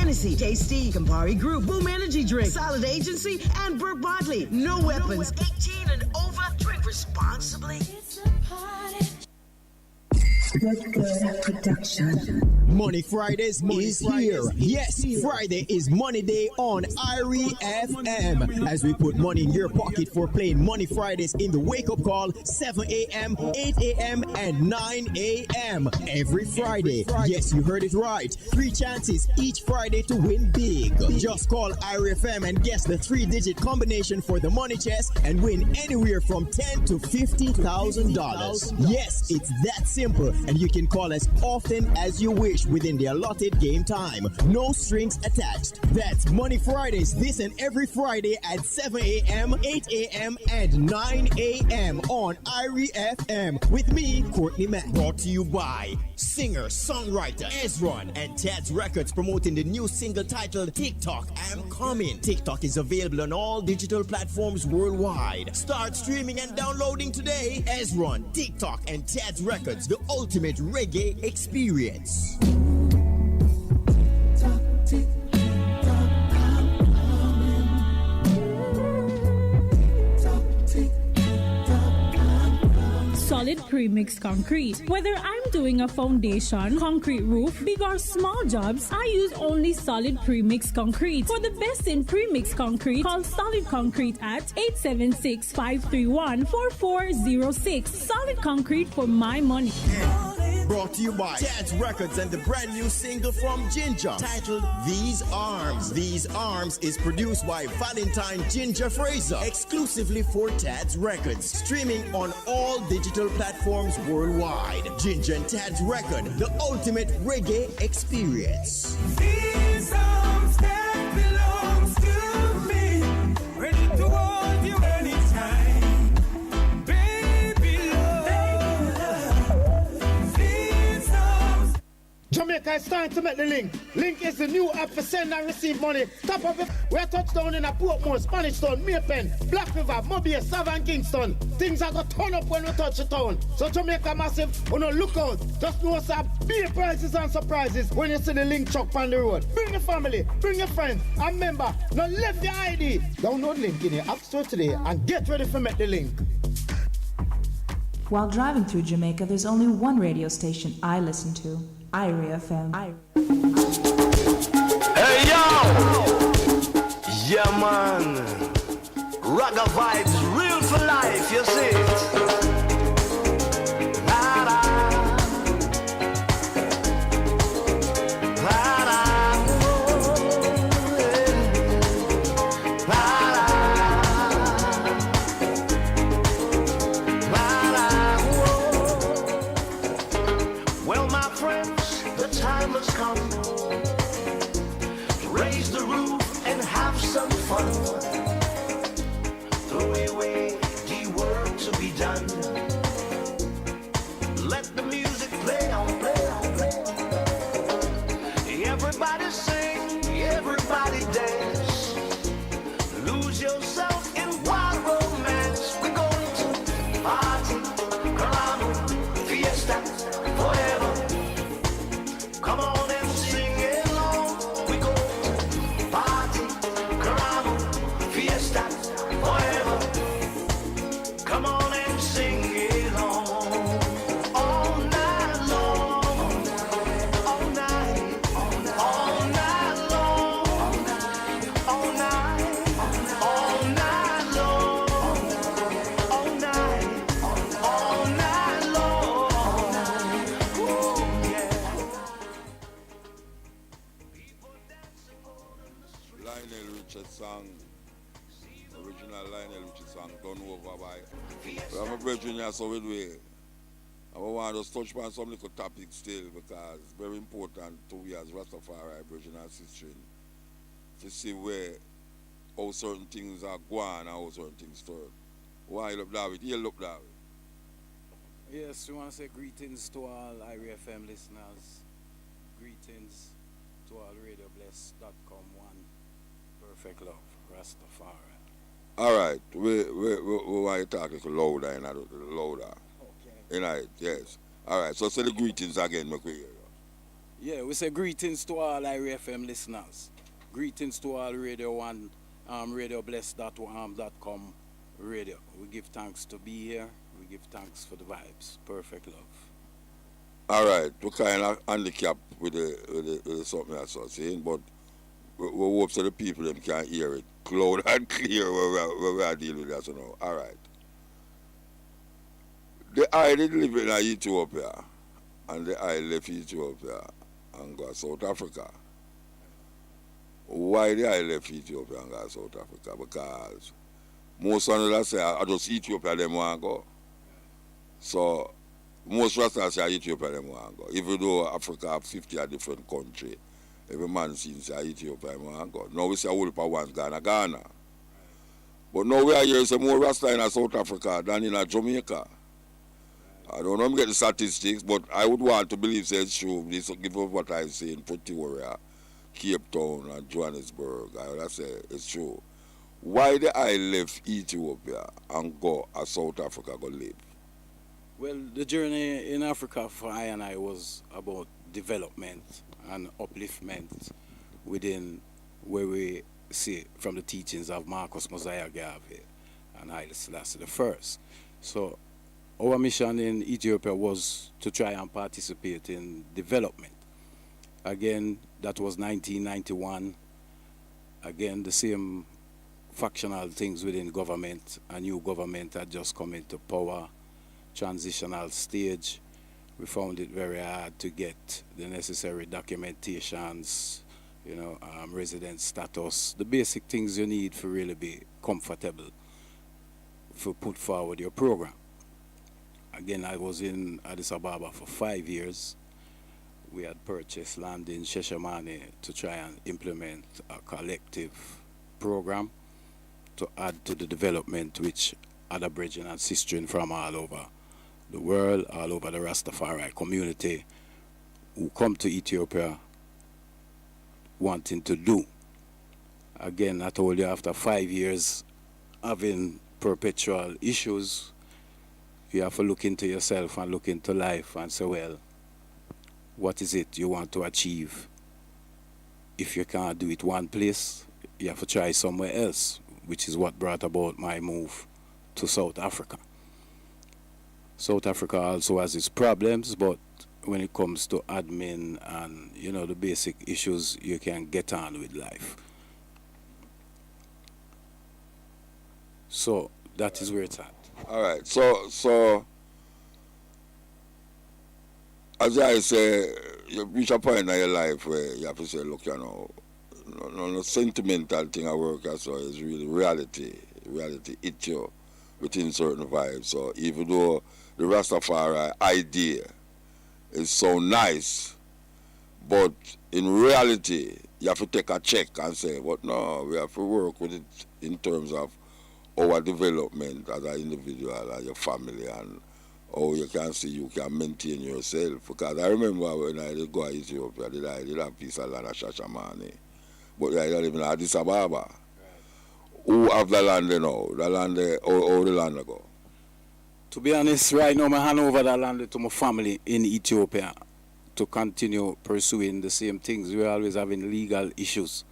Hennessy, Tasty, Campari Group, Boom Energy Drink, Solid Agency, and Burke Bodley. No weapons. 18 and over. Drink responsibly. It's a party. Good production. Money Fridays is here. Yes, Friday is Money Day on Irie FM. As we put money in your pocket for playing Money Fridays in the wake-up call 7 a.m., 8 a.m., and 9 a.m. every Friday. Yes, you heard it right. 3 chances each Friday to win big. Just call Irie FM and guess the 3-digit combination for the money chest and win anywhere from $10,000 to $50,000. Yes, it's that simple. And you can call as often as you wish within the allotted game time. No strings attached. That's Money Fridays this and every Friday at 7 a.m., 8 a.m., and 9 a.m. on Irie FM with me, Courtney Mack. Brought to you by singer, songwriter Ezron and Ted's Records, promoting the new single titled TikTok I'm Coming. TikTok is available on all digital platforms worldwide. Start streaming and downloading today. Ezron, TikTok, and Ted's Records, the ultimate reggae experience. Solid premix concrete. Whether I'm doing a foundation, concrete roof, big or small jobs, I use only solid premix concrete. For the best in premix concrete, call Solid Concrete at 876-531-4406. Solid Concrete for my money. Brought to you by Ted's Records and the brand new single from Ginger titled These Arms. These Arms is produced by Valentine Ginger Fraser exclusively for Ted's Records. Streaming on all digital platforms worldwide. Ginger and Ted's Record, the ultimate reggae experience. These arms that belongs to me, ready to hold you anytime. Baby love, these arms. Jamaica is starting to make the link. Link is the new app for send and receive money. Top of it, we're touchdown in a Portmore, Spanish Town, Maypen, Black River, Mobile, Savannah, Kingston. Things are going to turn up when we touch the town. So Jamaica massive, on a lookout. Just know some big prizes and surprises when you see the link truck on the road. Bring your family, bring your friends, and remember, now left your ID. Download link in your app store today and get ready for make the link. While driving through Jamaica, there's only one radio station I listen to. Irie FM. Hey yo! Yeah man! Ragga vibes, real for life, you see it? La-da. La-da. La-da. La-da. Well my friends, the time has come to raise the roof and have some fun. Throw away the work to be done. Let the music play on, play on, play on. Everybody sing, everybody dance. Lose yourself in wild romance. We're going to party, caramba, fiesta, forever. Come on and sing along. We go party, caramba, fiesta, forever. Come on and sing along. All night long, all night, all night long, all night, all night long, all night, all night long. Ooh, yeah. Lionel Richard song, original Lionel Richard song done over by I'm a brethren here, so we do it. I want to touch on some little topics still because it's very important to we as Rastafari brethren and sisters to see where how certain things are going and how certain things turn. Why you look that way? You look that way. Yes, we want to say greetings to all Irie FM listeners. Greetings to all RadioBless.com. One perfect love, Rastafari. All right, we want to talk a little louder and a little louder. Okay. You know, yes. All right, so say the greetings again, make we hear you. Yeah, we say greetings to all IRI FM listeners. Greetings to all Radio 1, radiobless.com radio. We give thanks to be here. We give thanks for the vibes. Perfect love. All right, we kind of handicap with the something that's saying, but we hope so the people them can hear it loud and clear where we are dealing with that. So now. All right. The I did live in Ethiopia, and the I left Ethiopia and go to South Africa. Why the I left Ethiopia and go to South Africa? Because most of them say I just Ethiopia them want to go. So most Rastas say Ethiopia them want to go. Even though Africa have 50 a different country, every man seems say Ethiopia them want to go. Now we say all people want Ghana. But now we are here say more Rasta in South Africa than in Jamaica. I don't know if I get the statistics, but I would want to believe that it's true. This will give up what I say in Pretoria, Cape Town, and Johannesburg. I would say it's true. Why did I left Ethiopia and go to South Africa go live? Well, the journey in Africa for I was about development and upliftment within where we see from the teachings of Marcus Mosiah Garvey and Haile Selassie I. So our mission in Ethiopia was to try and participate in development. Again, that was 1991. Again, the same factional things within government. A new government had just come into power, transitional stage. We found it very hard to get the necessary documentations, resident status, the basic things you need for really be comfortable for put forward your program. Again, I was in Addis Ababa for 5 years. We had purchased land in Sheshamane to try and implement a collective program to add to the development which other brethren and sisters from all over the world, all over the Rastafari community who come to Ethiopia wanting to do. Again, I told you after 5 years having perpetual issues, you have to look into yourself and look into life and say, well, what is it you want to achieve? If you can't do it one place, you have to try somewhere else, which is what brought about my move to South Africa. South Africa also has its problems, but when it comes to admin and, the basic issues, you can get on with life. So that is where it's at. All right. So as I say, you reach a point in your life where you have to say, look, no sentimental thing at work as well is really reality. Reality hit you within certain vibes. So even though the Rastafari idea is so nice, but in reality, you have to take a check and say, but no, we have to work with it in terms of our development as an individual and your family and how you can see you can maintain yourself. Because I remember when I did go to Ethiopia, I did have a piece of land at Shashamane. But I don't live in Addis Ababa. Right. Who have the land now? The land, how the land go? To be honest, right now I hand over that land to my family in Ethiopia to continue pursuing the same things. We're always having legal issues.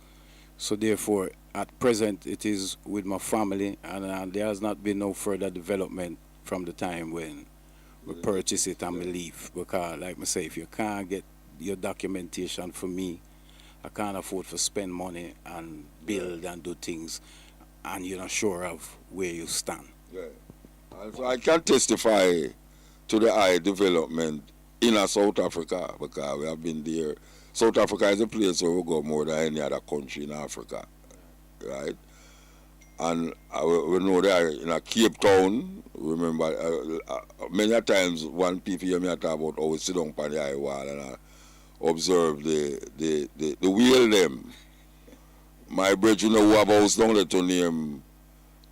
So therefore, at present, it is with my family, and there has not been no further development from the time when we purchase it and we leave. Because, like I say, if you can't get your documentation for me, I can't afford to spend money and build and do things, and you're not sure of where you stand. Yeah. And so I can testify to the high development in South Africa, because we have been there. South Africa is a place where we go more than any other country in Africa, right? And we know there in Cape Town, remember, many times when people hear me talk about how we sit down on the high wall and I observe the wheel them. My brother, who have a house down there to name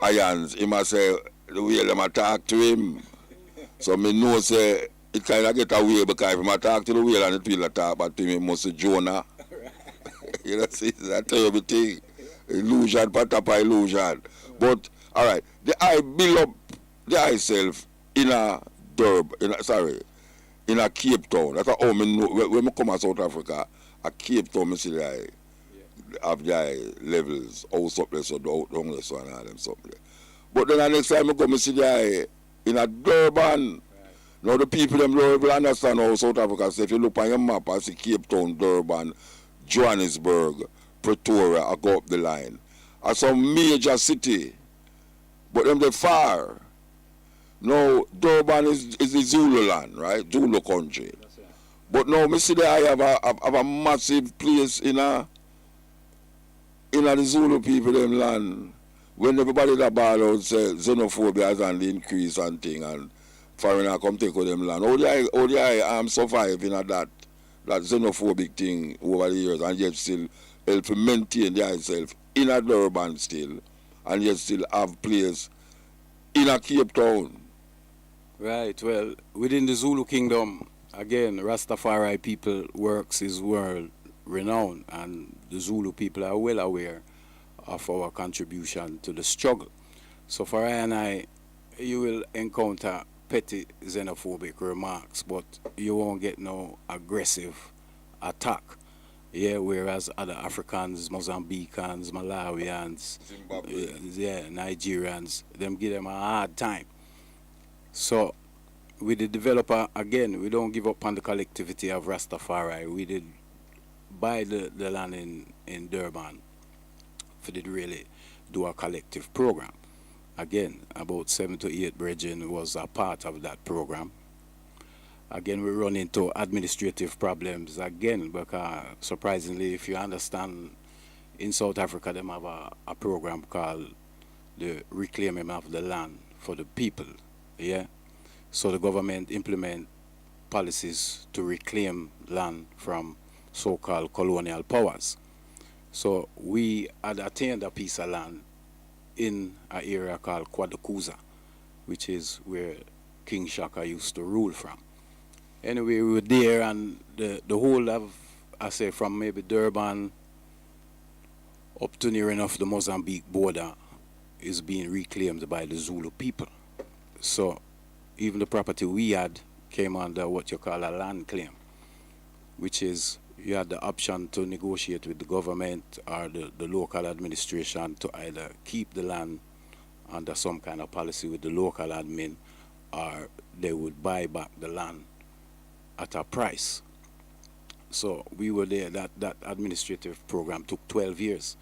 Irons, he must say, the wheel them I talk to him. So me know say, it kind of get away because if I talk to the wheel and the people talk about to me, it must say Jonah. See, it's a terrible thing. Illusion, patapa illusion. But, all right, I build up the I self in a in a Cape Town. That's how me know when I come to South Africa, a Cape Town, I see the have the levels, house up there, so down there, so and all them something there. But then the next time I come, I see the in a Durban. Now the people them will understand how South Africa say. If you look on your map, I see Cape Town, Durban, Johannesburg, Pretoria, I go up the line. Are some major city, but them they far. Now Durban is the Zulu land, right? Zulu country. But now me see that I have a massive place in the Zulu people them land. When everybody that ball out say xenophobia has an increase and thing and foreigner come take with them land. How do I survive in that xenophobic thing over the years and yet still help maintain themselves in a Durban still and yet still have place in a Cape Town. Right, well, within the Zulu kingdom, again, Rastafari people works is world renowned, and the Zulu people are well aware of our contribution to the struggle. So for I, you will encounter petty xenophobic remarks, but you won't get no aggressive attack. Yeah, whereas other Africans, Mozambicans, Malawians, Nigerians, them give them a hard time. So with the developer, again, we don't give up on the collectivity of Rastafari. We did buy the land in Durban. We did really do a collective program. Again, about 7 to 8 brethren was a part of that program. Again, we run into administrative problems again, because surprisingly, if you understand, in South Africa, they have a program called the Reclaiming of the Land for the People. Yeah, so the government implement policies to reclaim land from so-called colonial powers. So we had attained a piece of land in an area called Kwadukuza, which is where King Shaka used to rule from. Anyway, we were there, and the whole of, I say, from maybe Durban up to near enough the Mozambique border is being reclaimed by the Zulu people. So even the property we had came under what you call a land claim, which is you had the option to negotiate with the government or the local administration to either keep the land under some kind of policy with the local admin, or they would buy back the land at a price. So we were there. That administrative program took 12 years.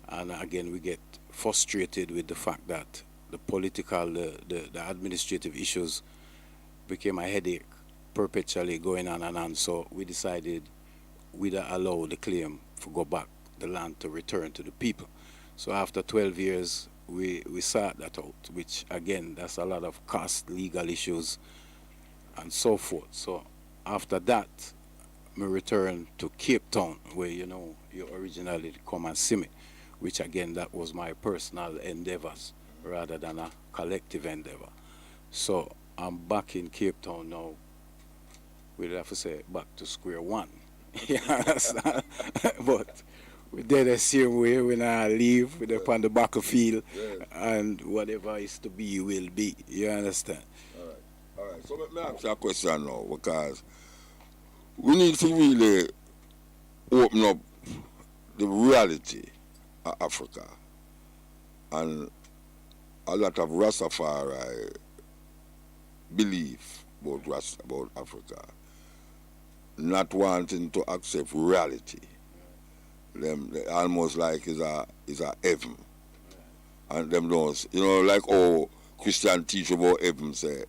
And again, we get frustrated with the fact that the political, the administrative issues became a headache perpetually going on and on. So we decided we'd allow the claim to go back, the land to return to the people. So after 12 years, we sort that out, which again, that's a lot of cost, legal issues, and so forth. So after that, we returned to Cape Town, where you originally come and see me, which again, that was my personal endeavors rather than a collective endeavor. So I'm back in Cape Town now. We'd have to say back to square one. You understand? But we did the same way when I leave, we're up on the battlefield, and whatever is to be will be. You understand? All right. So let me ask you a question now, because we need to really open up the reality of Africa. And a lot of Rastafari believe about Africa, not wanting to accept reality. Them almost like is a heaven. And them don't, like how Christian teach about heaven, say,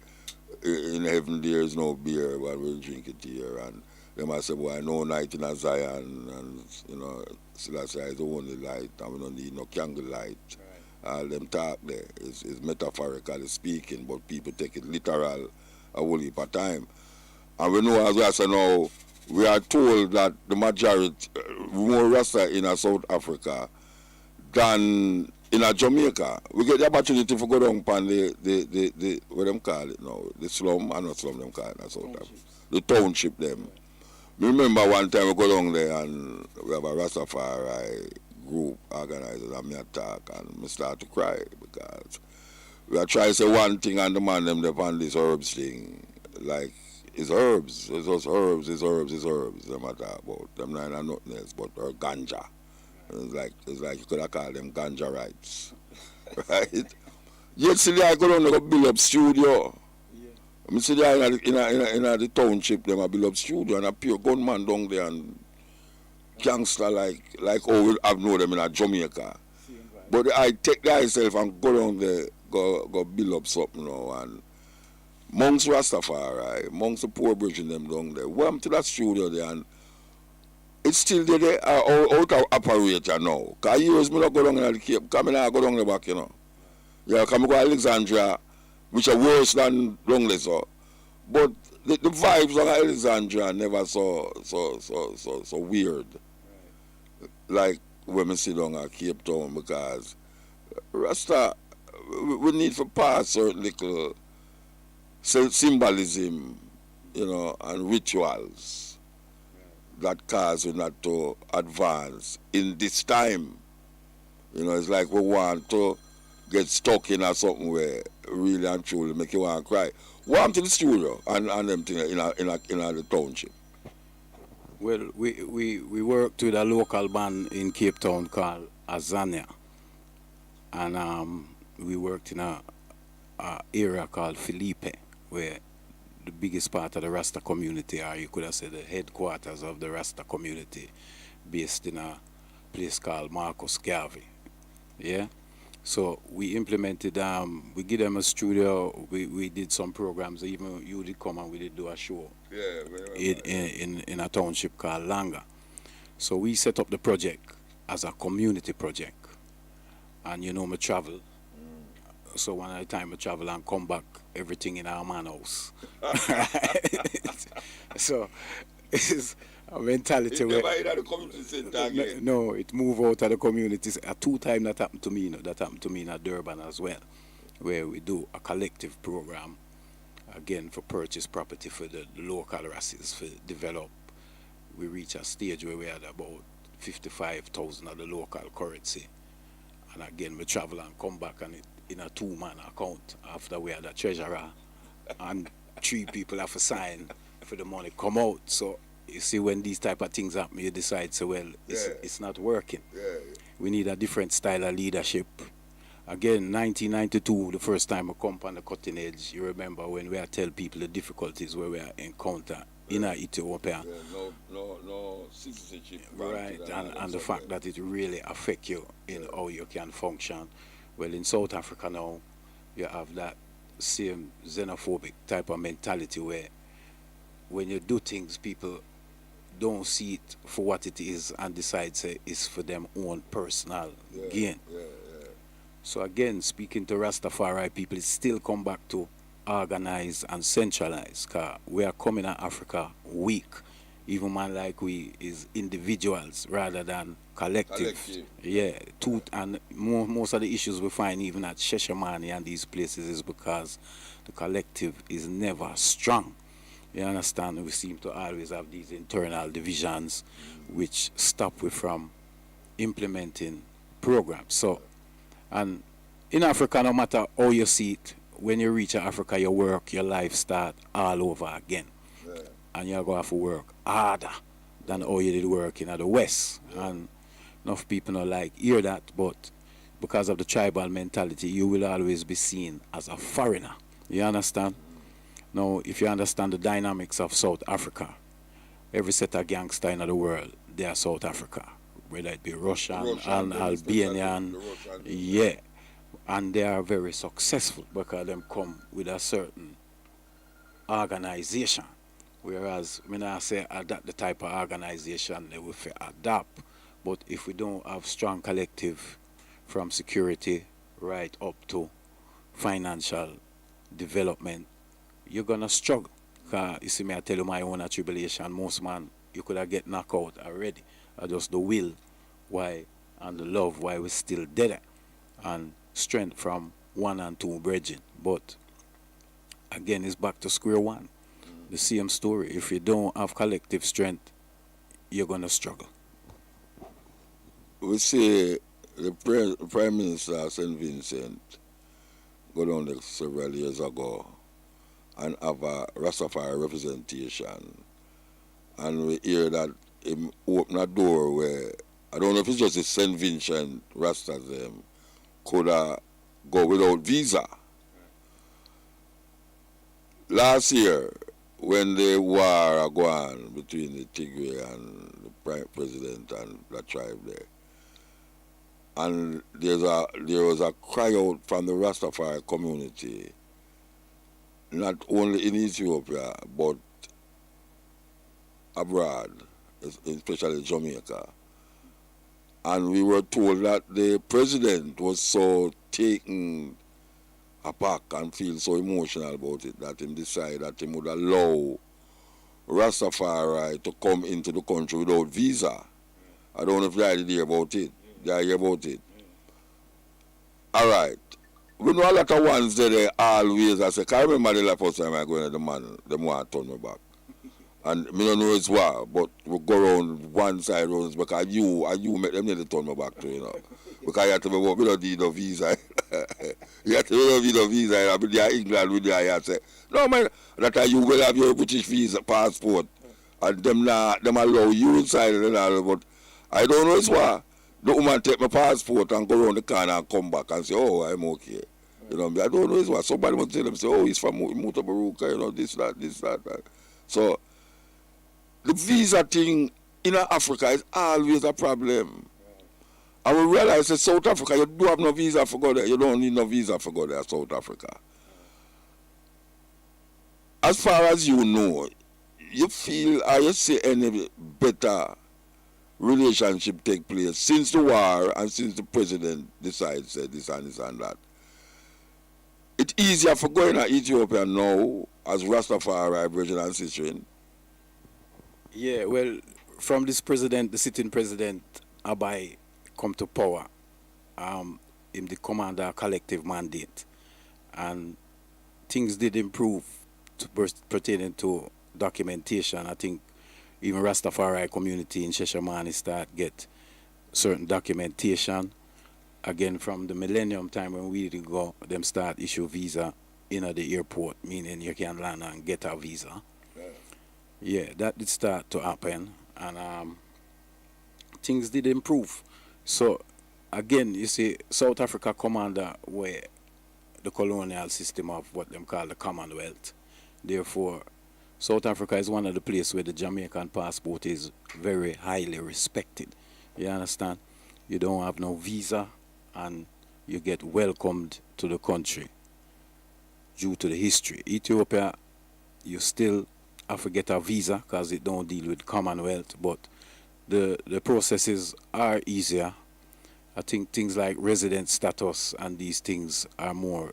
in heaven there is no beer, but we'll drink it here. And them I say, boy, no night in a Zion, and Selassie is the only light, and we don't need no candle light. Them talk there is metaphorically speaking, but people take it literal a whole heap of time. And we know, as we say now, we are told that the majority, more Rasta in South Africa than in Jamaica. We get the opportunity to go down upon the what them call it now, the slum, and not slum them call it in South Africa. The township them. Me remember one time we go down there and we have a Rastafari group organizers and me attack and me start to cry because we are trying to say one thing and the man them on this herbs thing, like it's herbs. It's just herbs. It's herbs. It's herbs. Them I talk about. Them nine are nothing else but ganja. It's like you could have called them ganja rights, right? Yesterday I go down to build up studio. I see there in the township, them a build up studio and a pure gunman down there and gangster like how we have know them in Jamaica. But I take myself and go down there, go build up something now and amongst Rastafari, amongst the poor bridging them down there. Went to that studio there and it's still there out of operator now. Because years me not go down in the Cape, come I go down the back, you know. Yeah, come go to Alexandria, which are worse than down there, so. But the vibes of Alexandria never so weird. Right. Like when we sit down at Cape Town, because Rasta, we need to pass certain little symbolism, you know, and rituals that cause you not to advance in this time. You know, it's like we want to get stuck in something where really and truly make you want to cry. Welcome to the studio and them thing in the township. Well, we worked with a local band in Cape Town called Azania, and we worked in a area called Felipe, where the biggest part of the Rasta community are, you could have said the headquarters of the Rasta community, based in a place called Marcus Garvey. Yeah. So we implemented, we give them a studio, we did some programs, even you did come and we did do a show in a township called Langa. So we set up the project as a community project. And you know, me travel. So one at a time I travel and come back, everything in our man house. So it's a mentality where the community center again. No, it moved out of the communities. 2 times that happened to me, you know, that happened to me in Durban as well, where we do a collective program again for purchase property for the local races for develop. We reach a stage where we had about 55,000 of the local currency, and again we travel and come back and it in a 2-man account after we had a treasurer and 3 people have to sign for the money come out. So you see, when these type of things happen, you decide, so well, it's not working. We need a different style of leadership. Again, 1992, the first time I come on the cutting edge, you remember when we tell people the difficulties where we encounter in Ethiopia. No citizenship. Right, and the fact that it really affects you in how you can function. Well, in South Africa now, you have that same xenophobic type of mentality where when you do things, people don't see it for what it is and decide say it's for them own personal gain. So again, speaking to Rastafari people, it still come back to organize and centralize, because we are coming at Africa weak. Even man like we is individuals rather than collective. Yeah, and most of the issues we find even at Sheshamani and these places is because the collective is never strong. You understand? We seem to always have these internal divisions which stop we from implementing programs. So, and in Africa, no matter how you see it, when you reach Africa, your work, your life start all over again. And you're going to have to work harder than how you did work in the West. And enough people don't like hear that, but because of the tribal mentality, you will always be seen as a foreigner. You understand? Now, if you understand the dynamics of South Africa, every set of gangster in the world, they are South Africa. Whether it be Russian and Albanian, and they are very successful because them come with a certain organization. Whereas when I say adapt the type of organization they will adapt, but if we don't have strong collective from security right up to financial development, you're gonna struggle. Cause you see me, I tell you my own tribulation. Most man, you could have get knocked out already. Just the will why and the love why we're still dead, and strength from 1 and 2 brethren. But again, it's back to square one. The same story. If you don't have collective strength, you're gonna struggle. We see the Prime Minister of St. Vincent go down there several years ago and have a Rastafari representation. And we hear that him open a door where, I don't know if it's just a St. Vincent Rastas could go without visa. Last year, when the war go on between the Tigray and the Prime President and the tribe there, and there was a cry out from the Rastafari community, not only in Ethiopia, but abroad, especially Jamaica. And we were told that the president was so taken aback and feel so emotional about it that he decided that he would allow Rastafari to come into the country without visa. I don't know if you hear about it. You hear about it? All right. We know a lot of ones that they always, I say, I remember the first time I go in the man, them want to turn me back. And me don't know it's why, but we go around one side rounds because you make them need to turn me back to, you know. Because you have to be, we don't need no visa. You have to be no visa. I'll be there in England with you. I say, no man, that you will have your British visa passport. And them allow you inside and all, but I don't know it's why. The woman take my passport and go around the corner and come back and say, oh, I'm okay. You know, I don't know it's why. Somebody must tell them, say, oh, he's from Mutabaruka, you know, this, that. So, the visa thing in Africa is always a problem. And we realize that South Africa, you do have no visa for go there. You don't need no visa for go there, South Africa. As far as you know, you feel, or you see any better relationship take place since the war and since the president decides this and that? It's easier for going to Ethiopia now as Rastafari, Virgin and Cicerine. Yeah, well, from this president, the sitting president, Abai, come to power, him the commander a collective mandate, and things did improve pertaining to documentation. I think even Rastafari community in Sheshamani start get certain documentation. Again, from the millennium time when we did go, them start issue visa in at the airport, meaning you can land and get a visa. Yeah, that did start to happen, and things did improve. So, again, you see, South Africa commander were the colonial system of what them call the Commonwealth. Therefore, South Africa is one of the places where the Jamaican passport is very highly respected. You understand? You don't have no visa, and you get welcomed to the country due to the history. Ethiopia, you still have to get a visa because it don't deal with Commonwealth, but the processes are easier. I think things like resident status and these things are more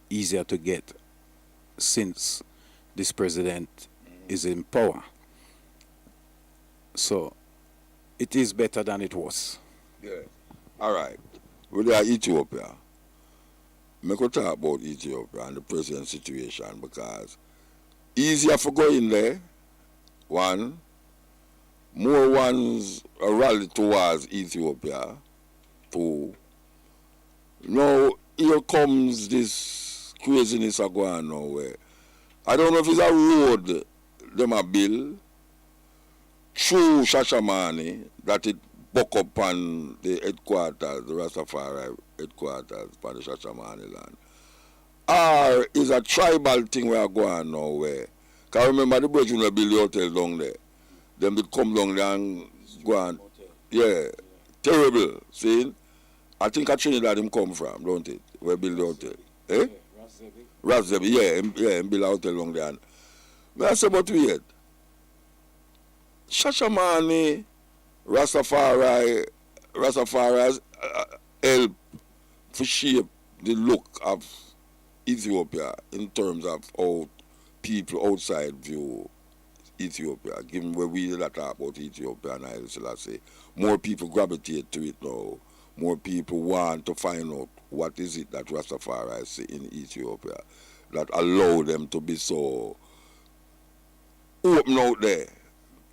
easier to get since this president is in power. So it is better than it was. Yeah. All right. With Ethiopia, I could talk about Ethiopia and the present situation because easier for going there, one, more ones are rally towards Ethiopia, two. Now, here comes this craziness going nowhere. I don't know if it's a road them a build through Shashamani that it buck up on the headquarters, the Rastafari headquarters for the Shashamani land. Or is a tribal thing we are going nowhere. Because remember the bridge when they build the hotel down there. Them they come down there and go on. Yeah, terrible. See? I think a Trinidad him come from, don't it? Where build the hotel. Eh? Razzebi, yeah, and build a hotel down there. May I say about weird? Shashamani, Rastafari help to shape the look of Ethiopia in terms of how people outside view Ethiopia, given where we talk about Ethiopia and Haile Selassie. More people gravitate to it now. More people want to find out what is it that Rastafari see in Ethiopia that allow them to be so open out there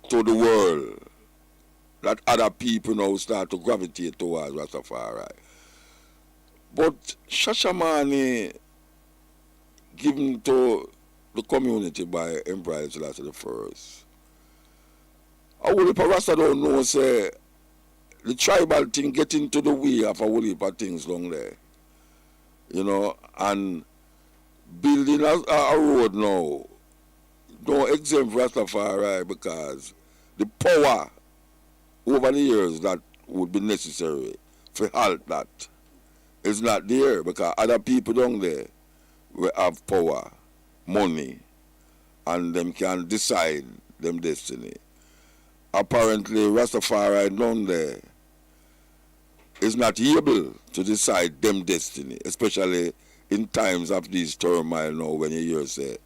to the world that other people now start to gravitate towards Rastafari. But Shashamani given to the community by Emperor Selassie the First. A whole heap of Rasta don't know, say, the tribal thing get into the way of a whole heap of things down there. You know, and building a road now don't exempt Rastafari because the power over the years that would be necessary to halt that is not there because other people down there will have power, money, and them can decide them destiny. Apparently, Rastafari down there is not able to decide them destiny, especially in times of these turmoil now when you hear say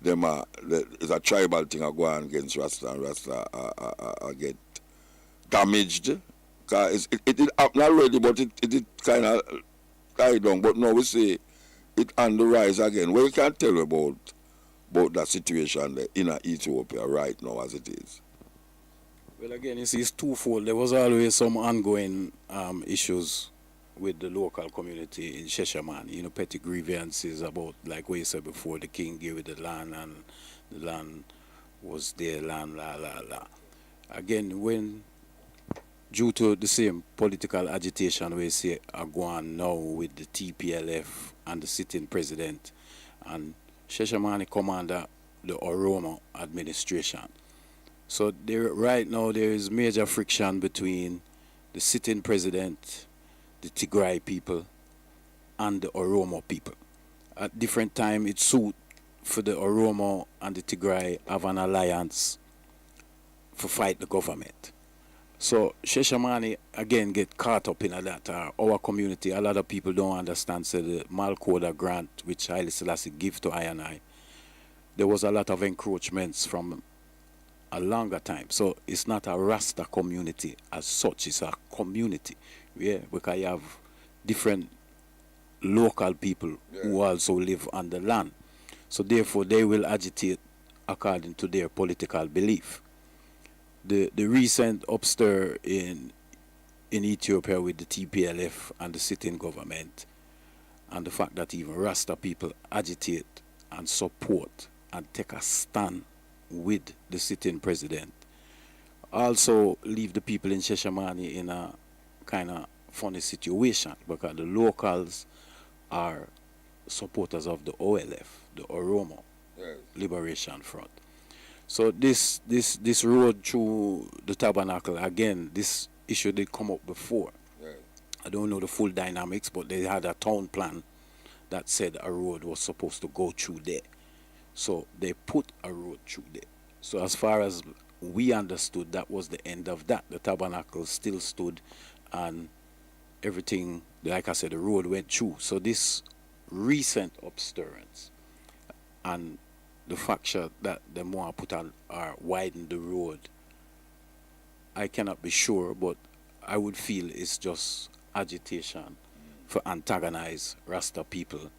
it's a tribal thing go on against Rasta and Rasta get damaged. Cause it did happen already, but it did kind of die down. But now we see it on the rise again. What you can tell about that situation there in Ethiopia right now as it is? Well, again, you see, it's twofold. There was always some ongoing issues with the local community in Sheshaman. You know, petty grievances about, like what you said before, the king gave it the land and the land was their land, la, la, la. Again, when, due to the same political agitation we see are going now with the TPLF and the sitting president and Sheshamani commander the Oromo administration. So right now there is major friction between the sitting president, the Tigray people, and the Oromo people. At different time it suit for the Oromo and the Tigray have an alliance for fight the government. So Sheshamani again get caught up in that. Our community, a lot of people don't understand. So the Malkoda grant, which Haile Selassie give to I, there was a lot of encroachments from a longer time. So it's not a Rasta community as such. It's a community, yeah, because you have different local people who also live on the land. So therefore they will agitate according to their political belief. The recent upstir in Ethiopia with the TPLF and the sitting government and the fact that even Rasta people agitate and support and take a stand with the sitting president also leave the people in Sheshamani in a kind of funny situation because the locals are supporters of the OLF, the Oromo Liberation Front. So this road through the tabernacle, again, this issue did come up before. I don't know the full dynamics, but they had a town plan that said a road was supposed to go through there. So they put a road through there. So as far as we understood, that was the end of that. The tabernacle still stood and everything, like I said, the road went through. So this recent upstirrance and the faction that they want to put on or widen the road, I cannot be sure, but I would feel it's just agitation for antagonize Rasta people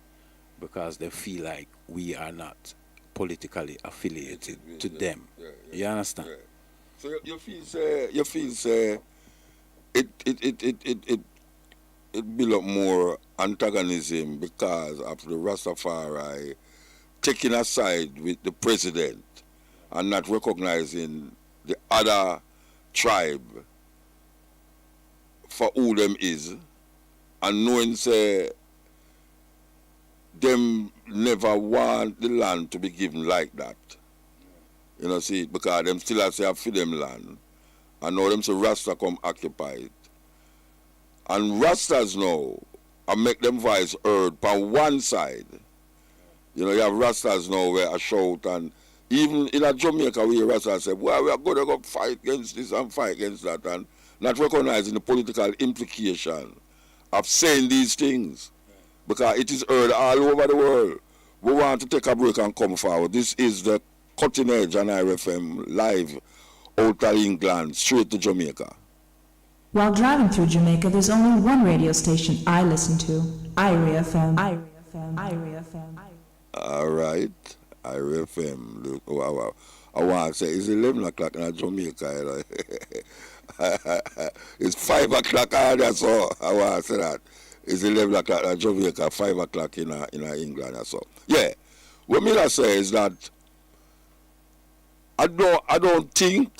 because they feel like we are not politically affiliated to them. You understand? So you feel say it build up more antagonism because of the Rastafari taking a side with the president and not recognizing the other tribe for who them is, and knowing say them never want the land to be given like that. You know, see, because them still have say for them land, and now them say Rasta come occupy it. And Rastas now I make them voice heard on one side. You know, you have Rastas now where I shout, and even in a Jamaica where Rastas say, well, we are going to go fight against this and fight against that, and not recognizing the political implication of saying these things. Because it is heard all over the world. We want to take a break and come forward. This is the Cutting Edge on IRFM live out of England, straight to Jamaica. While driving through Jamaica, there's only one radio station I listen to, IRI FM. IRI FM. IRI FM. All right, IRI FM. Look, wow. I want to say it's 11 o'clock in Jamaica. You know? It's 5 o'clock there, so I want to say that. It's 11 o'clock in Jamaica, 5 o'clock in England. So, yeah, what me say is that I don't think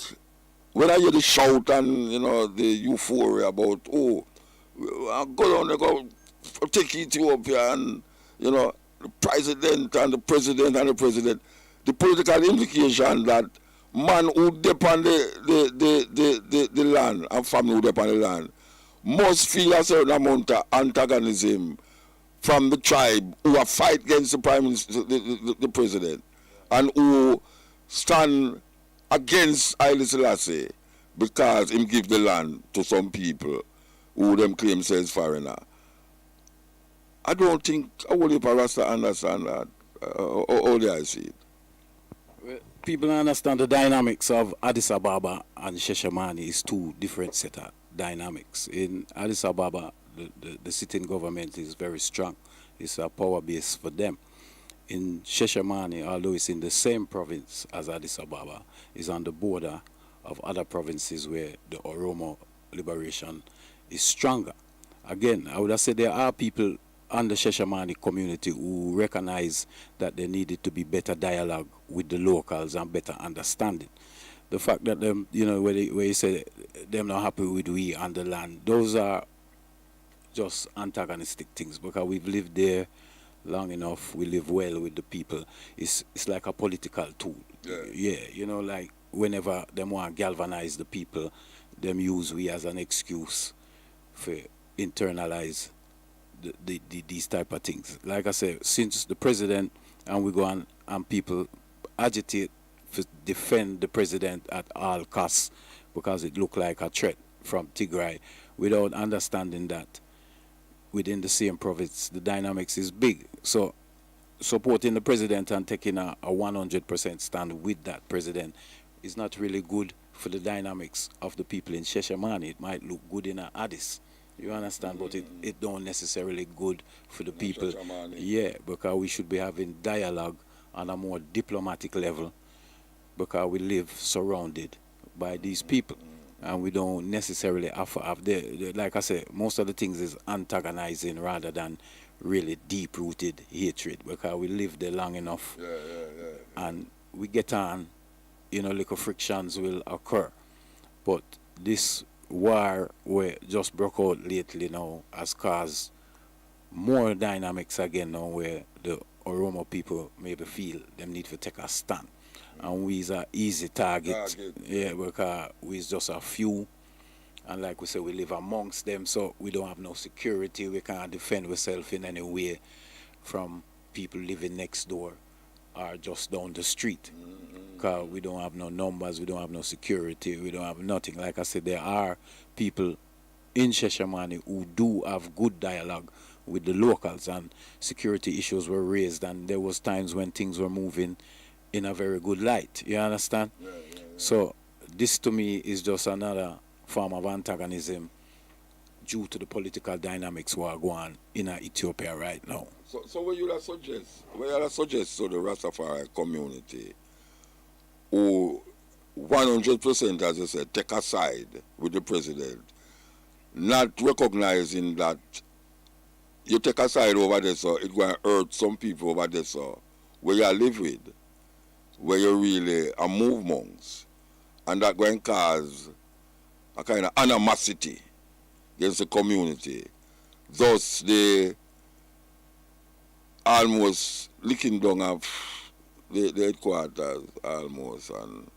when I hear the shout and the euphoria about I'm going to go take Ethiopia and the president and the president and the president, the political implication that man who depend the land and family who depend the land must feel a certain amount of antagonism from the tribe who are fight against the prime minister, the president, and who stand against Haile Selassie because him give the land to some people who them claim says foreigner. I don't think a whole heap of Rasta understand that. How do I see it? Well, people understand the dynamics of Addis Ababa and Sheshamani is two different set of dynamics. In Addis Ababa, the sitting government is very strong. It's a power base for them. In Sheshamani, although it's in the same province as Addis Ababa, is on the border of other provinces where the Oromo liberation is stronger. Again, I would have said there are people on the Sheshamani community who recognize that there needed to be better dialogue with the locals and better understanding. The fact that them, where you say them not happy with we on the land, those are just antagonistic things because we've lived there long enough, we live well with the people. It's like a political tool. Yeah, like whenever them want to galvanize the people, them use we as an excuse for internalize these type of things. Like I said, since the president and we go on and people agitate to defend the president at all costs because it looked like a threat from Tigray without understanding that within the same province the dynamics is big. So supporting the president and taking a 100% stand with that president is not really good for the dynamics of the people in Sheshamani. It might look good in Addis. You understand? But it don't necessarily good for the people. Yeah, because we should be having dialogue on a more diplomatic level because we live surrounded by these people. And we don't necessarily have like I said, most of the things is antagonizing rather than really deep-rooted hatred because we live there long enough. And we get on, little frictions will occur. But this war where just broke out lately now has caused more dynamics again now where the Oromo people maybe feel them need to take a stand. And we is a easy target. Yeah, because we is just a few. And like we say, we live amongst them, so we don't have no security. We can't defend ourselves in any way from people living next door or just down the street. Because we don't have no numbers, we don't have no security, we don't have nothing. Like I said, there are people in Sheshamani who do have good dialogue with the locals and security issues were raised and there was times when things were moving in a very good light. You understand? So this to me is just another form of antagonism due to the political dynamics we are going on in Ethiopia right now. So what you suggest to the Rastafari community who 100%, as I said, take a side with the president, not recognizing that you take a side over there, so it's going to hurt some people over there, so where you live with, where you really are move monks, and that going to cause a kind of animosity against the community. Thus, they almost licking down of the headquarters almost, and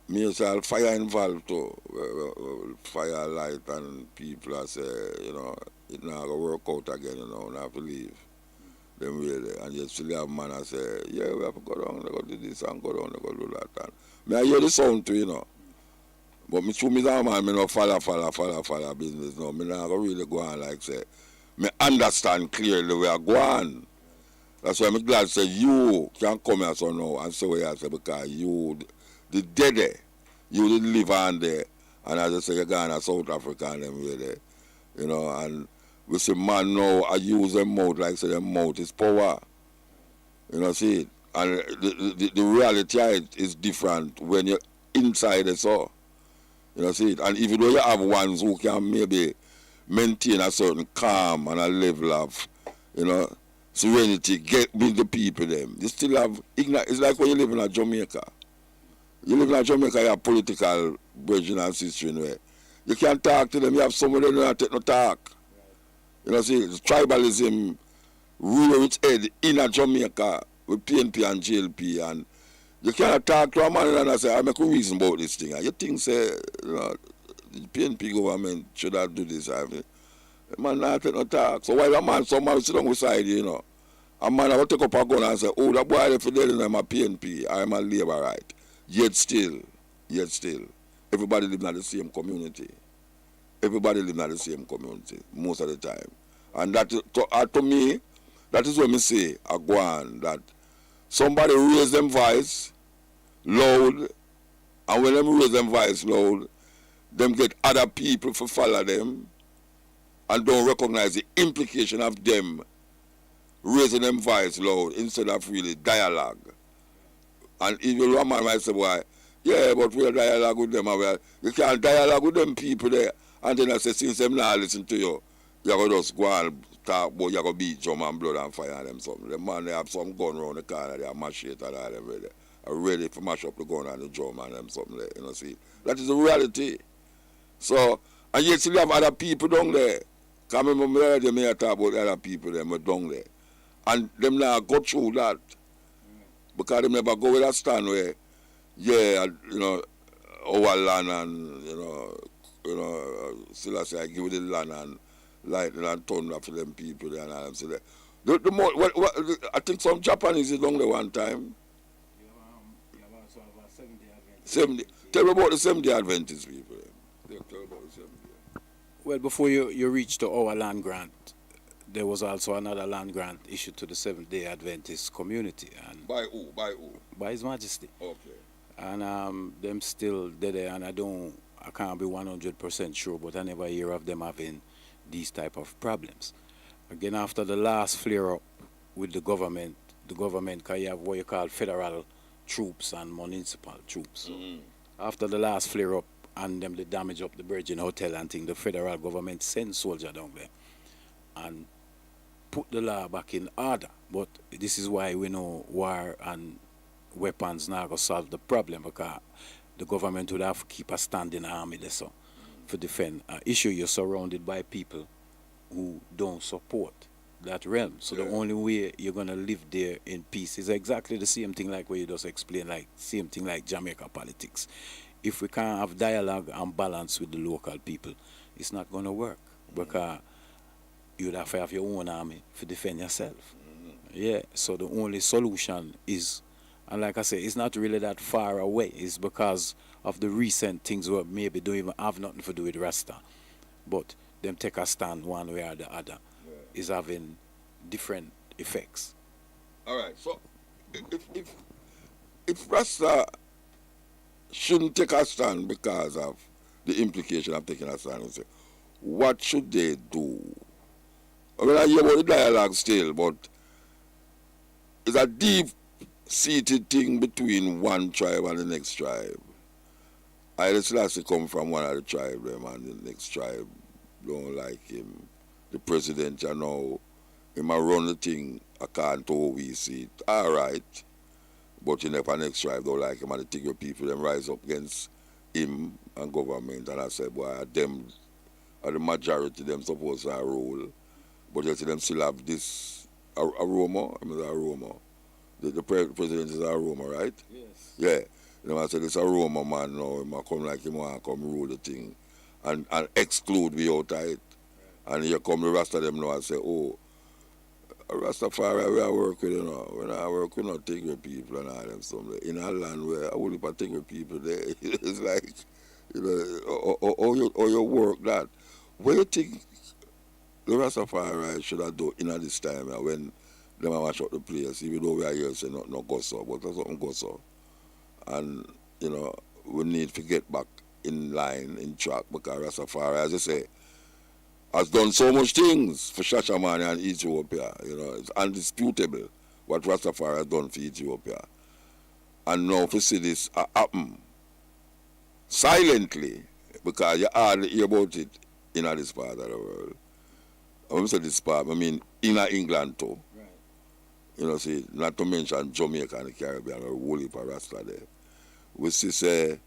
me say fire involved too, fire light, and people are say, it not gonna work out again, we have to leave. Them really, and you still have man and say, yeah, we have to go down, they go do this and go down, they go do that. And me I hear the sound too, But me that man, me no follow business, no. Me not really go on like say, me understand clearly where I go on. That's why I'm glad say you can come here so now and say what you say because you, the dead, you didn't live on there. And as I say, you're going to South Africa and them way there. And we say man now, I use them mouth like say them mouth is power. See it? And the reality is different when you're inside the soul. See it? And even though you have ones who can maybe maintain a certain calm and a level of, serenity, get with the people them. You still have ignorance. It's like when you live in Jamaica. You live in Jamaica, you have political brethren and sisters where you can't talk to them. You have someone that don't take no talk. You know, see, tribalism rear its head in Jamaica with PNP and JLP, and you cannot talk to a man and say, I make a reason about this thing. And you think, say, you know, the PNP government should have do this. I mean, man not take no talk. So while a man, some man sit down beside you, you know, a man will take up a gun and say, oh, that boy if you I'm a PNP, I'm a Labour, right? Yet still, everybody live in the same community. Everybody live in the same community most of the time. And that, to me, that is what me say, Agwan, that somebody raise them voice loud, and when them raise them voice loud, them get other people to follow them and don't recognize the implication of them raising them voice loud instead of really dialogue. And if you a man might say, why, yeah, but we'll dialogue with them. You can't dialogue with them people there. And then I say, since them not listen to you, you're going to just go and talk about you're going to beat drum and blood and fire and them something. The man, they have some gun around the corner, they have machete and all them ready. Are ready to mash up the gun and the drum and them something there, you know, see. That is the reality. So, and yet still have other people down there. Because I remember them here talk about other people them down there. And them now go through that. Because they never go with a stand where, yeah, you know, our land and, you know, still I say I give the land and lightning and thunder for them people there and all them. So the more, I think some Japanese is down there one time. You also have a 7-day Adventist. Tell me about the 7-day Adventist people. Tell about the 7-day. Well, before you reach to our land grant, there was also another land grant issued to the 7-day Adventist community. And by who? By His Majesty. Okay. And them still there, and I can't be 100% sure, but I never hear of them having these type of problems. Again, after the last flare-up with the government, because you have what you call federal troops and municipal troops. Mm-hmm. After the last flare-up and them the damage up the Virgin Hotel and thing, the federal government sent soldiers down there and put the law back in order. But this is why we know war and weapons now go solve the problem, because the government would have to keep a standing army there so for defend an issue. You're surrounded by people who don't support that realm. So the only way you're gonna live there in peace is exactly the same thing like what you just explained, like same thing like Jamaica politics. If we can't have dialogue and balance with the local people, it's not gonna work, because you'd have to have your own army to defend yourself. Yeah, so the only solution is, and like I say, it's not really that far away. It's because of the recent things where maybe don't even have nothing to do with Rasta, but them take a stand one way or the other is having different effects. All right, so if Rasta shouldn't take a stand because of the implication of taking a stand, what should they do? I mean, I hear about the dialogue still, but it's a deep-seated thing between one tribe and the next tribe. I just come from one of the tribe, them, and the next tribe don't like him. The president, you know, he might run the thing according to how we see it. All right. But you know, the next tribe don't like him, and the Tigray people them rise up against him and government. And I said, boy, them are the majority, them supposed to rule. But you see them still have this aroma. I mean, aroma. The president is aroma, right? Yes. Yeah. You know, I said, this aroma man now, he might come like him want to come rule the thing and exclude me out of it. And here come the rest of them now and say, oh, Rastafari, we are working, you know. When I work, we not take your people and all them something. In our land where I wouldn't take your people there. It's like, you know, or you work that. What do you think the Rastafari should have done in this time when they mash up the place, even though we are here saying no go so, but that's something go so. And, you know, we need to get back in line, in track, because Rastafari, as I say, has done so much things for Shashamane and Ethiopia. You know, it's undisputable what Rastafari has done for Ethiopia. And now to see this happen silently, because you hardly hear about it in this part of the world. When I say this part, I mean in England too. Right. You know, see, not to mention Jamaica and the Caribbean, or whole heap of Rasta there. We see, say,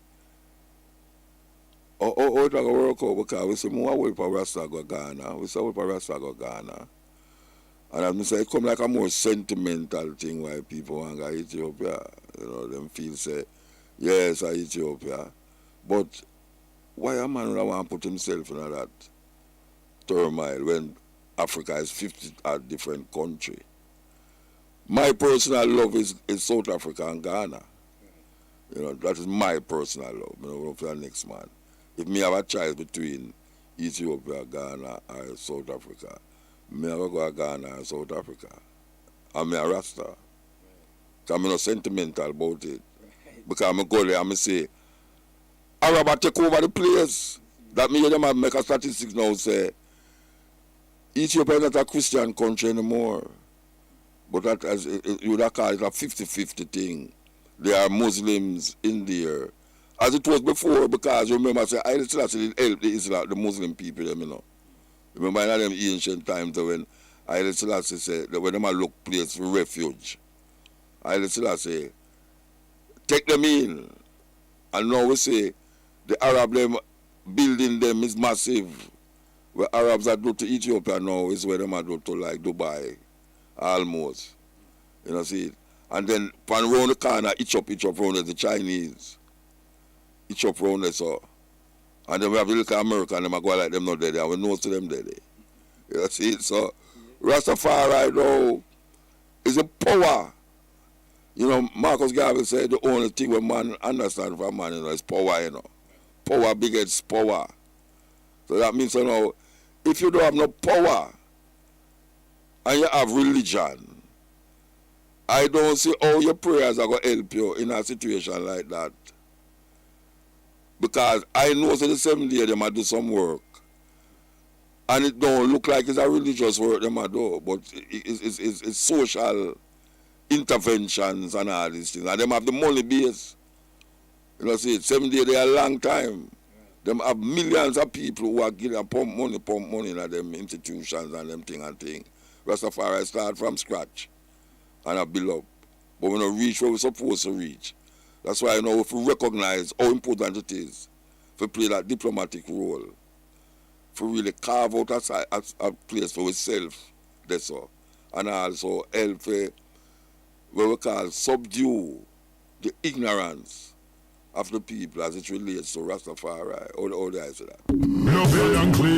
it's going to work out because we see more whole heap of Rasta go Ghana. We see whole heap of Rasta go Ghana. And as I say, it come like a more sentimental thing why people want to go Ethiopia. You know, them feel say, yes, Ethiopia. But why a man would want to put himself in that turmoil when Africa is 50 different country? My personal love is South Africa and Ghana. You know, that is my personal love. You know, for the next man. If me have a choice between Ethiopia, Ghana, or South Africa, me have to go to Ghana and South Africa. And me a Rasta. Because I'm not sentimental about it. Because I go there and I say, Arab take over the place. That means them make a statistics now say, Ethiopia is not a Christian country anymore. But that as you would call it a 50-50 thing. There are Muslims in there. As it was before, because remember I said Haile Selassie did help the Muslim people, you know. Remember in them ancient times when Haile Selassie said that when them look place for refuge, Haile Selassie take them in. And now we say the Arab them building them is massive. Where Arabs are do to Ethiopia now is where them are do to like Dubai. Almost. You know, see it? And then pan round the corner, each up round the Chinese. Each up round there, so. And then we have the little American, them go like them not there, and we know to them there. You know, see it? So, Rastafari now is a power. You know, Marcus Garvey said the only thing we man understand from man, you know, is power, you know. Power begets power. So that means, you know, if you don't have no power, and you have religion, I don't see how your prayers are going to help you in a situation like that. Because I know so the 7th day they might do some work. And it don't look like it's a religious work they might do, but it's social interventions and all these things. And them have the money base. You know, see, 7 days they are a long time. Them have millions of people who are getting pump money in them institutions and them thing. Rastafari start from scratch and I build up. But we don't reach where we're supposed to reach. That's why, you know, if we recognize how important it is to play that diplomatic role, to really carve out a place for ourselves, that's all. And also help what we call subdue the ignorance of the people as it relates to Rastafari. All the eyes of that.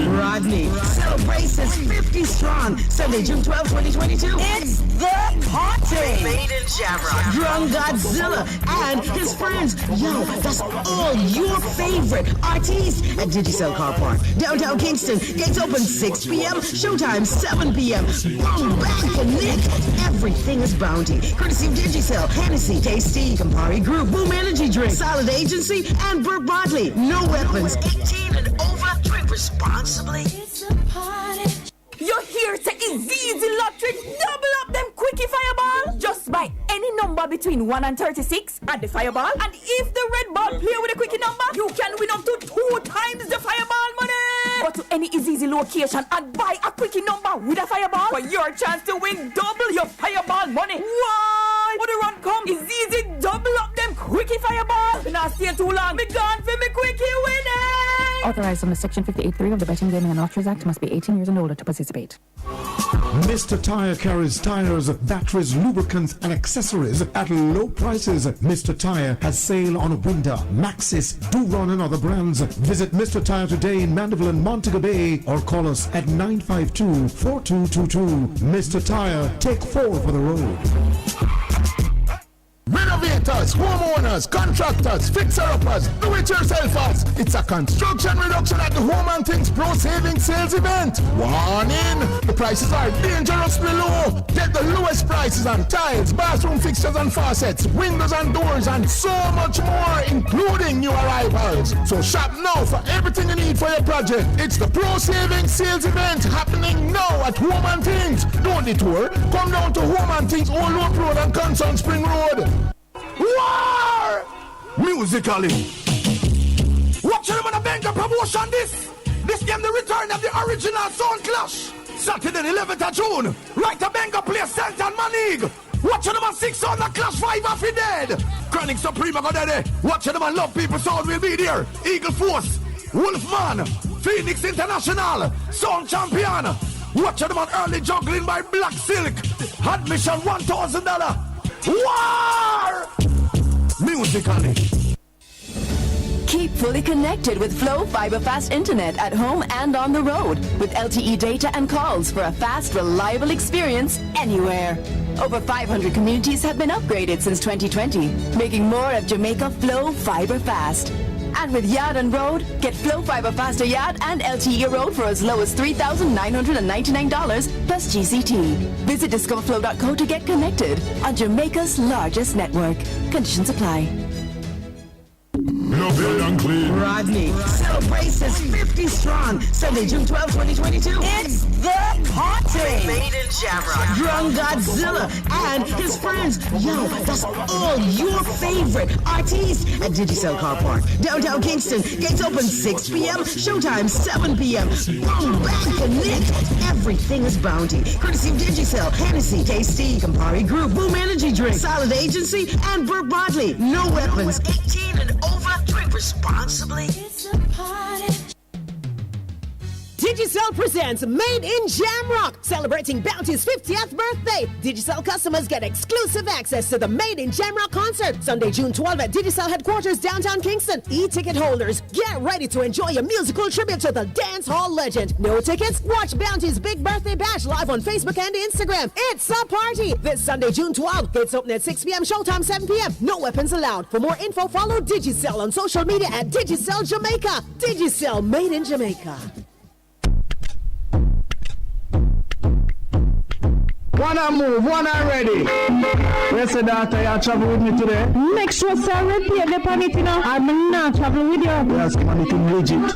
Rodney celebrates his 50 strong. Sunday, June 12, 2022. It's the party. Made in Jamrock. Drum Godzilla and his friends. Yo, that's all your favorite artists at Digicel Car Park, downtown Kingston. Gates open 6 p.m. Showtime 7 p.m. Boom, back and Nick. Everything is bounty. Courtesy of Digicel, Hennessy, Tasty, Campari Group, Boom Energy Drink, Solid Agency, and Burke Bodley. No weapons. 18 and over. Drink responsibly. It's a party. You're here to easy lottery. Double up them quickie fireball. Just buy any number between 1 and 36 at the fireball. And if the red ball play with a quickie number, you can win up to 2 times the fireball money. Go to any easy location and buy a quickie number with a fireball for your chance to win double your fireball money. Why? What the run come? It's easy. Double up them quickie fireball. We're not stay too long. Be gone for me quickie winning. Authorized under Section 58.3 of the Betting, Gaming and Lotteries Act. Must be 18 years and older to participate. Mr. Tire carries tires, batteries, lubricants, and accessories at low prices. Mr. Tire has sale on Winda, Maxis, Duron, and other brands. Visit Mr. Tire today in Mandeville and Montego Bay or call us at 952-4222. Mr. Tire, take 4 for the road. Renovators, homeowners, contractors, fixer-uppers, do-it-yourselfers. It's a construction reduction at the Home and Things Pro Savings Sales Event. Warning! The prices are dangerously low. Get the lowest prices on tiles, bathroom fixtures and faucets, windows and doors, and so much more, including new arrivals. So shop now for everything you need for your project. It's the Pro Savings Sales Event happening now at Home and Things. Don't detour. Come down to Home and Things, Old Loop Road and Constant Spring Road. War! Musically. Watch them on a banger promotion this. This game the return of the original Sound Clash. Saturday, 11th of June. Right to Benga play St. and Manig. Watch them on 6 on the Clash 5 off he dead. Chronic Supreme go there. Watch them on Love People Sound will be there. Eagle Force, Wolfman, Phoenix International, Sound Champion. Watch them on Early Juggling by Black Silk. Admission $1,000. War! Musically. Keep fully connected with Flow Fiber Fast Internet at home and on the road with LTE data and calls for a fast, reliable experience anywhere. Over 500 communities have been upgraded since 2020, making more of Jamaica Flow Fiber Fast. And with Yard and Road, get Flow Fiber Faster Yard and LTE Road for as low as $3,999 plus GCT. Visit discoverflow.co to get connected on Jamaica's largest network. Conditions apply. Rodney celebrations 50 strong. Sunday, June 12, 2022. It's the party. Made in Jamrock. Drunk Godzilla and his friends. Yo, that's all your favorite artists at Digicel Car Park, downtown Kingston. Gates open 6 p.m. Showtime 7 p.m. Boom, back and Nick. Everything is bounty. Courtesy of Digicel, Hennessy, Tasty, Campari Group, Boom Energy Drink, Solid Agency, and Burke Motley. No weapons. 18 and over. Drink responsibly. It's a party. Digicel presents Made in Jamrock, celebrating Bounty's 50th birthday. Digicel customers get exclusive access to the Made in Jamrock concert, Sunday, June 12 at Digicel headquarters, downtown Kingston. E-ticket holders, get ready to enjoy a musical tribute to the dance hall legend. No tickets? Watch Bounty's Big Birthday Bash live on Facebook and Instagram. It's a party. This Sunday, June 12, gates open at 6 p.m., showtime 7 p.m. No weapons allowed. For more info, follow Digicel on social media at Digicel Jamaica. Digicel, Made in Jamaica. Wanna move, wanna ready. Yes, daughter, you travel with me today. Make sure sir repeat the panic, you know. I'm not traveling with you. Yes, money to legit.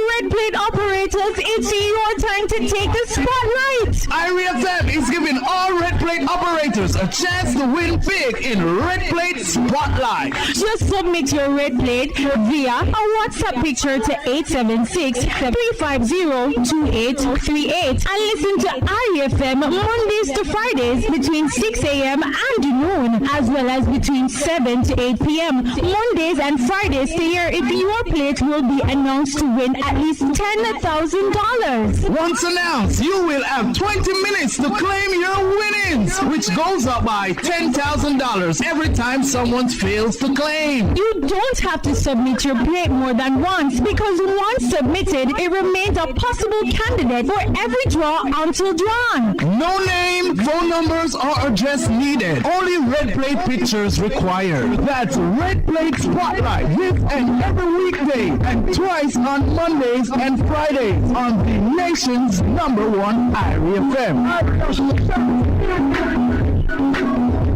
Red plate operators, it's your time to take the spotlight. IRFM is giving all red plate operators a chance to win big in Red Plate Spotlight. Just submit your red plate via a WhatsApp picture to 876-350-2838 and listen to IFM Mondays to Fridays between 6 a.m. and noon, as well as between 7 to 8 p.m. Mondays and Fridays to hear if your plate will be announced to win at least $10,000. Once announced, you will have 20 minutes to claim your winnings, which goes up by $10,000 every time someone fails to claim. You don't have to submit your plate more than once, because once submitted, it remains a possible candidate for every draw until drawn. No name, phone numbers, or address needed. Only red plate pictures required. That's Red Plate Spotlight this and every weekday and twice on Mondays and Fridays on the nation's #1 IRFM.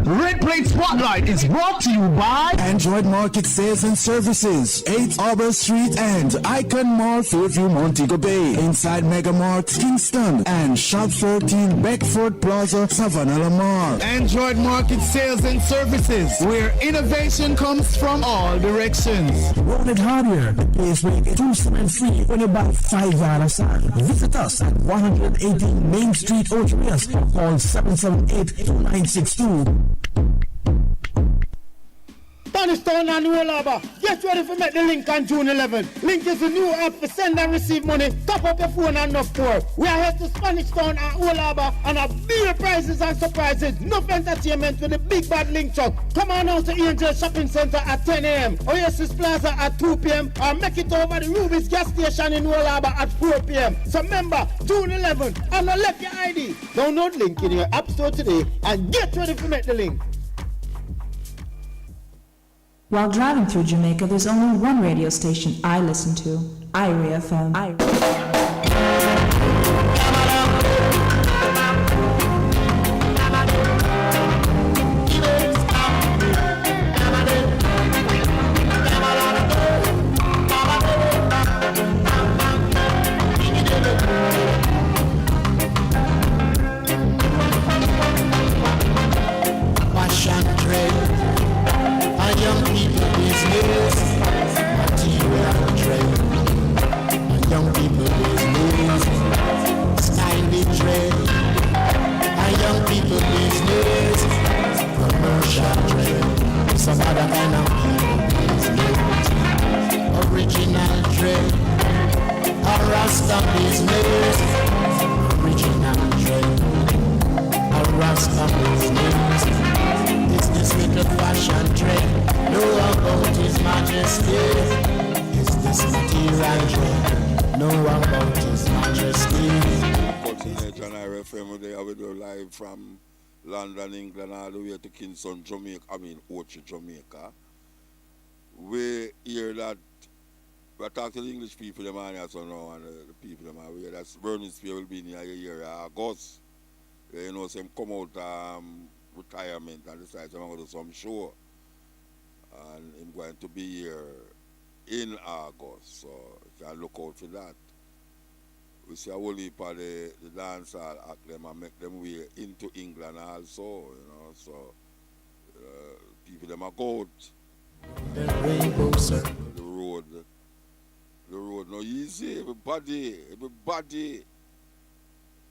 Red Plate Spotlight is brought to you by Android Market Sales and Services, 8 Arbor Street and Icon Mall, Fairview, Montego Bay, inside Mega Mart, Kingston, and Shop 14, Beckford Plaza, Savannah Lamar. Android Market Sales and Services, where innovation comes from all directions. Rounded Hardware, the place where you get 2 cement free when you buy $5 sign. Visit us at 118 Main Street, Otrias. Call 778-2962. Stone and Rollaba. Get ready for make the link on June 11. Link is a new app for send and receive money. Top up your phone and enough for. We are here to Spanish Town and Rollaba and have big prizes and surprises. Enough entertainment with the big bad link truck. Come on out to Angel Shopping Center at 10 a.m. Oasis Plaza at 2 p.m. or make it over the Ruby's gas station in Rollaba at 4 p.m. So remember, June 11 and not left your ID. Download link in your app store today and get ready to make the link. While driving through Jamaica, there's only one radio station I listen to, IRIA FM. Young people business, material trade. Young people business. Rasta business, original trend. A Rasta business, is this little fashion trend. Know about His Majesty, is this material trend. Know about His Majesty. Continental and RFM, they will do live from London, England, all the way to Kingston, Jamaica, Ochi, Jamaica. We hear that, we talk to the English people, them and so now, and the people, them are here, that's Burning Spear will be in the year August. You know, some come out retirement and decide to go to some show. And I'm going to be here in August, so you can look out for that. We see a whole heap of the dancehall act them and make them way into England also, you know, so people them are go out. The road no easy, everybody.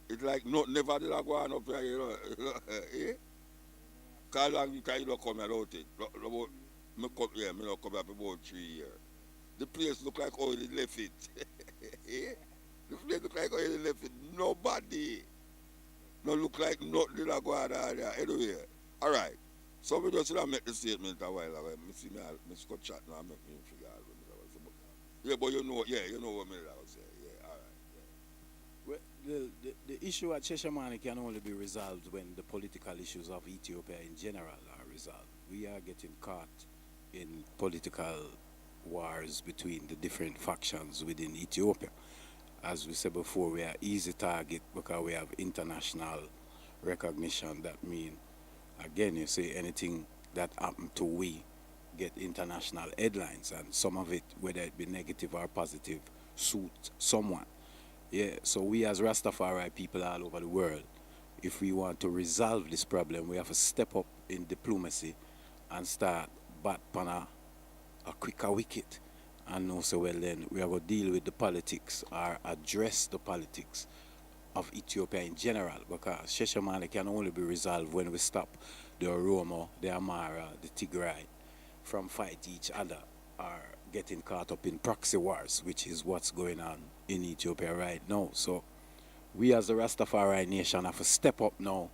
It's like never did I go on up here, you know. Eh? How long you can come about it? Me not come here about 3 years. The place look like how they left it. Eh? The place look like how they left it. Nobody. No look like nothing did I go on there. Anyway, all right. So we just make the statement a while ago. I see me Scott chat now and make me figure out what I was about. Yeah, but you know what me I was saying. Yeah, all right. Yeah. Well, the issue at Cheshire can only be resolved when the political issues of Ethiopia in general are resolved. We are getting caught in political wars between the different factions within Ethiopia. As we said before, we are easy target because we have international recognition. That means, again, you say anything that happened to we get international headlines, and some of it, whether it be negative or positive, suit someone. Yeah, so we as Rastafari people all over the world, if we want to resolve this problem, we have to step up in diplomacy and start bat on a quicker wicket. And know so well then we are going to deal with the politics or address the politics of Ethiopia in general, because Sheshamane can only be resolved when we stop the Oromo, the Amara, the Tigray from fight each other or getting caught up in proxy wars, which is what's going on in Ethiopia right now. So we as the Rastafari nation have to step up now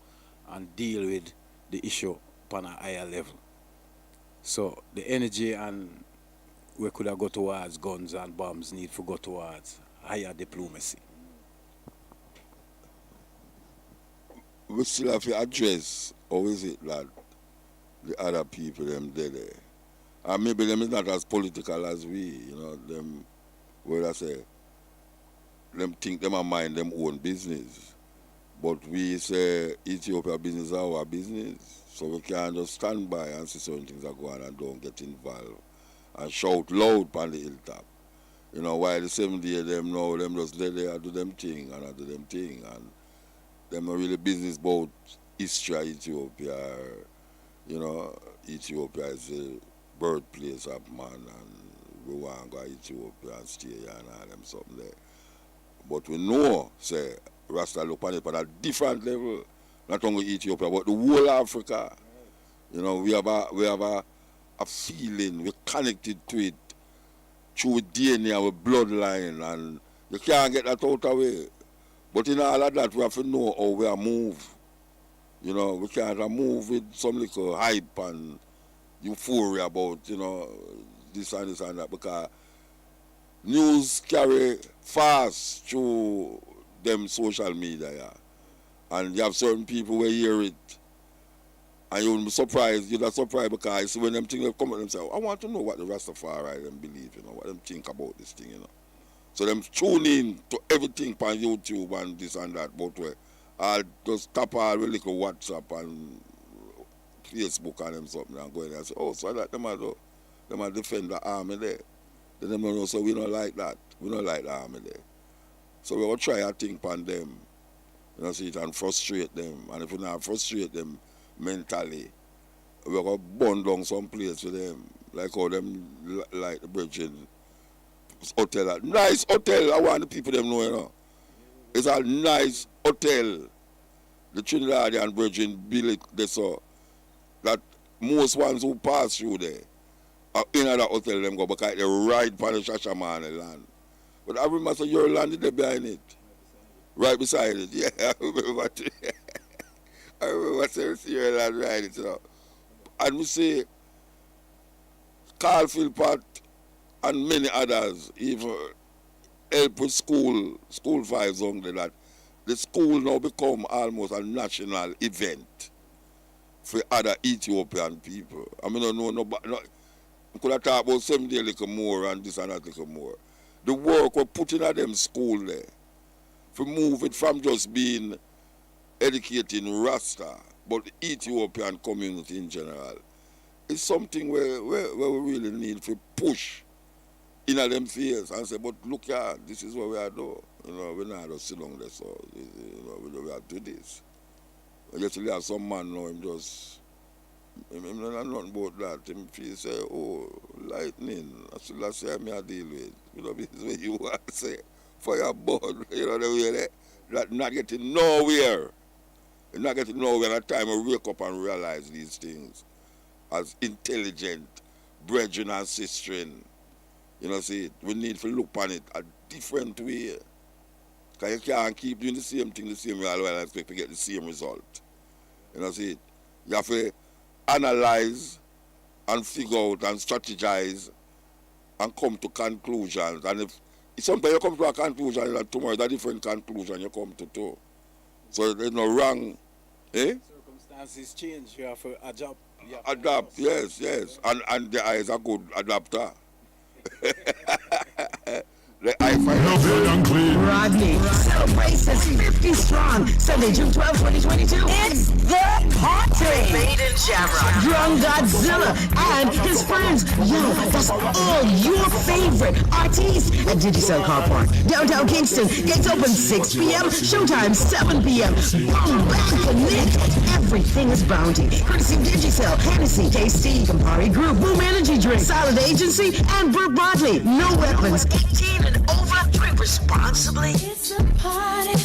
and deal with the issue on a higher level. So the energy and we could have go towards guns and bombs need to go towards higher diplomacy. We still have to address, how is it that the other people them there? And maybe them is not as political as we, you know, them, what I say, them think them and mind them own business. But we say Ethiopia business is our business, so we can't just stand by and see certain things are going on and don't get involved and shout loud on the hilltop. You know, while the same day them know them just lay there and do them thing and do them thing, and them are really business about history of Ethiopia. You know, Ethiopia is the birthplace of man, and we want to go to Ethiopia and stay here and all them something there. But we know, say, Rasta look on it on a different level, not only Ethiopia, but the whole Africa. You know, we have a feeling, we're connected to it through DNA, our bloodline, and you can't get that out of way. But in all of that, we have to know how we are move. You know, we can't move with some little hype and euphoria about, you know, this and that, because news carry fast through them social media, yeah. And you have certain people who hear it, and you'll be surprised, you're not surprised because when them things come out and say, I want to know what the Rastafari them believe, you know, what them think about this thing, you know. So them tune in to everything on YouTube and this and that, but I'll just tap all the little WhatsApp and Facebook and them something and go in and say, oh, so that them are defend the army there. Then them know, so we don't like that. We don't like the army there. So we're going to try a thing on them, you know, see it and frustrate them. And if we not frustrate them mentally, we're going to burn down some place for them, like how them, like the Virgin hotel. Nice hotel, I want the people them know, you know. It's a nice hotel. The Trinidadian Virgin built it there so that most ones who pass through there are in that hotel them go because they ride on the Shashamane land. But I remember your land is there behind it. Right beside it. Yeah, I remember I remember saying your land behind it, you know. And we say Caulfield Pot and many others even help with school vibes only, that the school now become almost a national event for other Ethiopian people. I mean, I could have talked about 7 days a little more and this and that a little more. The work we're putting at them school there, for move it from just being educating Rasta, but the Ethiopian community in general, is something where we really need to push in them fears and say, but look here, this is what we are doing. You know, we're not just sit down there, so we have to do this. I just have some man now, him not nothing about that. Him feel say, oh, lightning, that's what I say I deal with. You know, this is what you want to say. Fireball, you know the way that not getting nowhere. You're not getting nowhere at the time we wake up and realize these things as intelligent brethren and sistren. You know, see, we need to look on it a different way. Because you can't keep doing the same thing the same way all while and expect to get the same result. You know, see, you have to analyze and figure out and strategize and come to conclusions. And if sometimes you come to a conclusion and tomorrow it's a different conclusion you come to too. So there's no wrong. Eh? Circumstances change, you have to adapt. Adapt, yes. And the eye is a good adapter. The eye Rodney celebrates his 50 strong Sunday, June 12, 2022. It's the party. Made in Jamrock. Drunk Godzilla and his friends. Yo, that's all your favorite artists at Digicel Car Park, downtown Kingston. Gates open 6 p.m. Showtime 7 p.m. Come back and Nick. Everything is bounty. Courtesy of Digicel, Hennessy, Tasty, Campari Group, Boom Energy Drink, Silent Agency, and Brooke Bodley. No weapons. 18 and over. Drink responsibly. It's a party.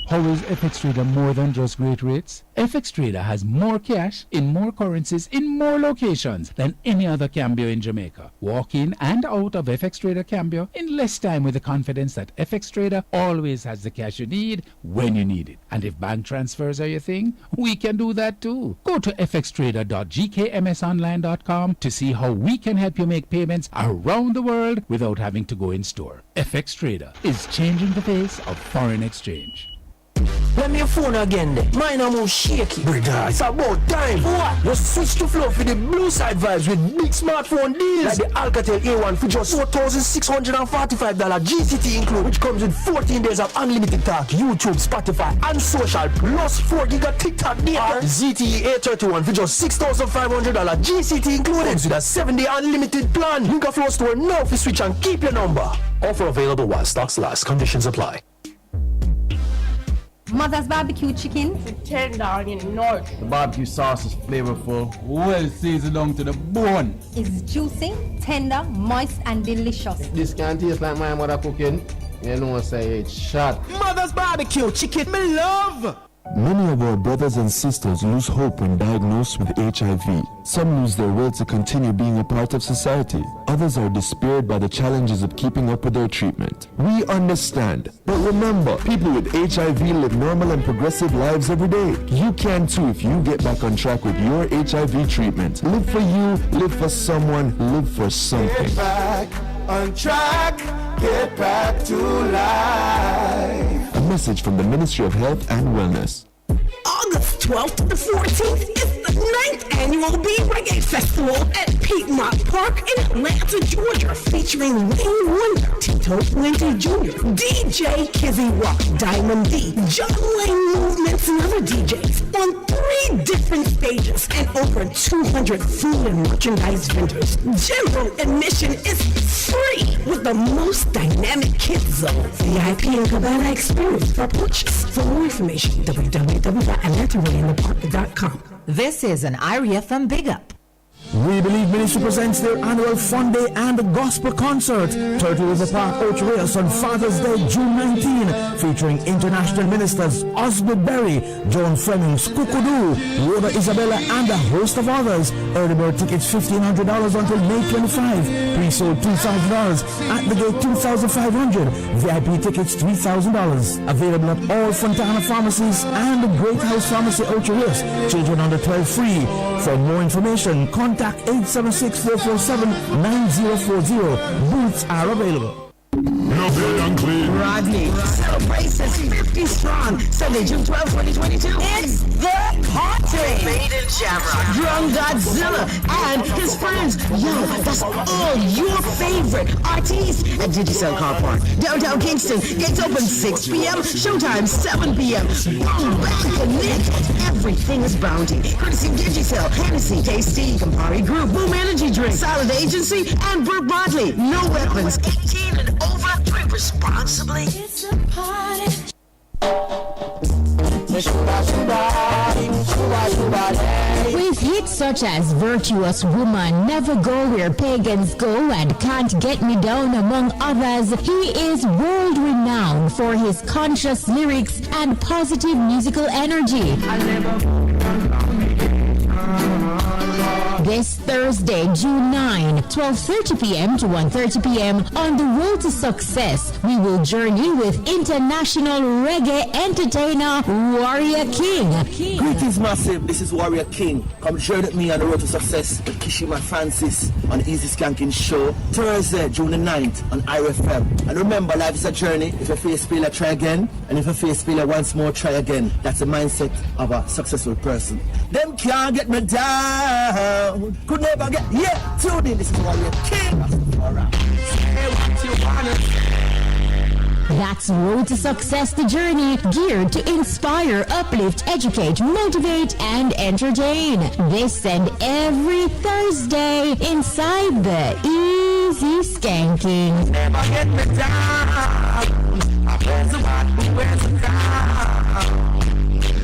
How is FX Trader more than just great rates? FX Trader has more cash in more currencies in more locations than any other Cambio in Jamaica. Walk in and out of FX Trader Cambio in less time with the confidence that FX Trader always has the cash you need when you need it. And if bank transfers are your thing, we can do that too. Go to fxtrader.gkmsonline.com to see how we can help you make payments around the world without having to go in store. FX Trader is changing the face of foreign exchange. Let me your phone again then. Mine are more shaky. Brother, it's about time. What? Just switch to Flow for the blue side vibes with big smartphone deals. Like the Alcatel A1 for just $4,645 GCT include, which comes with 14 days of unlimited talk, YouTube, Spotify, and social, plus 4 GB TikTok data. ZTE A31 for just $6,500 GCT included. Comes with a 7-day unlimited plan. Link a Flow store now for switch and keep your number. Offer available while stocks last. Conditions apply. Mother's barbecue chicken. It's tender and in north. The barbecue sauce is flavorful, well seasoned down to the bone. It's juicy, tender, moist, and delicious. If this can taste like my mother cooking, you know say it's shot. Mother's barbecue chicken, me love! Many of our brothers and sisters lose hope when diagnosed with HIV. Some lose their will to continue being a part of society. Others are despaired by the challenges of keeping up with their treatment. We understand, but remember, people with HIV live normal and progressive lives every day. You can too if you get back on track with your HIV treatment. Live for you, live for someone, live for something. Get back on track, get back to life. A message from the Ministry of Health and Wellness. August 12th to the 14th is the 9th annual B-Reggae Festival at Piedmont Park in Atlanta, Georgia, featuring Wayne Wonder, Tito Puente Jr., DJ Kizzy Rock, Diamond D, John Wayne Movements, and other DJs on 3 different stages and over 200 food and merchandise vendors. General admission is free with the most dynamic kids zone, VIP and Cabana experience for purchase. For more information, www.atlantaradiopark.com. This is an IRIFM Big Up. We Believe Ministry presents their annual Fun Day and Gospel Concert, 30 River Park, Ocho on Father's Day, June 19, featuring international ministers Osby Berry, John Fleming, Skukudu, Rhoda Isabella, and a host of others. Early bird tickets $1,500 until May 25. Pre-sold $2,000. At the gate $2,500. VIP tickets $3,000. Available at all Fontana pharmacies and Great House Pharmacy, Ocho Rios. Children under 12 free. For more information, contact 876-447-9040. Booths are available. Rodney celebrations 50 strong. Sunday, June 12, 2022. It's the party. Made in Jamrock. Drunk Godzilla and his friends. Yo, that's all your favorite artists at Digicel Car Park, downtown Kingston. Gates open 6 p.m. Showtime 7 p.m. Boom, back and Nick. Everything is bounty. Courtesy Digicel, Hennessy, KC, Campari Group, Boom Energy Drink, Solid Agency, and Brooke Bodley. No weapons. 18 and over. Drink responsibly. It's a party. With hits such as Virtuous Woman, Never Go Where Pagans Go, and Can't Get Me Down, among others, he is world renowned for his conscious lyrics and positive musical energy. This Thursday, June 9, 12:30 p.m. to 1:30 p.m. on the road to success, we will journey with international reggae entertainer Warrior King. Greetings, massive. This is Warrior King. Come journey with me on the road to success with Kishima Francis on the Easy Skanking Show. Thursday, June the 9th on IRFM. And remember, life is a journey. If you face failure, try again. And if you face failure once more, try again. That's the mindset of a successful person. Them can't get me down. Could never get, yeah, tune in. This is Warrior King. Say what you wanna say. That's Road to Success, the journey, geared to inspire, uplift, educate, motivate, and entertain. This and every Thursday inside the Easy Skanking. Never get me down. Where's the one who wears a crown?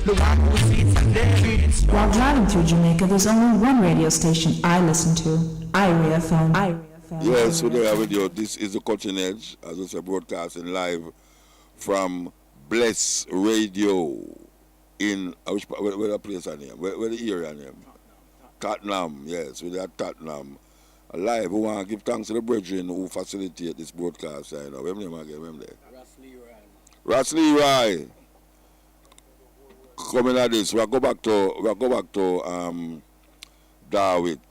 The one who sits and days. While driving through Jamaica, there's only one radio station I listen to, IRIA FM. Yes, so there with you. This is the Cutting Edge, as I said, broadcasting live from Bless Radio in where the place I name? Where the area name? Tottenham, yes, we're at Tottenham. Live, we want to give thanks to the brethren who facilitate this broadcast. I know. What's name again? Remember? Ross Leroy. Coming at this, we'll go back to Darwin,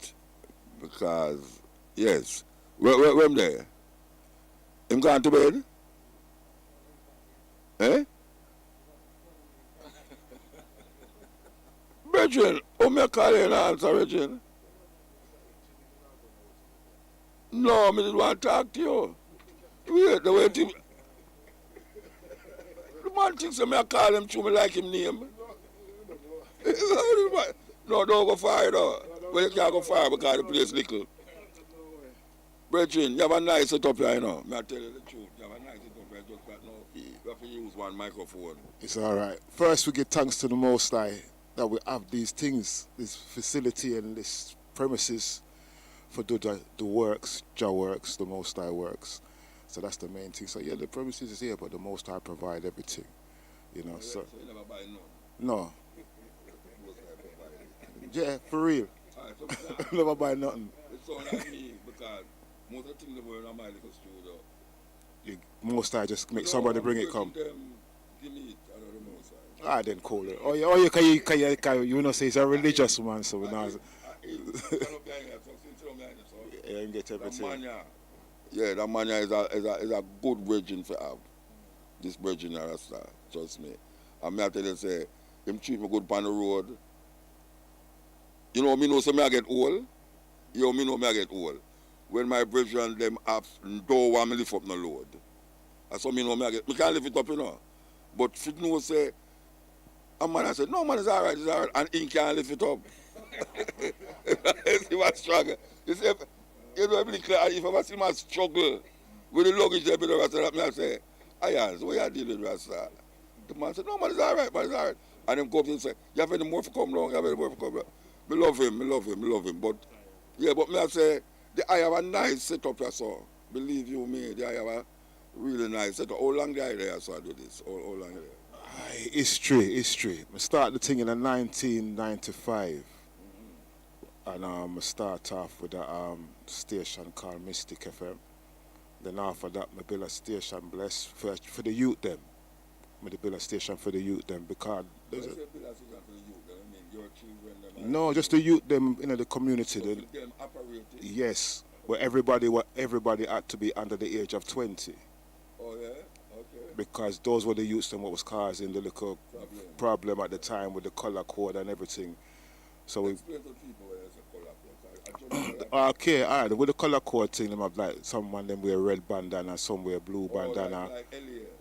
because yes, where there? Him gone to bed? Eh? Brethren, who me call you and answer, Brethren? No, I didn't want to talk to you. Wait, the way the man thinks I call him through me like him name. No, don't go far though. Well, you can't go far because the place little. Brethren, you have a nice setup here, you know. I tell you the truth. You have a nice setup here, just that now. You have to use one microphone. It's all right. First, we give thanks to the Most High that we have these things, this facility and this premises for the works, Jah works, the Most High works. So that's the main thing. So yeah, the premises is here, but the Most High provide everything. You know, so you never buy no. Yeah, for real. Never buy nothing. It's all like me because most of the things that were in my little studio. Most High just make somebody bring it come. Give me it. I don't know. Most I didn't call it. Oh, you know, say it's a religious man, so we know. Yeah, get everything. Yeah, that mania is a good bridging for have. This bridging are a star, trust me. And me I tell you say, him treat me good on the road. You know me know so me I get old. You know me know me I get old. When my brethren them have don't want me lift up no load. That's how me know me I get. Me can't lift it up, you know. But fit know say, a man I said, no man, it's alright, and he can't lift it up. See what struggle. You see, you know, if I see my struggle with the luggage there, I say, Ayans, what you dealing with, Rasta? The man said, no man, it's alright, man, it's alright. And him come and say, you have any more for come down, you have any more for come down. Me love him, but Yeah, but me I say, I have a nice setup, I saw. Believe you me, I have a really nice setup. How long did I there so I do this? How long there? History. I started the thing in 1995. And I start off with a station called Mystic FM. Then after that, I build a station, Bless, for the youth them. I build a station for the youth them because... No, just the youth them in the community. So them operating? Yes, where everybody had to be under the age of 20. Oh yeah? Okay. Because those were the youths and what was causing the little problem at the time with the color code and everything. So Explain to people where there's a color code. Okay, all right. With the color code thing, them have like someone them wear red bandana, some wear blue bandana. Like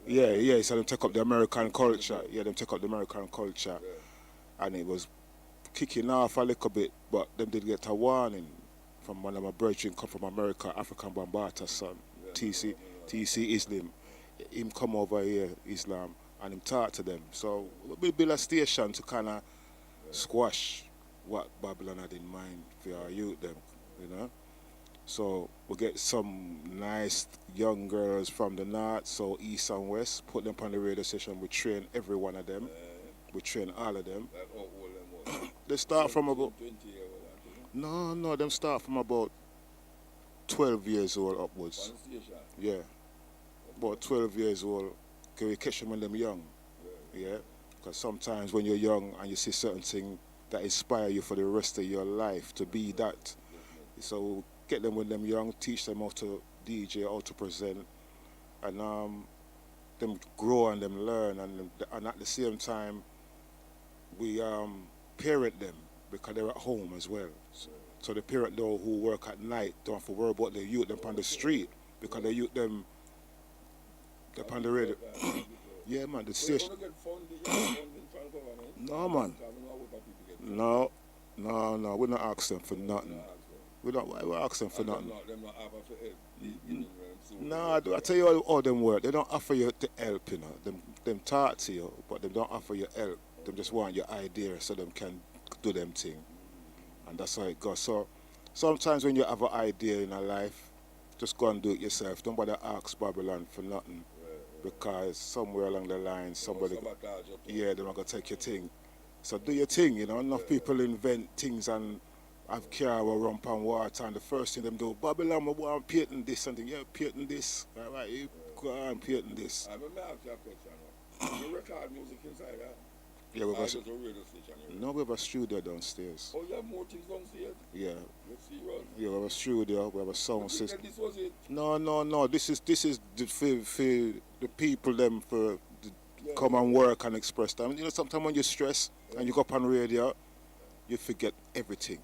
Yeah. So them take up the American culture. Yeah, them take up the American culture, and it was kicking off a little bit. But them did get a warning from one of my brethren come from America, African Bambata son, TC Islam. Him come over here, Islam, and him talk to them. So we build a station to kind of squash what Babylon had in mind for our youth them, you know. So we get some nice young girls from the north, so east and west, put them on the radio station. We train every one of them. We train all of them. They start from about... No, them start from about 12 years old upwards. Yeah. About 12 years old. Can we catch them when they're young? Yeah. Because sometimes when you're young and you see certain things that inspire you for the rest of your life to be that. So get them when they're young, teach them how to DJ, how to present, and them grow and them learn, and at the same time we parent them because they're at home as well. So the parent though who work at night don't have to worry about the youth them on the street because the youth them on the radio. Yeah man, the station. No man. No, we don't ask them for nothing. We ask them for nothing. No, I tell you all them work. They don't offer you the help, you know. Them talk to you, but they don't offer you help. They just want your idea so them can do them thing. And that's how it goes. So sometimes when you have an idea in a life, just go and do it yourself. Don't bother ask Babylon for nothing. Because somewhere along the line somebody they're not gonna take your thing. So do your thing, you know. Enough people invent things and have car or rump and water, and the first thing them do, Babylon, I want patent this and thing. Yeah, patent this. All right, you go on patent this. I remember asking you a question. You record music inside that? Yeah, we have a radio station. No, we have a studio downstairs. Oh, you have more things downstairs? Yeah. Let's see, right? Yeah, we have a studio, we have a sound system. This was it? No. This is for the people them for come and work and express them. You know, sometimes when you stress and you go up on radio, you forget everything.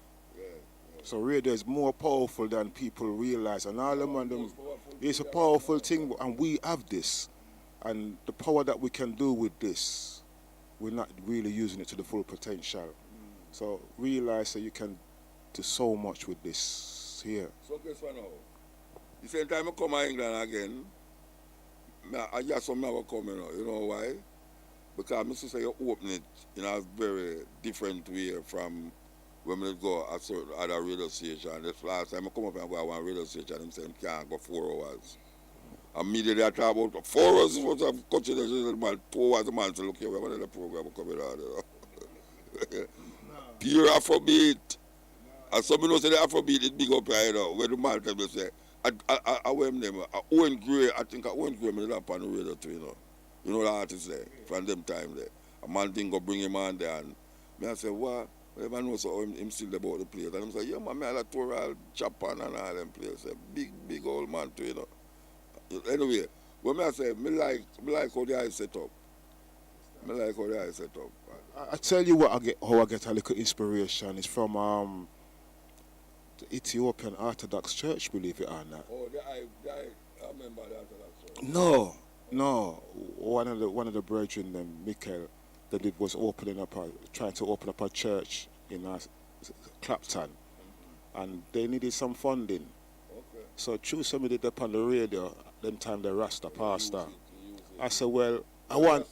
So radio is more powerful than people realize, and all them it's a powerful thing, and we have this, and the power that we can do with this, we're not really using it to the full potential. So realize that you can do so much with this here. So guess what now? The same time I come to England again, I just some never come, you know why? Because Mr. say you open it in a very different way from when we go at certain other radio station. This last time I come up and go to one radio station and say I can't go 4 hours. Immediately I talk about 4 hours is what I'm coaching the man, 2 hours a man to look here, what the program coming out, you know. Pure Afrobeat. And some people say the Afrobeat is big up here, you know, where the man tell me say, I went them, Owen Gray, I think Owen Gray made up on the radio too, you know. You know the artist there, from them time there. A man thing go bring him on there, and me I say, what? Everyone knows so him still about the place. And I'm say, yeah man, me I like tour Japan and all them places. Big old man too, you know. Anyway, when me I say, me like how the eyes set up. I tell you what how I get a little inspiration is from the Ethiopian Orthodox Church, believe it or not. Oh, I remember the Orthodox Church. No. One of the brethren, Michael, that was trying to open up a church in Clapton, and they needed some funding. Okay. So through somebody did up on the radio, them time the Rasta pastor. I said, well, I want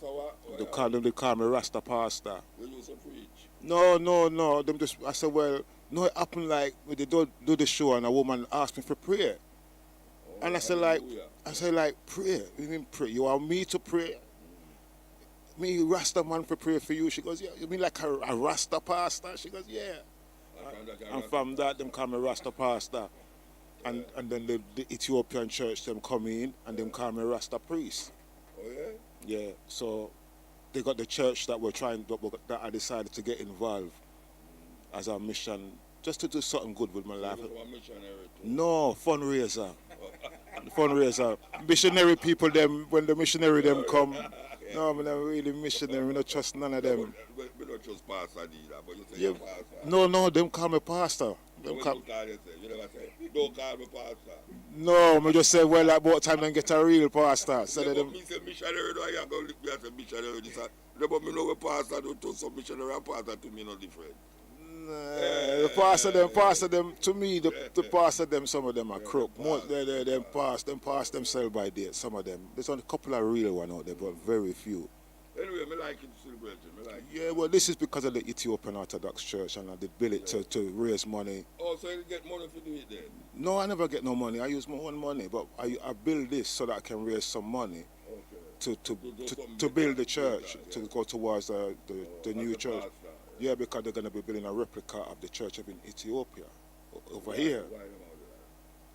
they call me Rasta pastor. You used to preach. No. I said, well, No, it happened like when they do the show and a woman asked me for prayer. And I said like, prayer? You mean pray? You want me to pray? Me, Rasta man, for prayer for you? She goes, yeah. You mean like a Rasta pastor? She goes, yeah. And from that, them call me Rasta pastor. And then the Ethiopian church, them come in and them call me Rasta priest. Oh, yeah? Yeah, so they got the church that that I decided to get involved as a mission, just to do something good with my life. No, fundraiser. Fundraiser. Missionary people, them when the missionary them come, no, I'm not really missionary, we don't trust none of them. We don't trust pastor either, but you say pastor. No, them call me pastor. You never say, don't call me pastor. No, me just say, well, about time then get a real pastor. So yeah, them, me say missionary, no, I go look me as a missionary. But me know a pastor don't do some missionary and pastor to me no different. The pastor them, to me, the pastor them, some of them are crook. Most them pass themselves by date, some of them. There's only a couple of real ones out there, but very few. Anyway, me like it celebration. Yeah, well, this is because of the Ethiopian Orthodox Church, and I did build it to raise money. Oh, so you get money to do it then? No, I never get no money. I use my own money, but I build this so that I can raise some money to build the church, to go towards the new church. Yeah, because they're going to be building a replica of the church in Ethiopia over here.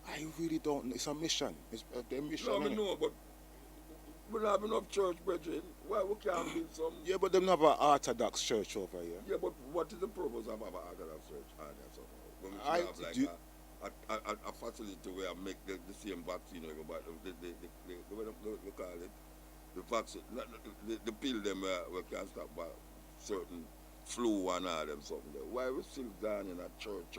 I really don't know. It's a mission. It's their mission. No, I know, but we don't have enough church, brethren. Why we can't build some? Yeah, but they have an Orthodox church over here. Yeah, but what is the purpose of an Orthodox church? When we should have like a facility where I make the same vaccine, but we call it the vaccine, the pill them we can't stop by certain flu and all them something there. Why we still down in a church,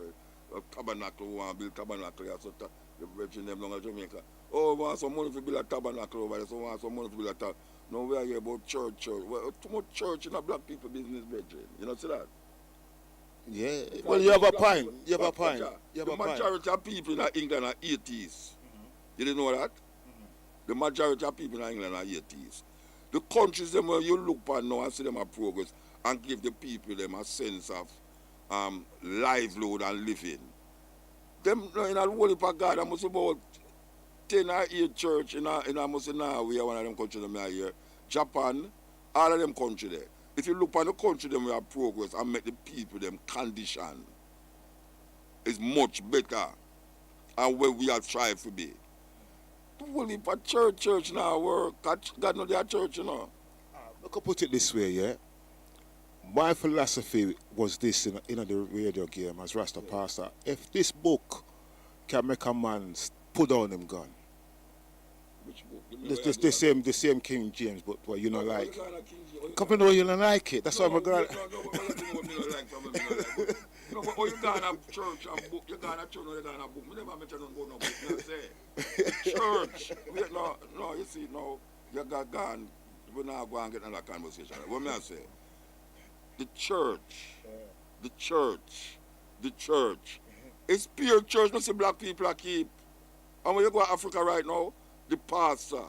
a tabernacle, we want to build tabernacle, so the brethren them down in Jamaica. Oh, we want some money to build a tabernacle over there, so we want some money to build a tabernacle. No, we are here about church. Well, too much church in a black people business, brethren. You know, see that? Yeah, well, you have a point. You have a point. The majority of people in England are atheists. You didn't know that? The majority of people in England are atheists. The countries them where you look at now and see them a progress and give the people them a sense of livelihood and living. Them in a whole heap of God, I must about 10 or 8 church in a must Norway, one of them countries them here. Japan, all of them countries there. If you look at the country them we have progress and make the people them condition is much better and where we have tried to be. Well, if a church now work, God know their church, you know. I could put it this way, yeah. My philosophy was this in the radio game as Rasta pastor. If this book can make a man put down him gun. Which book? The same King James, but what you don't like. Come know you don't like it. That's why I'm going. No, but you gone to church and book, you gone to church and you gone to book. I never mention no book, no say. Church. No, you see, no, you got gone. We're not going to get another conversation. What may I say? The church. It's pure church, not see black people are keep. And when you go to Africa right now, the pastor,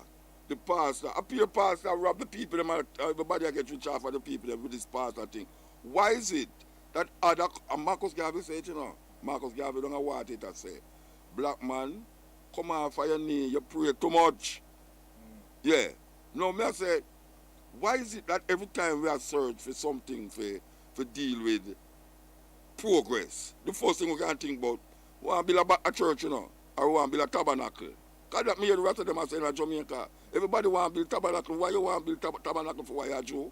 a pure pastor rob the people, everybody get rich off of the people with this pastor thing. Why is it that other, Marcus Garvey said, you know, Marcus Garvey don't know what it has say. Black man, come off of your knee, you pray too much. Yeah. No, me I say, why is it that every time we are search for something for deal with progress, the first thing we can think about, we want to build a church, you know, or we want to build a tabernacle. Because that me the rest of them are saying in Jamaica, everybody want to build tabernacle. Why you want to build tabernacle for why you Jew?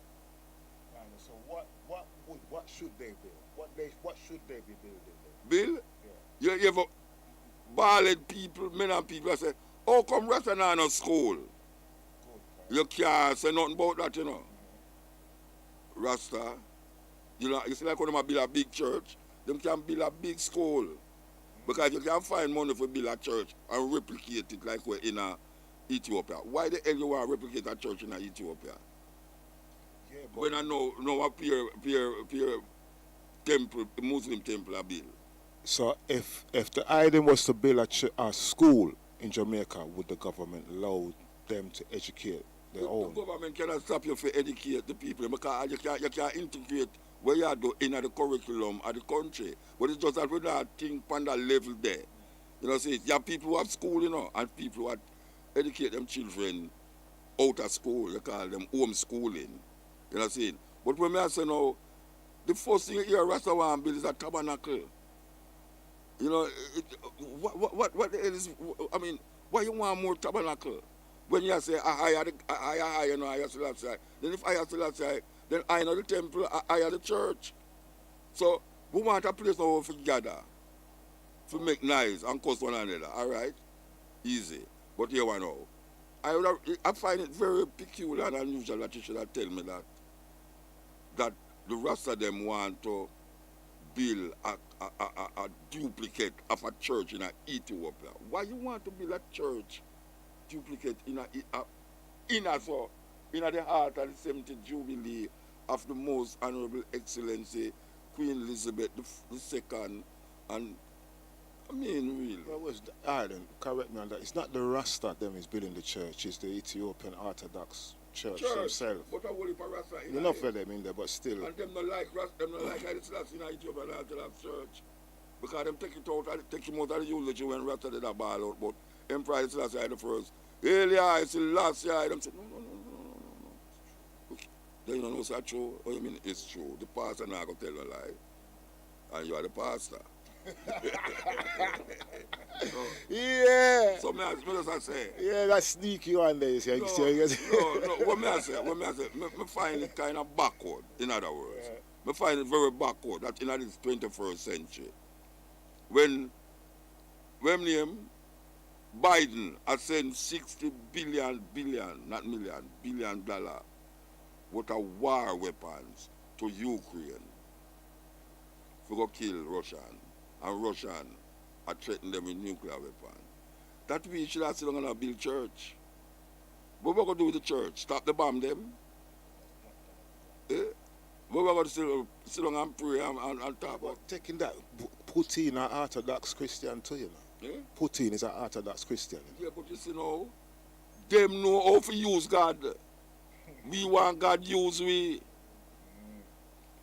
So what should they build? What should they be building? Build? Yeah. You have a bald people, men and people say, oh, come Rasta now in school. You can't say nothing about that, you know. Rasta, you see like when they build a big church, they can build a big school. Because you can find money for build a church and replicate it like we're in Ethiopia. Why the hell you want to replicate a church in Ethiopia? Yeah, when I know a peer temple, Muslim temple are built. So if the idea was to build a school in Jamaica, would the government allow them to educate their own? The government cannot stop you for educate the people because you can't integrate where you do in the curriculum of the country. But it's just that we don't think on that level there. You know, see, you have people who have school, you know, and people who educate them children out of school. You call them homeschooling. You know, see. But when I say now, the first thing you hear Rasta want build is a tabernacle. You know, what the hell is, I mean, why you want more tabernacle? When you say, I you know, I still outside. Then if I still outside, then I know the temple, I the church. So, we want a place now for gather, to make noise and curse one another, all right? Easy. But here I know. I find it very peculiar and unusual that you should have tell me that the rest of them want to build a duplicate of a church in Ethiopia. Why you want to build a church duplicate in the heart of the 70th Jubilee of the Most Honorable Excellency Queen Elizabeth II, and I mean, really. Well, was Ireland, correct me on that. It's not the Rasta them is building the church, it's the Ethiopian Orthodox Church themselves. But I will for Rasta in Enough of them in there, but still. And them not like Rasta, them not like Haile Selassie in Ethiopian Orthodox Church. Because them take it out, take him out of the eulogy when Rasta did a ball out, but Emperor Haile Selassie the first. Haile Selassie, them said, no. Then you don't know it's not true. What you mean it's true? The pastor not going to tell a lie. And you are the pastor. Yeah. So me just say. Yeah, that's sneaky one there. No, what me I say? Me find it kind of backward, in other words. Me find it very backward, that in this 21st century. When Biden has sent $60 billion worth of war weapons to Ukraine to go kill Russian, and Russian are threatening them with nuclear weapons. That we should have sit down and build church. What we're going to do with the church? Stop the bomb them? What we're going to sit down and pray and talk about? Taking that, Putin an Orthodox Christian too, you know. Yeah? Putin is an Orthodox Christian. Yeah, but you see now, them know how to use God. We want God use we.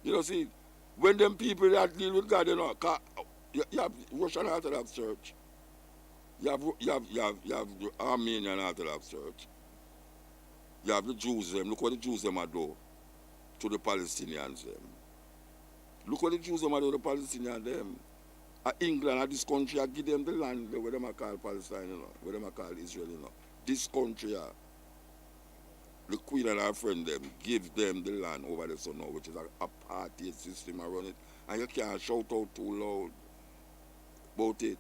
You know, see, when them people that deal with God, you know, you have Russian Orthodox Church, you have the Armenian Orthodox Church, you have the Jews them. Look what the Jews them are do to the Palestinians them. Look what the Jews them are do to the Palestinians them. England, this country, I give them the land where them are called Palestine, you know, where them are called Israel, you know. This country, the Queen and her friend them give them the land over there so now, which is a party system around it, and you can't shout out too loud about it.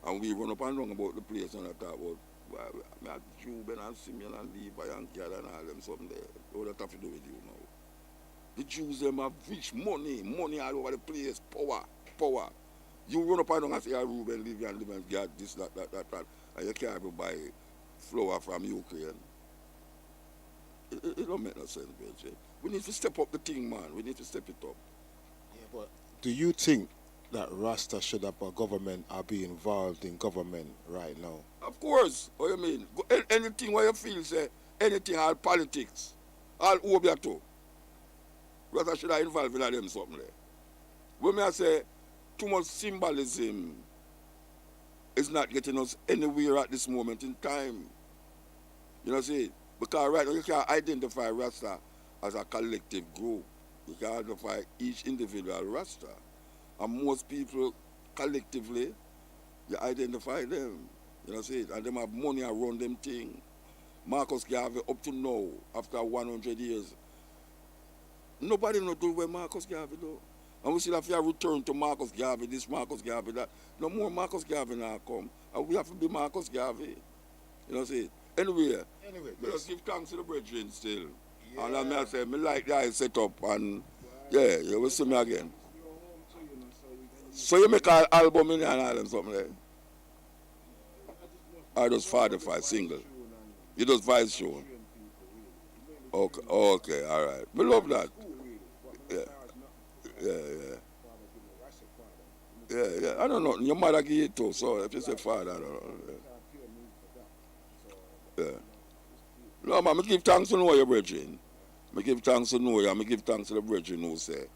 And we run up and down about the place and I talk about Juben and Simeon and Levi and Gad and all them something there. All that have to do with you now. The Jews them have rich money all over the place, power. You run up and down and say, Ruben, Levi and Gad, this, that, and you can't even buy flour from Ukraine. It don't make no sense, BJ. We need to step up the thing, man. We need to step it up. Yeah, but do you think that Rasta should have a government or be involved in government right now? Of course. What you mean? Anything where you feel, say, anything, all politics, all obia too. Rasta should have involved in them something there. When I say too much symbolism is not getting us anywhere at this moment in time. You know, see? Because right now you can't identify Rasta as a collective group. You can identify each individual Rasta. And most people collectively, you identify them. You know, see? And them have money around them thing. Marcus Garvey up to now, after 100 years, nobody knows where Marcus Garvey do. And we still have to return to Marcus Garvey, this Marcus Garvey, that. No more Marcus Garvey now come. And we have to be Marcus Garvey. You know, see? Anyway, let's give thanks to the brethren still. Yeah. And I say, me like that set up and yeah, you will see me again. So you make an album in and all them something there? I just father single. You just vice show. Okay, all right. We love that. Yeah. I don't know. Your mother give it too, so if you say father, I don't know. Yeah. No, man, I give thanks to know your brethren. I give thanks to know you, and I give thanks to the brethren who say,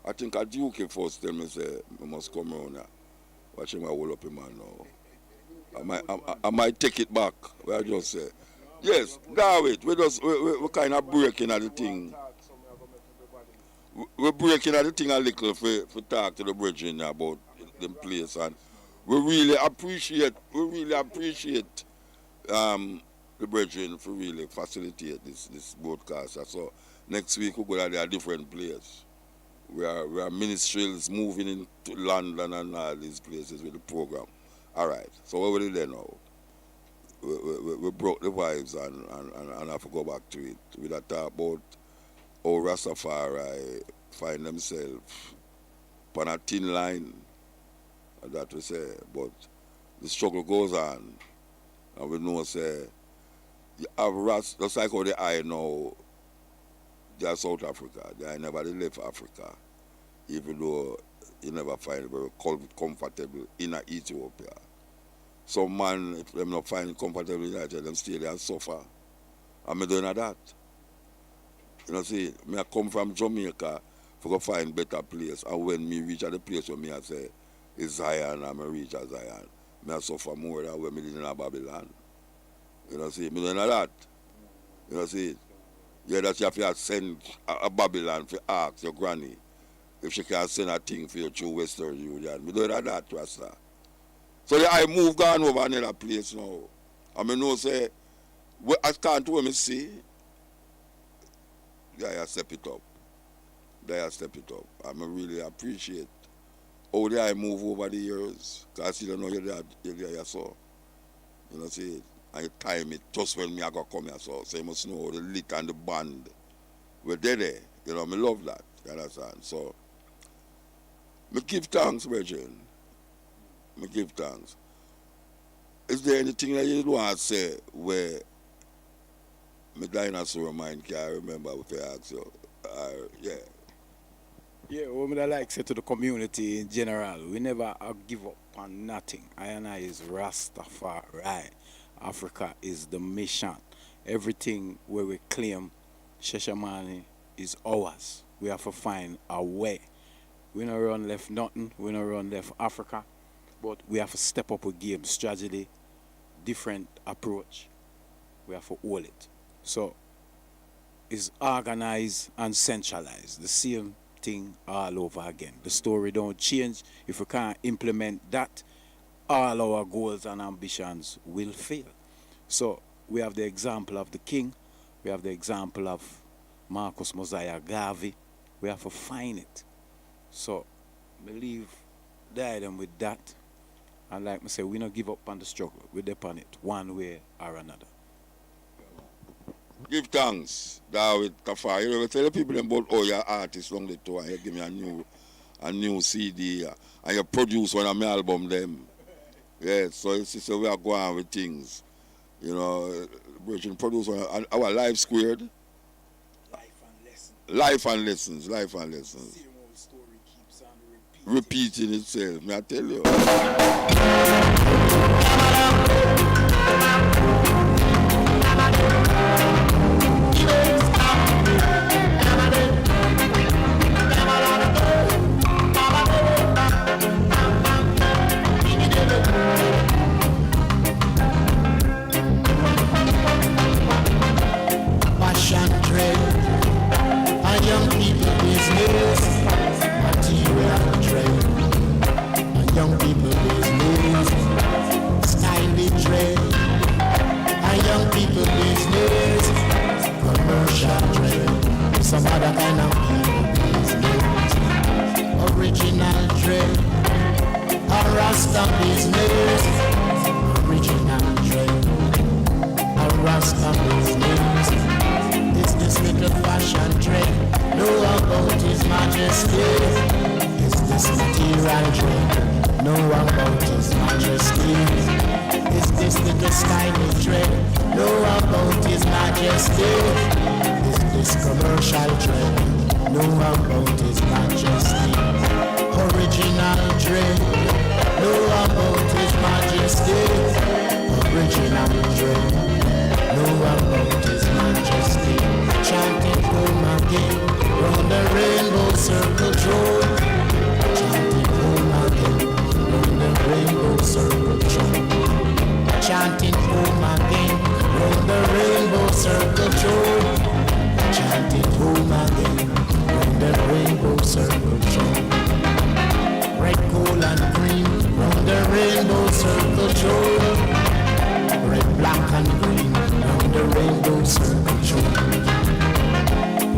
I think at UK first tell me say I must come around here. Watch him hold up him man now. I might take it back. Where I just say. Yes, David, we kind of breaking at the thing. We're breaking at the thing a little for talk to the brethren about them place, and we really appreciate the brethren for really facilitate this broadcast. So next week we're going to a different place. We are ministries moving into London and all these places with the program. All right, so what will we do now? We broke the vibes and I have to go back to it. We talk about how Rastafari find themselves on a thin line, that we say, but the struggle goes on, and we know say you have Rast, just like how the eye now, they are South Africa, they are never left Africa, even though you never find it very comfortable in Ethiopia. Some man, if them not find it comfortable in Nigeria, them stay there and suffer. And me doing that. You know, see, me I come from Jamaica to go find better place. And when me reach at the place where me I say, it's Zion, and I reach at Zion, me I suffer more than when me did in Babylon. You know, see, me doing that. You know, see, yeah, that you have to send a Babylon to ask your granny if she can send a thing for you through Western Union. Me doing that, Rasta. So I move gone over another place now. I mean, no say, I can't do what me see. They step it up. They step it up. I really appreciate how they move over the years. Because you don't know you're there, so. You know, see, and you time it just when me I go come here, so you must know the lit and the band. We're there. You know, me love that. You understand? So, me give thanks, brethren. I give thanks. Is there anything that you want to say where my dinosaur mind can remember if I ask you? Yeah. Yeah, what I like to say to the community in general, we never give up on nothing. I is Rastafari. Africa is the mission. Everything where we claim Sheshamani is ours. We have to find our way. We don't run left nothing. We don't run left Africa. But we have to step up a game strategy, different approach. We have to hold it. So it's organized and centralized. The same thing all over again. The story don't change. If we can't implement that, all our goals and ambitions will fail. So we have the example of the king. We have the example of Marcus Mosiah Garvey. We have to find it. So believe them with that. And like I say, we don't give up on the struggle. We're upon it one way or another. Give thanks, David Tafari. You know, tell the people about all your artists long the tour and you give me a new CD and you produce one of my album them. Yeah, so we are going with things. You know, Virgin produce one, our Life Squared. Life and lessons. Repeating itself, may I tell you. Passion trade, a young people business, material trade, a young people business, stylish trade, a young people business, commercial trade, some other kind of people business, original trade, a Rasta business, original trade, a Rasta business. It's this little fashion trade. Know about His Majesty. It's this material trade. Know about His Majesty. It's this little stylish trade. Know about His Majesty. It's this commercial trade. Know about His Majesty. Original trade. Know about His Majesty. Original trade. Know about His Majesty. Chanting home again, round the rainbow circle, through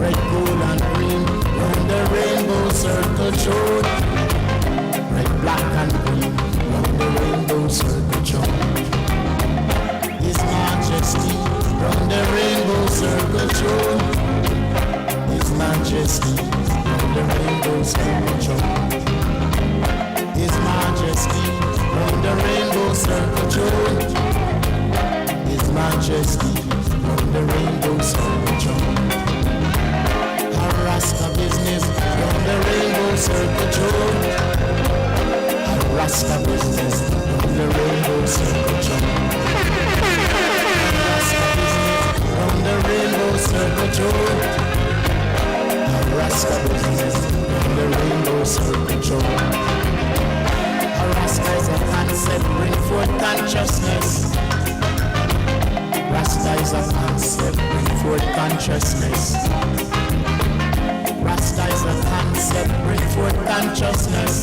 red, gold, and green. Round the rainbow circle joy. Red, black, and green. Round the rainbow circle joy. His Majesty. Round the rainbow circle joy. His Majesty. Round the rainbow circle joy. His Majesty. Round the rainbow circle joy. His Majesty. Round the rainbow circle joy. Rasta business, round the rainbow circle joy. Rasta business, round the rainbow circle joy. Rasta business, round the rainbow circle joy. Rasta business, round the rainbow circle joy. Rasta is a concept, bring forth consciousness. Rasta is a concept, bring forth consciousness. Rasta is a concept, bring forth consciousness.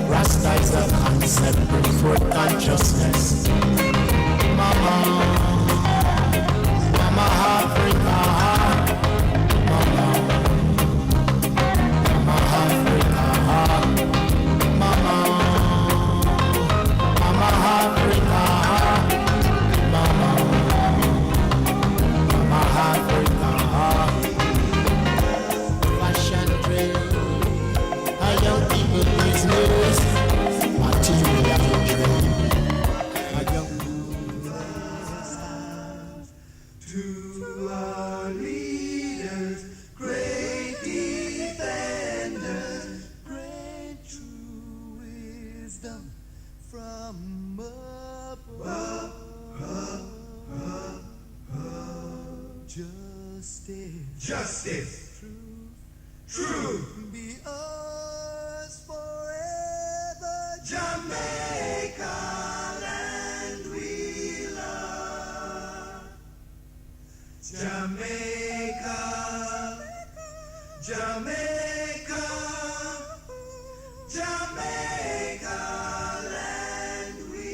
Rasta is a concept, bring forth consciousness. Mama, Mama Africa, Mama, Mama Africa, Mama, Mama Africa, Mama, Mama Africa. Young people business, material trade. Young to our leaders, great defenders, great true wisdom from above. Justice, truth, be us forever. Jamaica land we love. Jamaica, Jamaica, Jamaica land we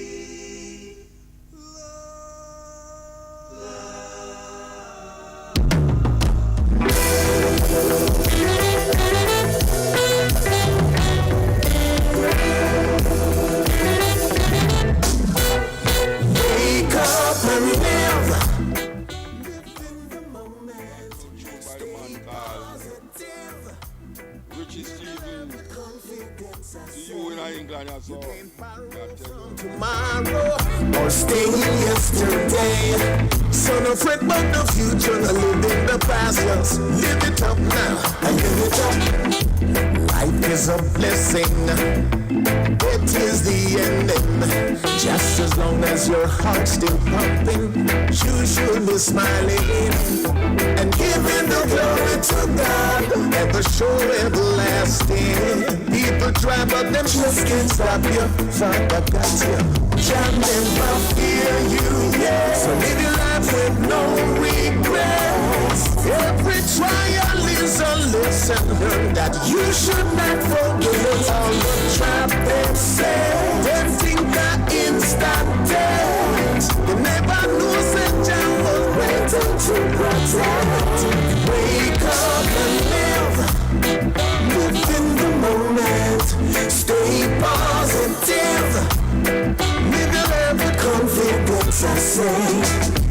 wake up and live. Live in the moment. Stay positive. Richie Stevens. See you in England as well. Tomorrow or stay yesterday. So no fret about the future, no live in the past. Just live it up now and live it up. Life is a blessing. It is the ending. Just as long as your heart's still pumping, you should be smiling and giving the glory to God. Ever show everlasting. People try but them just can't stop you. Father got you. Jah never fear you, yeah. So live your life with no regrets. Every trial is a lesson learned that you should not forget. All the trap they say, they think that instant death. You never know that Jah was waiting to protect. Wake up and live. Live in the moment. Stay positive. Live your life with confidence, I say.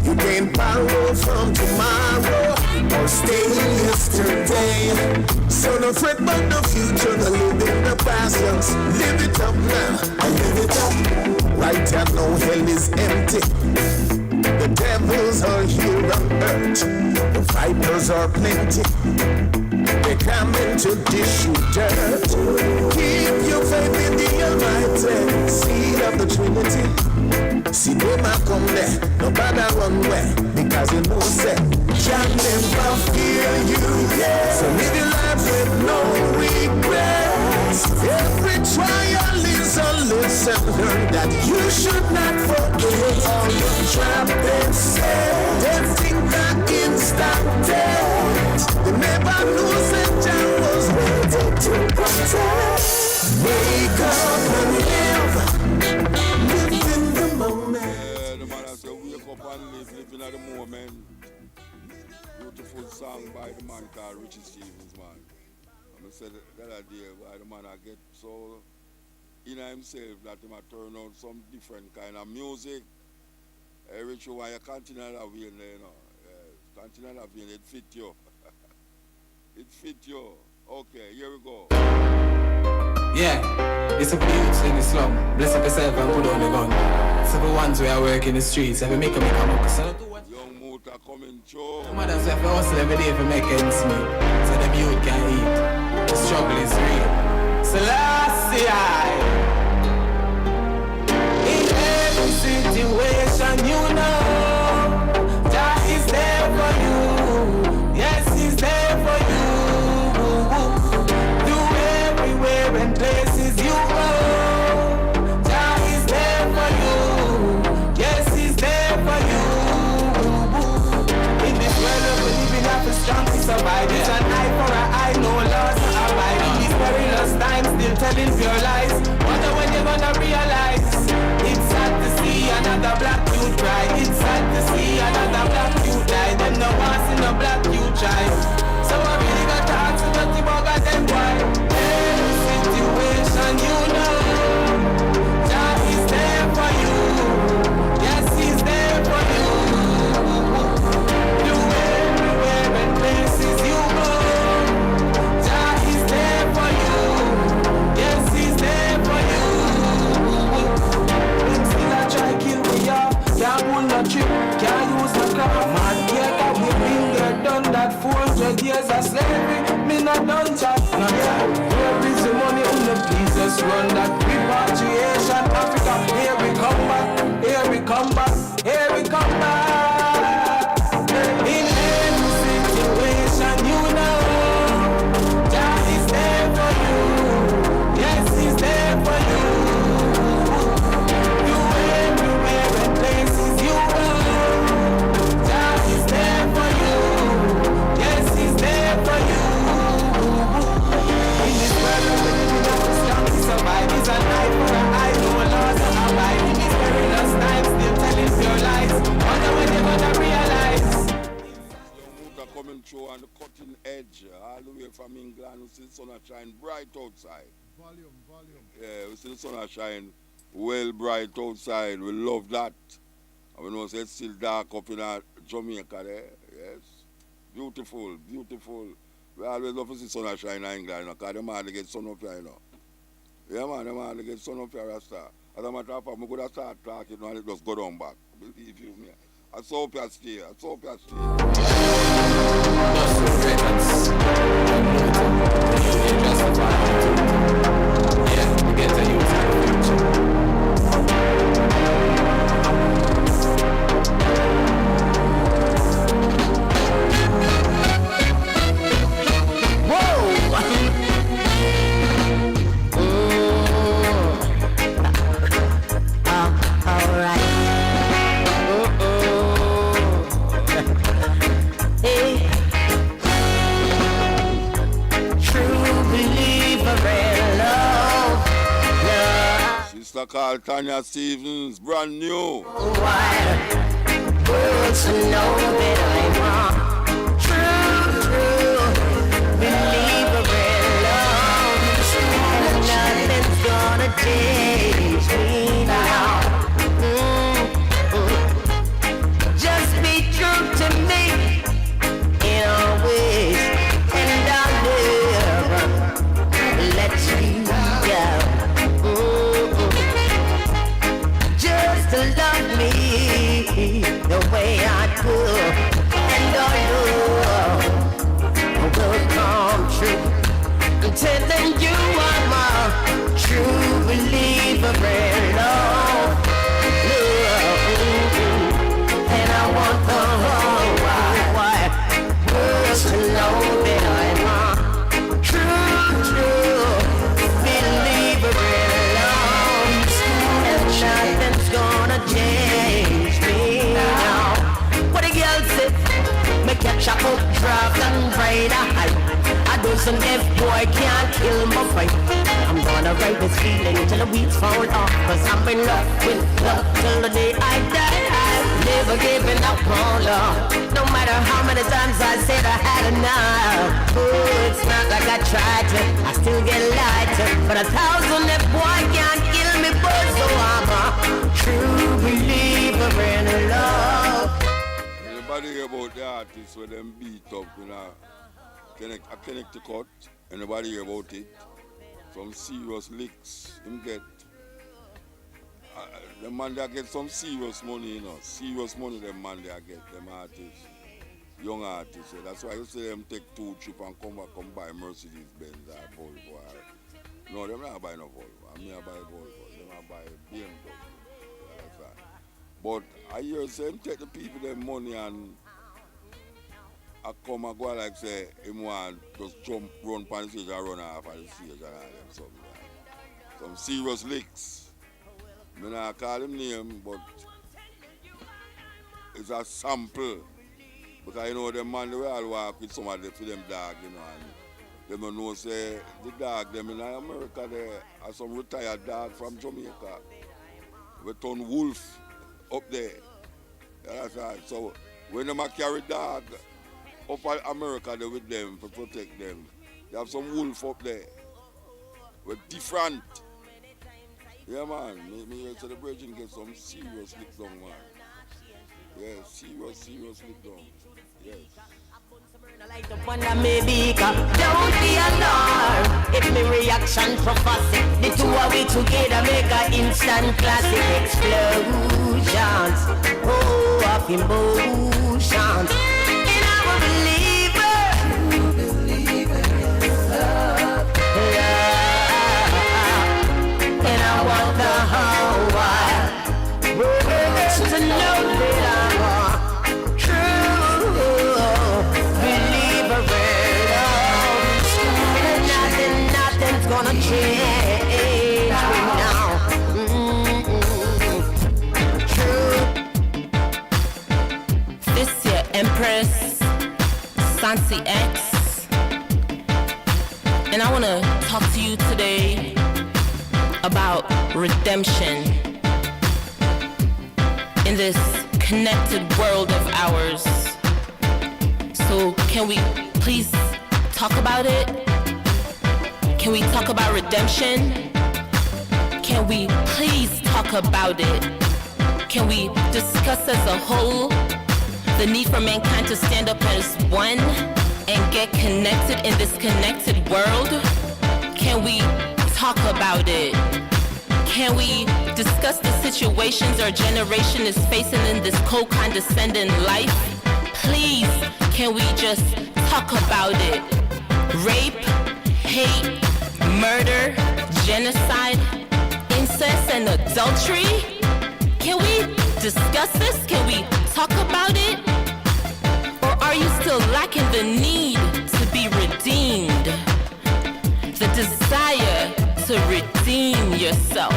You can't borrow from tomorrow or stay yesterday. So no fret about the future, no live in the past. Just live it up now, and live it up. Right now, hell is empty. The devils are here on earth. The vipers are plenty. They come in to dish you dirt. Keep your faith in the Almighty, seed of the Trinity. See them a come there, nobody run away, because you know say Jah never fear you, yeah. So live your life with no regrets. Every trial is a lesson learned that you should not forget. All the trap they say, they think that instant death. They never knew that Jah was waiting to protect. Wake up and live. Live in the moment. The man has to wake up and live, living at the moment. Beautiful song by the man called Richie Stevens, man. And I said the other day, why the man I get so in himself that he might turn out some different kind of music. Richie, why you continue that way, you know? Continue that way, it fit you. It fit you. Okay, here we go. Yeah, it's a youth in the slum. Bless up yourself and put on the gun. Several ones where I work in the streets, every make a up. So young Muta coming through. Mothers have to hustle every day for make ends meet. So them youth can eat. The struggle is real. Selassie I. In every situation you know, Jah is there for you. Yes, He's there for you. And places you go, Jah is there for you. Yes, He's there for you. In this world of living, have to strong to survive. It's an eye for an eye, no loss to abide. In these perilous times, still telling pure lies. Wonder when you're gonna realize. It's sad to see another black youth cry. It's sad to see another black youth die. Them no ones in a black youth try. So I really got to ask you what you got them why. Situation you know, Jah is there for you. Yes, He's there for you. You everywhere and places you go, Jah is there for you. Yes, He's there for you. Them still a try kill me off. Can't pull no trick, can't use no craft. Man, yeah, cause we been there, done that 400 years of slavery. Me not done chat, no yeah. Where is the money? Please just run that repatriation. Africa, here we come back, here we come back, here we come back. In every situation you know, Jah is there for you. Yes, He's there for you. You everywhere and places you go, Jah is there for you. Yes, He's there for you. In this world survive is an eye for an eye, no loss to abide. In these perilous times, still telling pure lies. Wonder when you're gonna realize. Young Muta coming through on the cutting edge, all the way from England. We see the sun shine bright outside. Volume. Yeah, we see the sun shine well bright outside. We love that. And we know it's still dark up in Jamaica there. Yes. Beautiful. We always love to see sun shine in England, because the man get sun up here, you know. Yeah, man, the man get sun up here, Rasta. As a matter of fact, I'm going to start talking and it just go down back. Believe you me. I saw you stay. Yeah, we get to use it in the future. Called Tanya Stevens, brand new. Words to know that I'm true, believer in love, and nothing's gonna change me now. Just be true to me in all ways, and I'll never let you down. To love me the way I do, and our love will come true. I'm telling you I'm a true believer in love, and I want the whole wide world to know that I'm a true believer in love, and nothing's gonna change me now. What the girl said, me catch a up, drive and ride a high. I do some F boy can't kill my fight. I'm gonna wanna ride this feeling till the weeds fall off. Cause I'm in love with love till the day I die. I'm never giving up on love. No matter how many times I said I had enough. Oh, it's not like I tried to, I still get lied to. But 1,000 that boy can't kill me, but so I'm a true believer in love. Anybody hear about the artists where them beat up in a Connecticut? Anybody hear about it? Some serious licks. Him get the man they get some serious money, you know. Serious money them man they get, them artists. Young artists. So that's why you see them take 2 trips and come back and buy Mercedes Benz or Volvo. No, them not buy no Volvo. I mean I buy Volvo. Them not buy BMW. That's right. But I hear them take the people their money and I come and go like say him want just jump, run pan stage and run off at the stage and all them something. Some serious licks. I not call him name, but it's a sample. Because you know them man they all walk with some of them for them dog, you know, and them don't know say the dog them in America there are some retired dog from Jamaica. We turn wolf up there. Yeah, that's right. So when them carry dog up in America there with them to protect them, they have some wolf up there. We're different. Yeah man, me here celebration get some serious lick down, man. Yeah, serious lick down. Yes. Don't be alarmed if my reaction prophecy. The two of we together make an instant classic explosions. Oh, of emotions. And I'm a believer. And I want the whole wide world to know that I'm a true believer in love. And nothing's gonna change me now. True. This year, Empress Sansi X, and I wanna talk to you today about redemption in this connected world of ours. So can we please talk about it? Can we talk about redemption? Can we please talk about it? Can we discuss as a whole the need for mankind to stand up as one and get connected in this connected world? Can we talk about it? Can we discuss the situations our generation is facing in this co-condescending life? Please, can we just talk about it? Rape, hate, murder, genocide, incest, and adultery? Can we discuss this? Can we talk about it? Or are you still lacking the need to be redeemed? The desire to redeem yourself?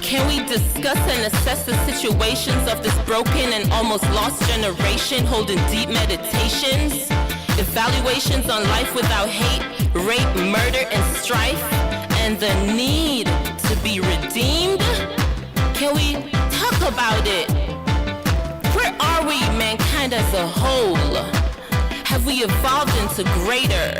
Can we discuss and assess the situations of this broken and almost lost generation holding deep meditations, evaluations on life without hate, rape, murder, and strife, and the need to be redeemed? Can we talk about it? Where are we, mankind as a whole? Have we evolved into greater?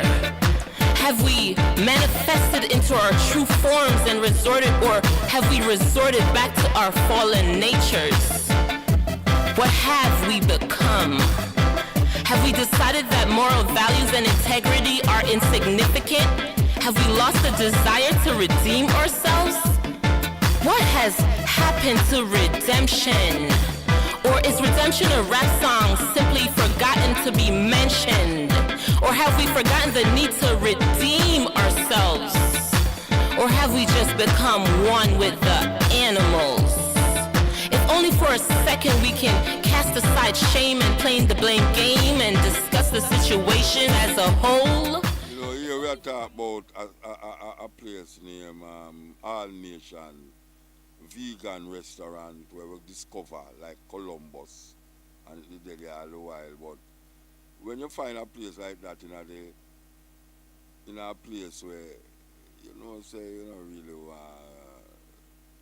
Have we manifested into our true forms and resorted, or have we resorted back to our fallen natures? What have we become? Have we decided that moral values and integrity are insignificant? Have we lost the desire to redeem ourselves? What has happened to redemption? Or is redemption a rap song simply forgotten to be mentioned? Or have we forgotten the need to redeem ourselves? Or have we just become one with the animals? If only for a second we can cast aside shame and playing the blame game and discuss the situation as a whole. You know, here we are talking about a place named All Nation vegan restaurant where we discover like Columbus and it did all the while. But when you find a place like that in a place where you know, say, you know, really want.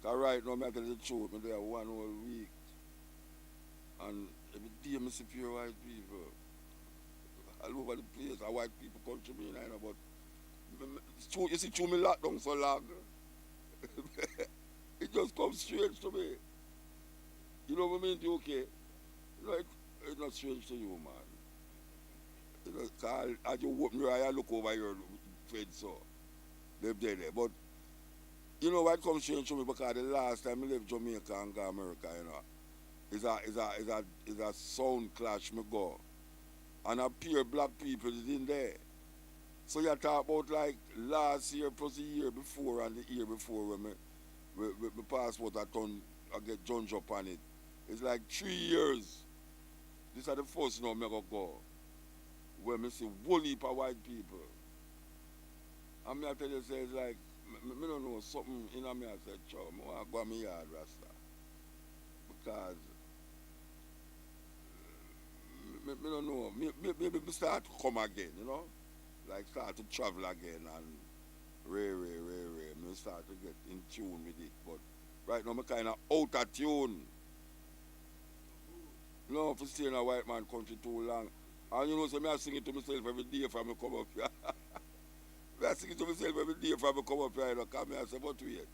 Cause right now, I tell you the truth, I'm there 1 whole week. And every day I see pure white people. All over the place, white people come to me, you know, but you see, through me lockdown so long. It just comes strange to me. You know what I mean? Okay. You know, it's not strange to you, man. You know, cause as you open your eye, I look over your friends, so they're there. But you know what comes strange to me, because the last time I left Jamaica and go America, you know, is a sound clash me go. And a pure black people is in there. So you talk about like last year plus the year before and the year before when my passport I get judged up on it. It's like 3 years. This is the first now I go when I see whole heap of white people. And I tell you, say, it's like, I don't know, something in me, I said, I want to go to my yard, Rasta. Because, I don't know, maybe I start to come again, you know? Like start to travel again and I start to get in tune with it. But right now I'm kind of out of tune. You know, for staying in a white man country too long. And you know, so I sing it to myself every day if I come up here. I sing it to myself every day if I come up here. I come here and say, but wait,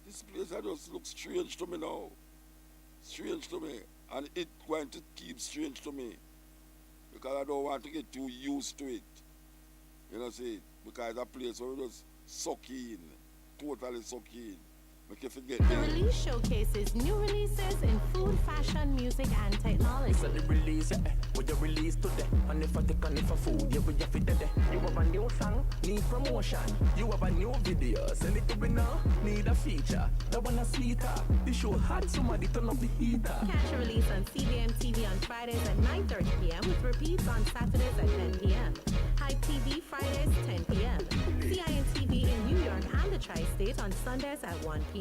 this place just looks strange to me now. Strange to me. And it's going to keep strange to me. Because I don't want to get too used to it. You know, see, because it's a place where we just suck in, totally suck in. Make you forget. The release showcases new releases in food, fashion, music, and technology. So the release, what you release today, and if I take on if I food, you will fit today. You have a new song, need promotion. You have a new video, sell it to me now, need a feature. The one that's sweeter, the show had somebody turn up the heater. Catch a release on CBM TV on Fridays at 9:30 p.m. with repeats on Saturdays at 10 p.m. Hype TV Fridays 10 p.m. CIN TV in New York and the Tri-State on Sundays at 1 p.m.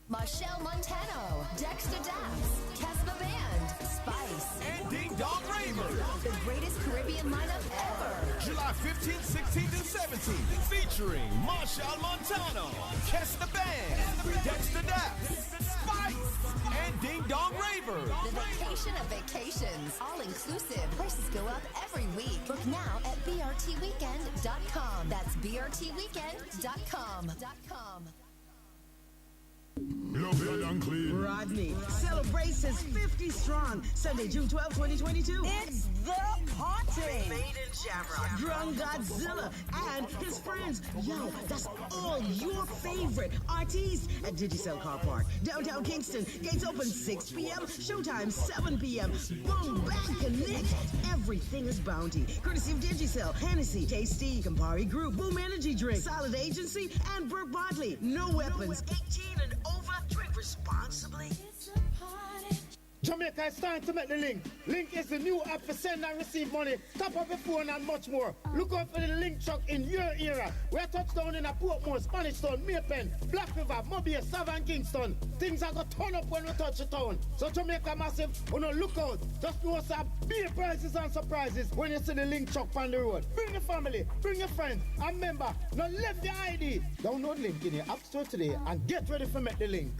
Michelle Montano, Dexter Daps, Casper Band, Spice, and Ding Dong Raver. The greatest Caribbean lineup ever. July 15th, 16th, and 17th. Featuring Michelle Montano, Casper Band, Dexter Daps, Spice, and Ding Dong Raver. The vacation of vacations. All inclusive. Prices go up every week. Book now at brtweekend.com. That's brtweekend.com. Lovely and clean. Rodney celebrates his 50 strong. Sunday, June 12, 2022. It's the party. Made in Jamrock. Drunk Godzilla and his friends. Yo, that's all your favorite artists at Digicel Car Park, downtown Kingston. Gates open 6 p.m. Showtime 7 p.m. Boom, bang, connect. Everything is bounty. Courtesy of Digicel, Hennessy, Tasty, Campari Group, Boom Energy Drink, Solid Agency, and Burke Bartley. No weapons. 18 and over. Drink responsibly. Jamaica is starting to make the link. Link is the new app for send and receive money, top up your phone and much more. Look out for the link truck in your era. We're touchdown in a Portmore, Spanish Town, Maypen, Black River, Mobile, Savannah, Kingston. Things are going to turn up when we touch the town. So Jamaica Massive, look out. Just know some big prizes and surprises when you see the link truck on the road. Bring your family, bring your friends, and remember, now left your ID. Download link in your app store today and get ready for make the link.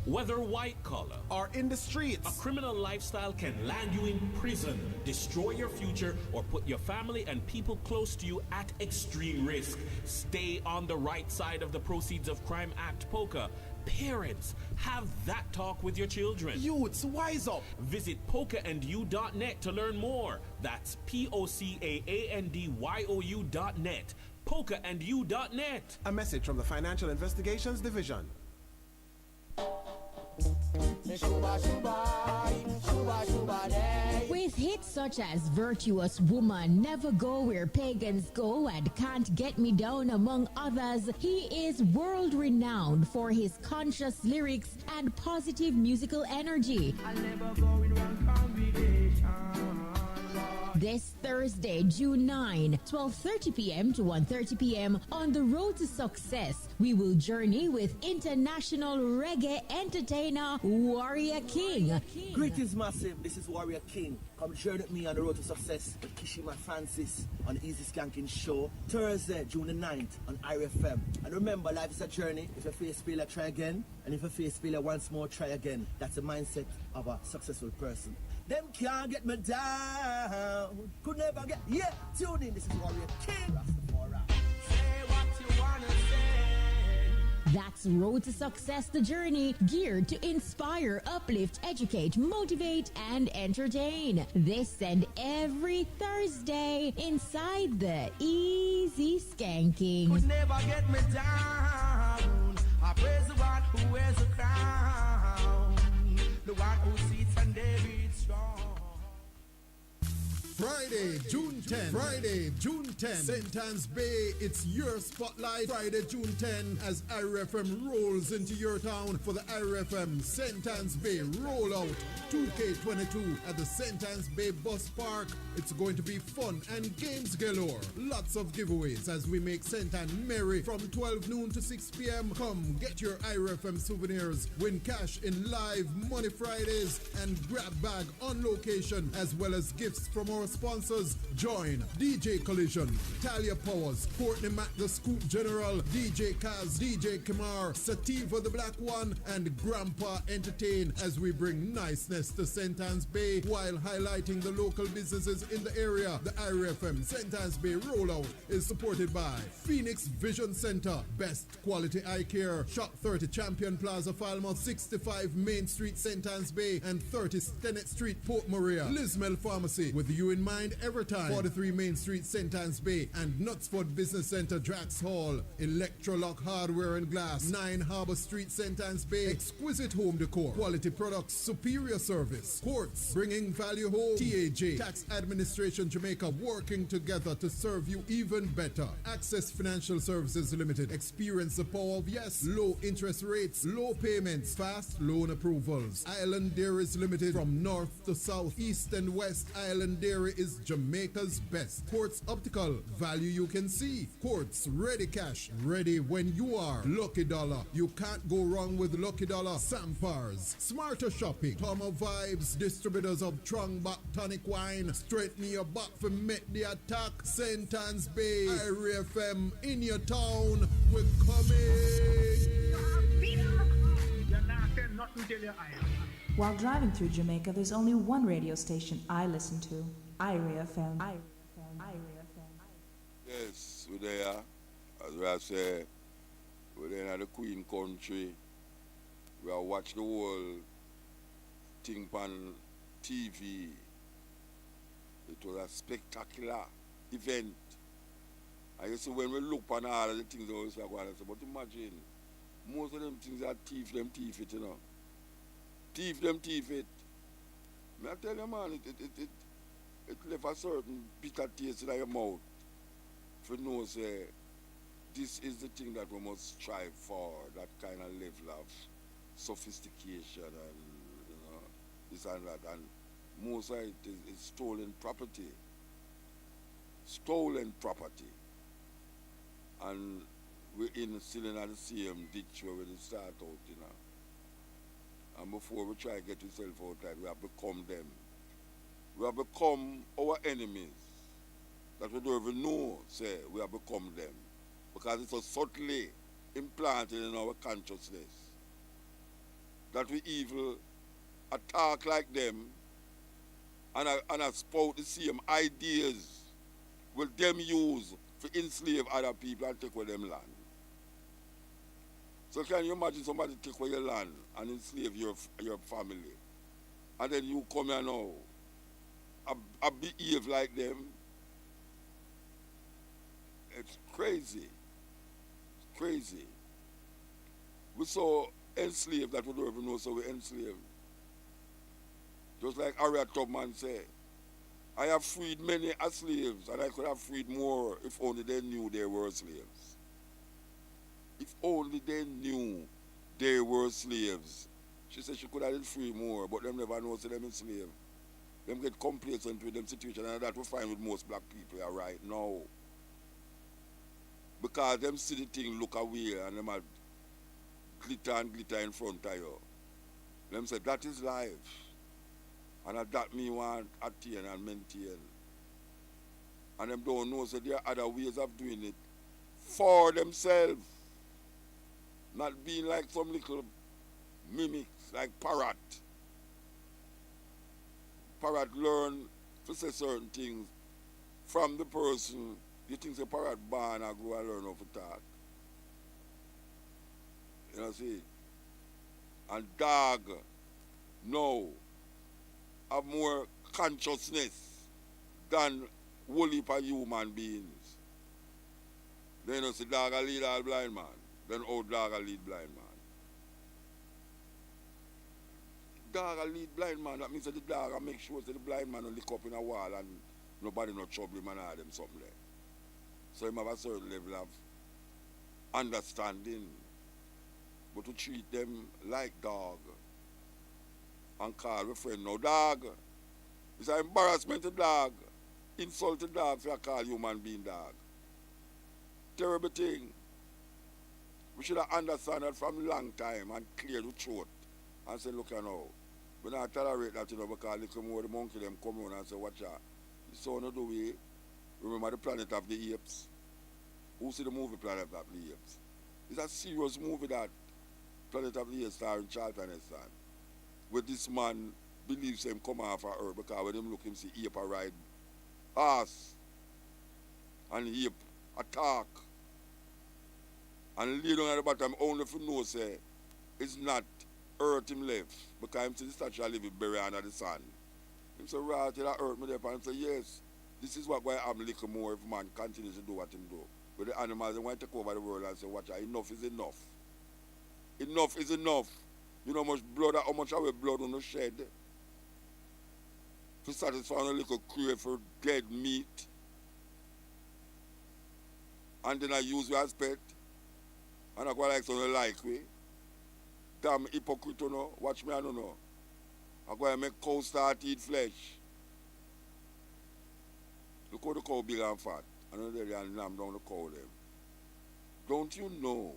Whether white collar or in the streets, a criminal lifestyle can land you in prison, destroy your future, or put your family and people close to you at extreme risk. Stay on the right side of the Proceeds of Crime Act, POCA. Parents, have that talk with your children. Youths, wise up. Visit POCAandyou.net to learn more. That's POCAANDYOU.net. POCAandyou.net. A message from the Financial Investigations Division. With hits such as Virtuous Woman, Never Go Where Pagans Go, and Can't Get Me Down, among others, he is world-renowned for his conscious lyrics and positive musical energy. I'll never go in one combination. This Thursday, June 9, 12:30 p.m. to 1:30 p.m. on the road to success, we will journey with international reggae entertainer Warrior King. Greetings, massive. This is Warrior King. Come journey with me on the road to success with Kishima Francis on the Easy Skanking Show. Thursday, June the 9th on IRFM. And remember, life is a journey. If you face failure, try again. And if you face failure once more, try again. That's the mindset of a successful person. Them can't get me down. Could never get. Yeah, tune in. This is Warrior King. Say what you wanna say. That's Road to Success, the journey, geared to inspire, uplift, educate, motivate, and entertain. This and every Thursday inside the Easy Skanking. Could never get me down. I praise the one who wears a crown, the one who sits and David strong. Friday, June 10. Friday, June 10. St. Anne's Bay, it's your spotlight. Friday, June 10, as IRFM rolls into your town for the IRFM St. Anne's Bay Rollout 2K22 at the St. Anne's Bay Bus Park. It's going to be fun and games galore. Lots of giveaways as we make St. Anne merry from 12 noon to 6 p.m. Come get your IRFM souvenirs, win cash in live Money Fridays, and grab bag on location, as well as gifts from our sponsors. Join DJ Collision, Talia Powers, Courtney Mack the Scoop General, DJ Kaz, DJ Kamar, Sativa the Black One, and Grandpa Entertain as we bring niceness to St. Anne's Bay while highlighting the local businesses in the area. The IRFM St. Anne's Bay rollout is supported by Phoenix Vision Center, Best Quality Eye Care, Shop 30 Champion Plaza Falmouth, 65 Main Street St. Anne's Bay, and 30 Stennett Street Port Maria. Lismel Pharmacy, with you in mind every time, 43 Main Street St. Anne's Bay, and Knutsford Business Center Drax Hall. Electrolock Hardware and Glass, 9 Harbour Street St. Anne's Bay. Exquisite home decor, quality products, superior service. Quartz, bringing value home. TAJ, Tax Administration Jamaica, working together to serve you even better. Access Financial Services Limited, experience the power of yes. Low interest rates, low payments, fast loan approvals. Island Dairies Limited, from north to south, east and west. Island Dairy is Jamaica's best. Quartz Optical, value you can see. Quartz Ready Cash, ready when you are. Lucky Dollar, you can't go wrong with Lucky Dollar. Sampars, Smarter Shopping, Tomo Vibes, distributors of Trong Back Tonic Wine. Straighten your back for make the attack. St. Anne's Bay, Area FM in your town. We're coming. You're not saying nothing till your eye. While driving through Jamaica, there's only one radio station I listen to, IRIA FM. IRIA FM. IRIA FM. Yes, we're there. As I say, we're there in the Queen Country. We are watch the whole thing on TV. It was a spectacular event. I guess when we look on all of the things, we always like, but imagine, most of them things are thief it, you know. Thief it. May I tell you, man, it left a certain bitter taste in your mouth. For know, say, this is the thing that we must strive for, that kind of level of sophistication and, you know, this and that. And most of it is stolen property. Stolen property. And we're still in the same ditch where we start out, you know. And before we try to get ourselves out there, we have become them. We have become our enemies. That we don't even know, say, we have become them. Because it's so subtly implanted in our consciousness that we evil attack like them and spout the same ideas will them use to enslave other people and take away them land. So can you imagine somebody take away your land and enslave your family? And then you come here now and behave like them? It's crazy. It's crazy. We so enslaved that we don't even know, so we enslaved. Just like Harriet Tubman said, I have freed many as slaves, and I could have freed more if only they knew they were slaves. If only they knew they were slaves. She said she could have free more, but them never know, so them enslaved. them get complacent with them situation, and that we find with most black people are right now. Because them see the thing look away and them are glitter in front of you. Them say that is life. And that me want attain and maintain. And them don't know so there are other ways of doing it for themselves. Not being like some little mimics, like parrot. Parrot learn to say certain things from the person. You think the parrot born and grow and learn how to talk. You know see? And dog now have more consciousness than whole heap of human beings. Then you see dog a lead all blind man. Then old dog a lead blind man. Dog a lead blind man, that means that the dog a make sure that the blind man will lick up in a wall and nobody no trouble him and all them something there. So him have a certain level of understanding. But to treat them like dog and call a friend no dog. It's an embarrassment to dog. Insult to dog for a call human being dog. Terrible thing. We should have understood that from a long time and clear the throat and say, look, you know, we not tolerate that, you know, because little more the monkey them come on and say, watch out. The son of the way, remember the Planet of the Apes? Who see the movie Planet of the Apes? It's a serious movie that Planet of the Apes starring Charlton Heston. Where this man believes him come off of Earth because when him look him see ape a ride horse and ape attack. And lay down at the bottom only if you know say it's not earth him left because him see the statue of living buried under the sun. Him say, right, till that earth me there, and him say, yes, this is what going to happen little more if man continues to do what him do. But the animals, they want to take over the world and say, watch out, enough is enough. Enough is enough. You know how much blood, how much our blood on the shed to satisfy a little crave for dead meat. And then I use you as pet. And I go like something like we. Damn hypocrite, you know. Watch me, I don't know. I go and make cow start eat flesh. Look how the cow big and fat. And then they lamb down the cow them. Don't you know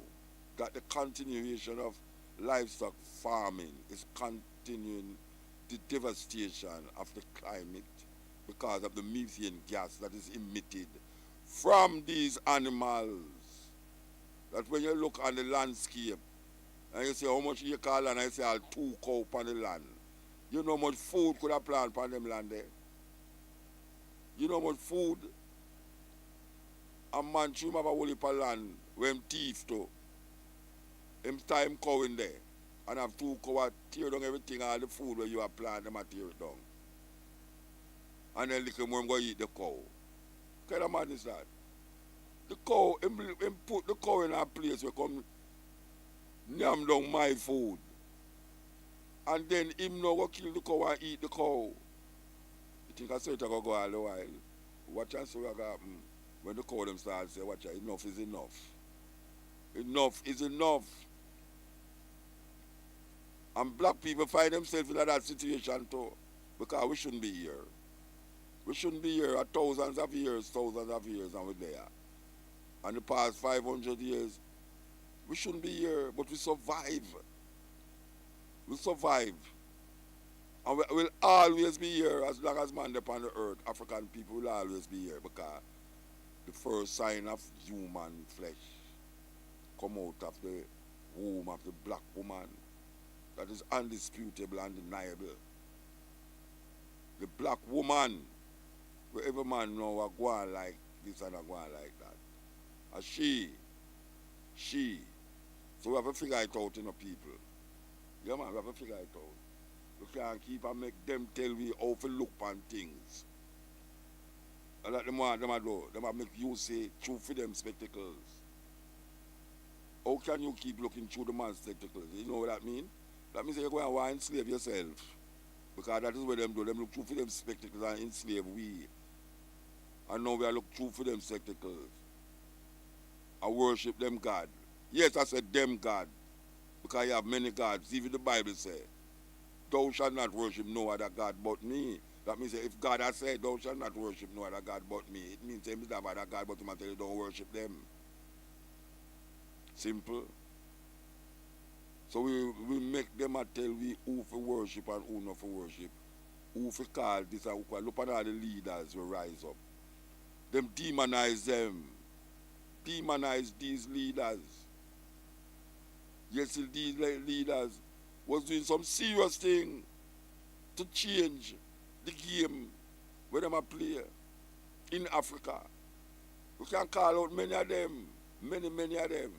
that the continuation of livestock farming is continuing the devastation of the climate because of the methane gas that is emitted from these animals? That when you look on the landscape and you say how much you call land, and I say I'll 2 cow on the land. You know how much food could I plant on them land there? You know how much food a man should have a whole heap of land when thief too. Him time cow in there and have 2 cow tear down everything, all the food where you have planted them and tear it down. And then little more go eat the cow. What kind of man is that? The cow, him put the cow in a place where come yam down my food. And then him now go kill the cow and eat the cow. You think I say it go all the while? Watch and see what happen when the cow them start say, watch out, enough is enough. Enough is enough. And black people find themselves in that situation too. Because we shouldn't be here. We shouldn't be here at thousands of years and we're there. And the past 500 years, we shouldn't be here, but we survive. We survive. And we will always be here as long as man upon the earth. African people will always be here because the first sign of human flesh come out of the womb of the black woman. That is undisputable and undeniable. The black woman, where every man know are going like this and are going like that. And she. So we have to figure it out, people. Yeah, man, we have to figure it out. We can't keep and make them tell we how to look on things. And that them want them to do. Them make you say, through for them spectacles. How can you keep looking through the man's spectacles? You know what that means? That means you're going to want to enslave yourself. Because that is what them do. Them look through for them spectacles and enslave we. And now we are look through for them spectacles. I worship them God. Yes, I said them God. Because you have many gods. Even the Bible says, thou shalt not worship no other God but me. That means if God has said, thou shalt not worship no other God but me, it means him is that other God, but him tell you don't worship them. Simple. So we make them a tell we who for worship and who not for worship. Who for call this and who call. Look at all the leaders will rise up. Them demonize them. Demonize these leaders. Yes, these leaders was doing some serious thing to change the game where them a play in Africa. We can call out many of them, many of them.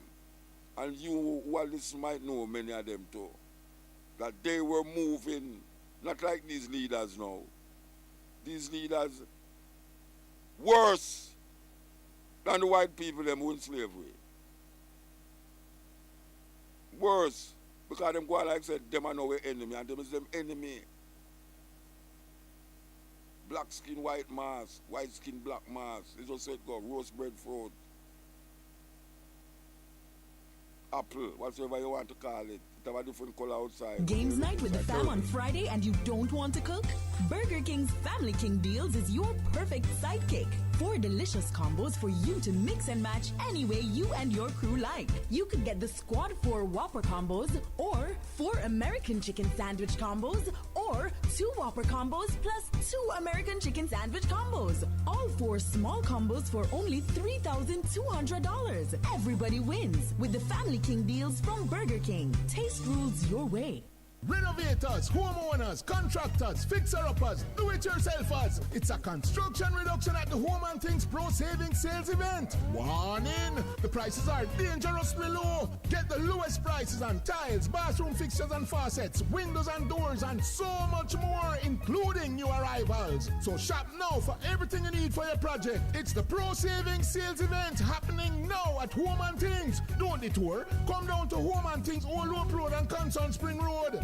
And you who are listening might know many of them too. That they were moving, not like these leaders now. These leaders worse than the white people them who in slavery. Worse. Because them go like I said, them are now enemy, and them is them enemy. Black skin, white mask, white skin, black mask. It's just said go, roast bread fruit. Apple, whatever you want to call it. It have a different color outside. Games night with the fam on Friday and you don't want to cook? Burger King's Family King Deals is your perfect sidekick. 4 delicious combos for you to mix and match any way you and your crew like. You could get the Squad 4 Whopper combos, or 4 American Chicken Sandwich combos, or 2 Whopper combos plus 2 American Chicken Sandwich combos. All 4 small combos for only $3,200. Everybody wins with the Family King Deals from Burger King. Taste rules your way. Renovators, homeowners, contractors, fixer-uppers, do-it-yourselfers. It's a construction reduction at the Home and Things Pro Savings Sales Event. Warning! The prices are dangerously low. Get the lowest prices on tiles, bathroom fixtures and faucets, windows and doors, and so much more, including new arrivals. So shop now for everything you need for your project. It's the Pro Savings Sales Event happening now at Home and Things. Don't detour. Come down to Home and Things, Old Loop Road and Concern Spring Road.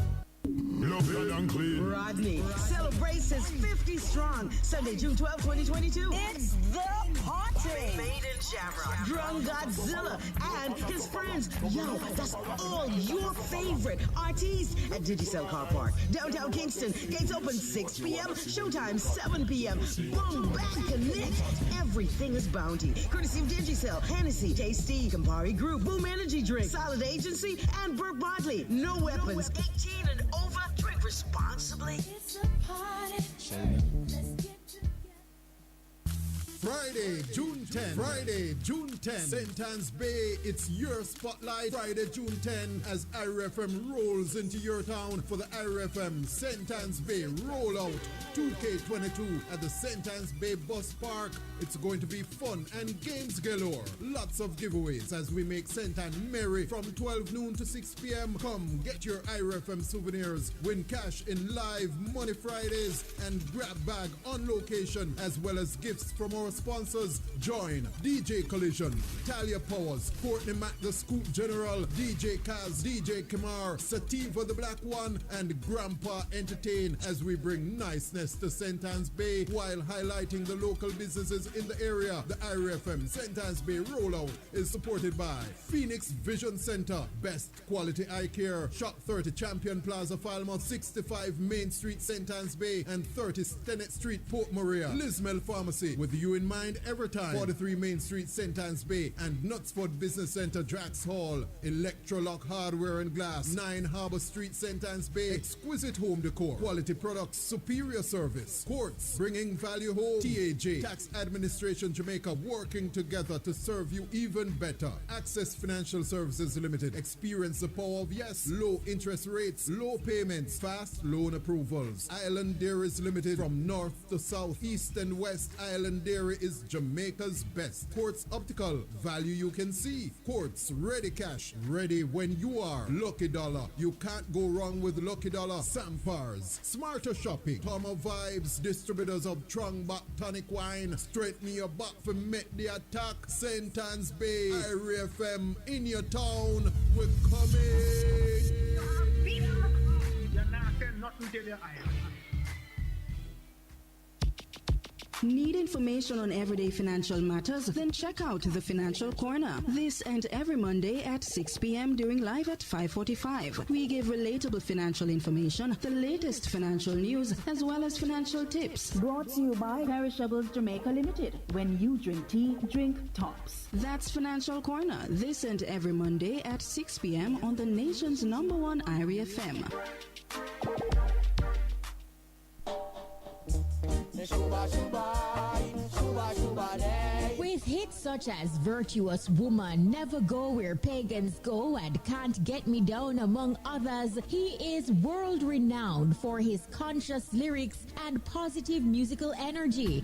Love it and clean. Rodney celebrations 50 strong. Sunday, June 12, 2022. It's the party. Made in Jamrock. Drunk Godzilla and his friends. Yo, that's all your favorite artists at Digicel Car Park, downtown Kingston. Gates open 6 p.m. Showtime 7 p.m. Boom, bang, connect. Everything is bounty. Courtesy of Digicel, Hennessy, Tasty, Campari Group, Boom Energy Drink, Solid Agency, and Burke Motley. No weapons. 18 and over. Drink responsibly. It's a party. Friday, June 10. Friday, June 10. St. Anne's Bay, it's your spotlight. Friday, June 10, as IRFM rolls into your town for the IRFM St. Anne's Bay Rollout 2K22 at the St. Anne's Bay Bus Park. It's going to be fun and games galore. Lots of giveaways as we make St. Anne merry from 12 noon to 6 p.m. Come get your IRFM souvenirs, win cash in live Money Fridays, and grab bag on location, as well as gifts from our sponsors. Join DJ Collision, Talia Powers, Courtney Mack the Scoop General, DJ Kaz, DJ Kamar, Sativa the Black One, and Grandpa Entertain as we bring niceness to St. Anne's Bay while highlighting the local businesses in the area. The IRFM St. Anne's Bay rollout is supported by Phoenix Vision Center, best quality eye care, Shop 30 Champion Plaza Falmouth, 65 Main Street St. Anne's Bay, and 30 Stennett Street Port Maria. Lismel Pharmacy, with you in mind every time, 43 Main Street St. Anne's Bay, and Knutsford Business Center Drax Hall. Electrolock Hardware and Glass, 9 Harbour Street St. Anne's Bay. Exquisite home decor, quality products, superior service. Quartz, bringing value home. TAJ Tax Administration Jamaica, working together to serve you even better. Access Financial Services Limited, experience the power of yes. Low interest rates, low payments, fast loan approvals. Island Dairies Limited, from north to south, east and west. Island Dairy is Jamaica's best. Quartz Optical, value you can see. Quartz Ready Cash, ready when you are. Lucky Dollar, you can't go wrong with Lucky Dollar. Sampars, Smarter Shopping, Tomo Vibes, distributors of Trungbach Tonic Wine. Straighten your back for make the attack. St. Anne's Bay, Irie FM in your town. We're coming. You're not saying nothing till your eye. Need information on everyday financial matters? Then check out the Financial Corner. This and every Monday at 6 p.m. during live at 5:45. We give relatable financial information, the latest financial news, as well as financial tips. Brought to you by Perishables Jamaica Limited. When you drink tea, drink Tops. That's Financial Corner. This and every Monday at 6 p.m. on the nation's #1 IRIE FM. With hits such as Virtuous Woman, Never Go Where Pagans Go, and Can't Get Me Down, among others, he is world renowned for his conscious lyrics and positive musical energy.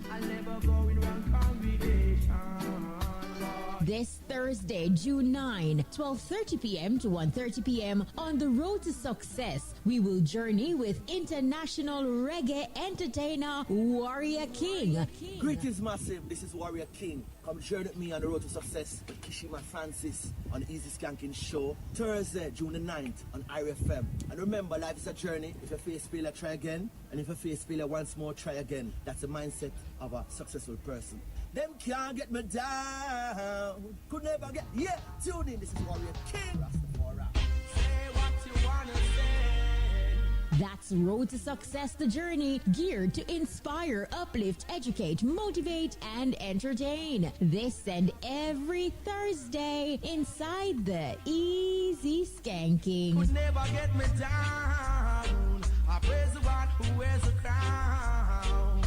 This Thursday, June 9, 12:30 p.m. to 1:30 p.m. on the road to success, we will journey with international reggae entertainer Warrior King. Greetings, massive. This is Warrior King. Come journey with me on the road to success with Kishima Francis on the Easy Skanking Show. Thursday, June the 9th on IRIE FM. And remember, life is a journey. If you face failure, try again. And if you face failure once more, try again. That's the mindset of a successful person. Them can't get me down. Could never get, yeah, tune in. This is Warrior King. Rastafari. Say what you wanna say. That's Road to Success, the journey, geared to inspire, uplift, educate, motivate, and entertain. This and every Thursday inside the Easy Skanking. Could never get me down. I praise the one who wears a crown.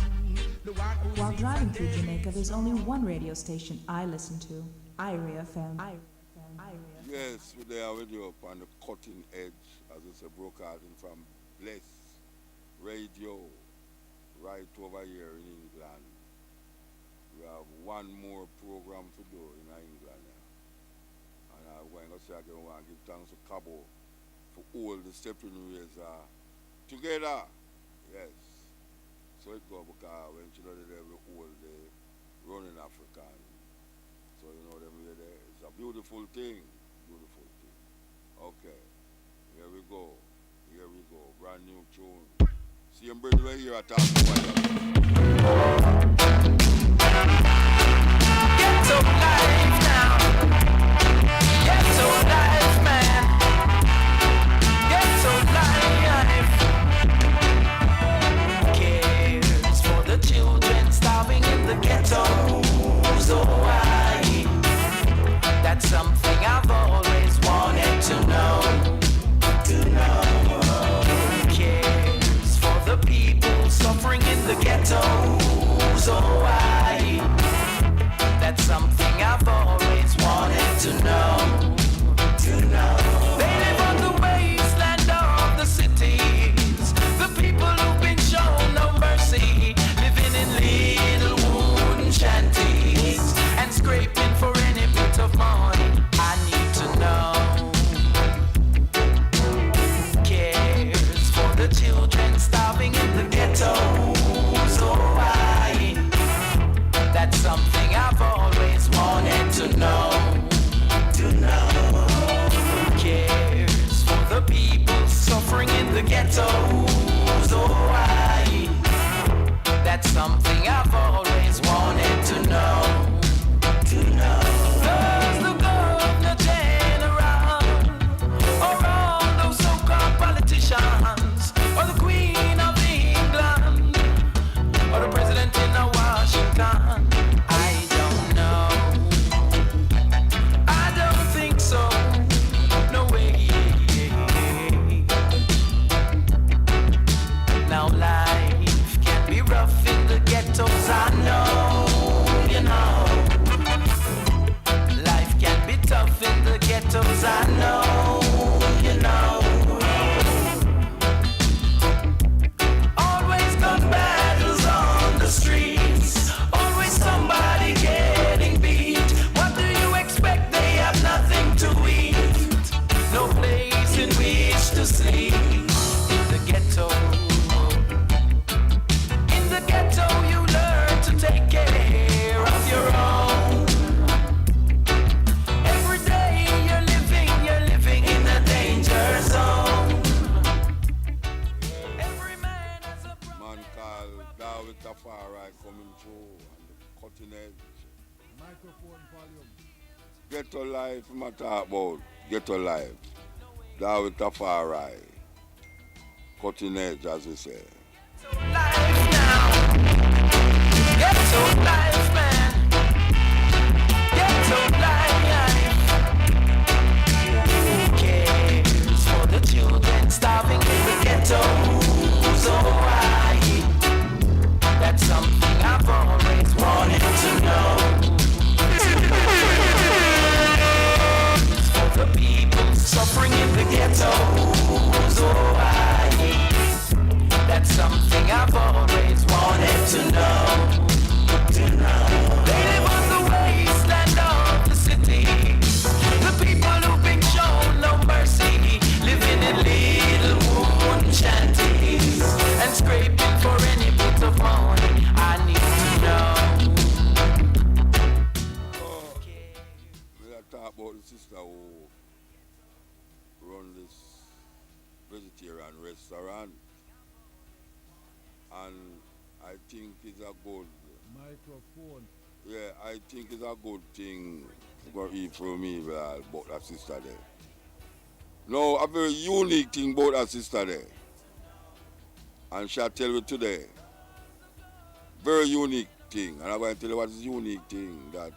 While driving through Jamaica, there's only one radio station I listen to, IRIE FM. Yes, we are with you up on the cutting edge, as it's a broadcasting from Blessradio, right over here in England. We have one more program to do in England now. And I'm going to say again, I want to give thanks to Cabo for all the stepping ways together. Yes. So it go because when you know they all the run in Africa. So you know them there. It's a beautiful thing. Beautiful thing. Okay. Here we go. Brand new tune. See him bring right here at Get so life now. Get so life, man. Get so life. Cares for the children starving in the ghettos. Oh, that's something I've always wanted to know. Cares for the people suffering in the ghettos. Oh, that's something I've always wanted to know. They live on the wasteland of the cities. The people who've been shown no mercy, living in little wooden shanties and scraping for any bit of money. I need to know. Cares for the children starving in the ghettos. Oh, that's something I've always wanted to know. Cares for the people suffering in the ghettos. Oh, that's something I've always wanted to know. Does the governor general or all those so-called politicians or the Queen of England or the president in Washington? I don't know. I don't think so. No way. Now life can be rough in the ghettos. I know, you know. Life can be tough in the ghettos. I know, you know. Always gun battles on the streets. Always somebody getting beat. What do you expect? They have nothing to eat. No place in which to sleep. In the ghetto. In the ghetto you learn to take care of your own. Every day you're living with Tafari coming through and the cutting edge. Microphone volume. Ghetto life, I'm talk about ghetto life. That with Tafari. Cutting edge, as we say. Life now. Ghetto life, man. Ghetto life. Who cares for the children starving in the ghettos? Oh, why? That's something I've always wanted to know. For the people suffering in the ghettos. Oh, why? That's something I've always wanted to know. They live on the wasteland of the city. The people who've been shown no mercy, living in little wooden shanties and scraping for any bit of money. I need to know. We are talk about the sister who run this vegetarian restaurant. And I think it's a good microphone. Yeah, I think it's a good thing for me about that sister there. No, a very unique thing about that sister there. And she'll tell you today. Very unique thing. And I'm going to tell you what is unique thing that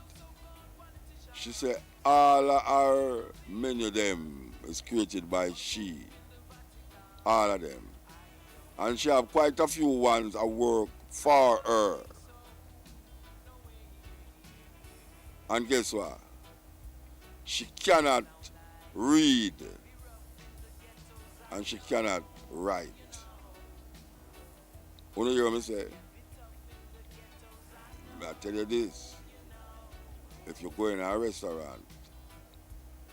she said all of her menu them is created by she. All of them. And she have quite a few ones that work for her. And guess what? She cannot read. And she cannot write. You know hear me say? I tell you this. If you go in a restaurant,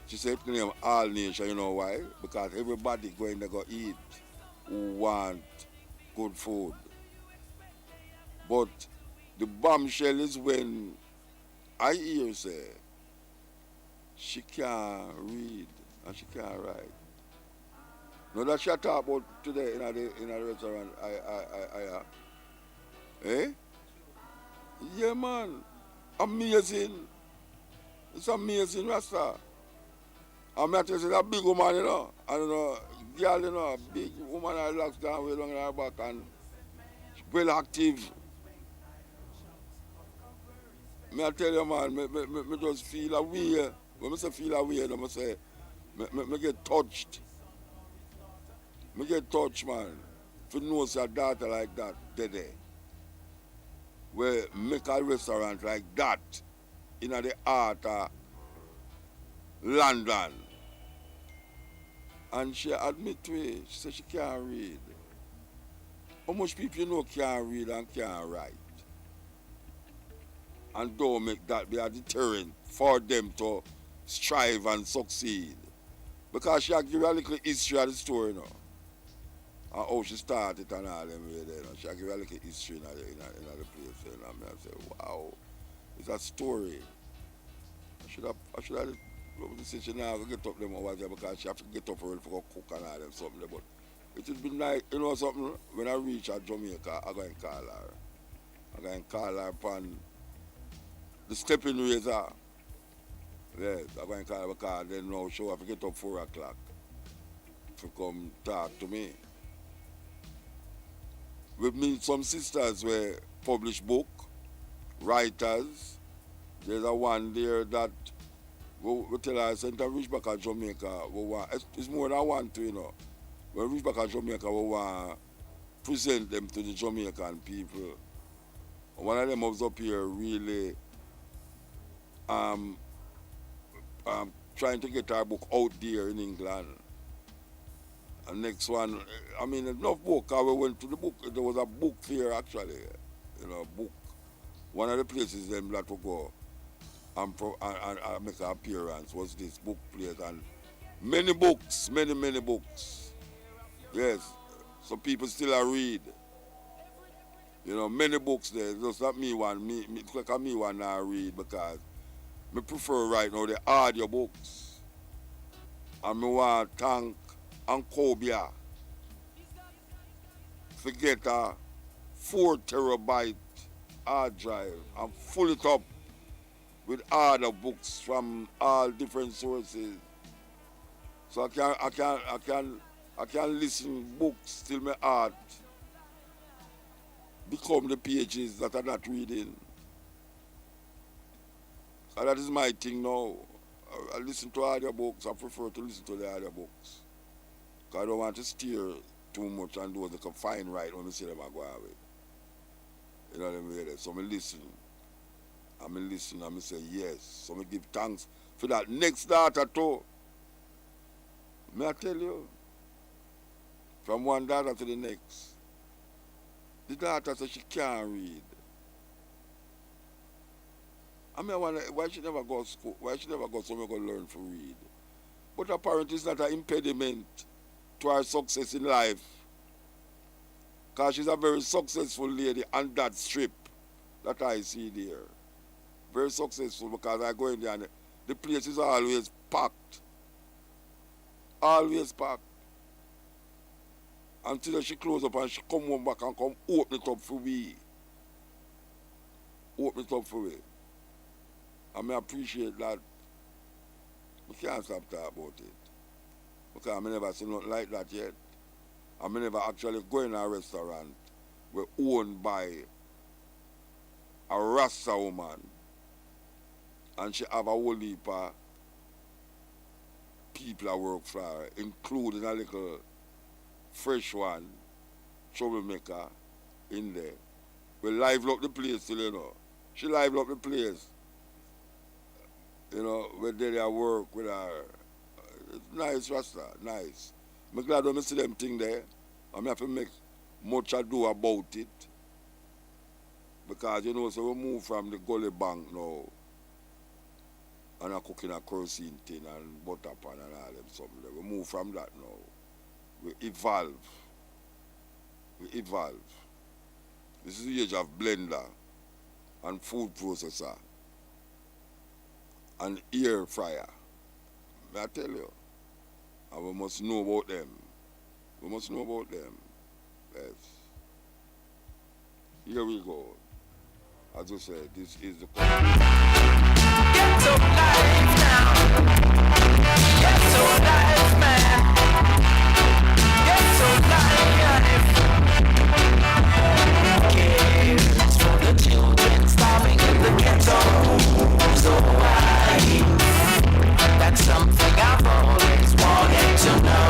she said to name all nation, you know why? Because everybody going to go eat who want good food. But the bombshell is when I hear say she can't read and she can't write. Now that she talk about today in a restaurant, eh? Yeah, man. Amazing. It's amazing, Rasta. I'm not saying that big woman, you know. I don't know, girl, you know, big woman, I locks down way long in her back and she's well active. I tell you, man, me just feel a way. When I say feel a way, I say, me get touched. Me get touched, man. If you know a daughter like that, dead, where make a restaurant like that in the heart of London. And she admit to it, she said she can't read. How much people you know can't read and can't write? And don't make that be a deterrent for them to strive and succeed. Because she give you a little history of the story, you know. And how she started and all them way there. You know. She give you a little history in the place. You know. And I say, wow, it's a story. I should have say she now get up them hours there because she have to get up early for cook and all them something there. But it would be nice, you know something, when I reach at Jamaica, I'm going to call her. I'm going to call her upon the stepping razor. Yes, I'm going to call her because then now she have to get up 4 o'clock to come talk to me. We meet some sisters who publish book, writers. There's a one there that we tell her, send her reach back at Jamaica. It's more than one to, you know. When we reach back at Jamaica, we want to present them to the Jamaican people. One of them was up here really trying to get our book out there in England. And next one, I mean, enough book. We went to the book. There was a book fair actually, you know, book. One of the places them that we go and make an appearance was this book place, and many books, many books. Yes, some people still are read. You know, many books there. It's just not me one. It's like me one now read because I prefer right now the audio books. And I want to thank Ancobia for get 4 terabyte hard drive and full it up with other books from all different sources. So I can listen books till my heart become the pages that I'm not reading. And that is my thing now. I listen to audiobooks. I prefer to listen to the audiobooks. Because I don't want to steer too much and those that can find right when I see them I go away. You know what I mean? So I listen. I say yes. So I give thanks for that next daughter too. May I tell you? From one daughter to the next. The daughter says she can't read. I mean, why she never go to school? Why she never go somewhere to learn to read? But apparently it's not an impediment to her success in life. Because she's a very successful lady on that strip that I see there. Very successful because I go in there and the place is always packed. Always packed. Until she close up and she come home back and come open it up for me. Open it up for me. I may appreciate that. We can't stop talking about it. Because I never seen nothing like that yet. I never actually go in a restaurant we're owned by a Rasta woman. And she have a whole heap of people that work for her, including a little fresh one, troublemaker, in there. We liven up the place still, you know. She liven up the place. You know, when they work with her. It's nice, Rasta, nice. I'm glad when I see them thing there. I have to make much ado about it. Because, you know, so we move from the gully bank now. And I'm cooking a kerosene tin and butter pan and all them something there. We move from that now. We evolve. This is the age of blender and food processor and air fryer. May I tell you? And we must know about them. Yes. Here we go. As I said, this is the Ghetto life now. Ghetto life, man. Ghetto life. Cares for the children starving in the ghetto. So that's something I've always wanted to know.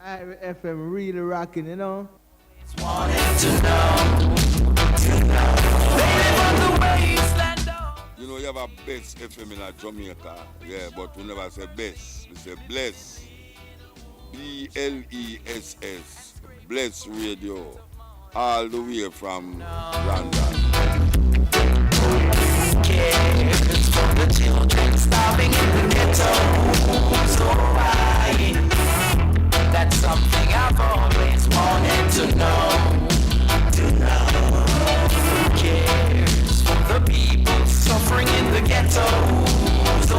Ira FM really rocking, you know. You know, you have a best FM in Jamaica, yeah, but we never say best. We say bless. BLESS. Bless Radio. All the way from London. Cares for the children starving in the ghetto. So that's something I've always wanted to know. Who cares for the people suffering in the ghetto? So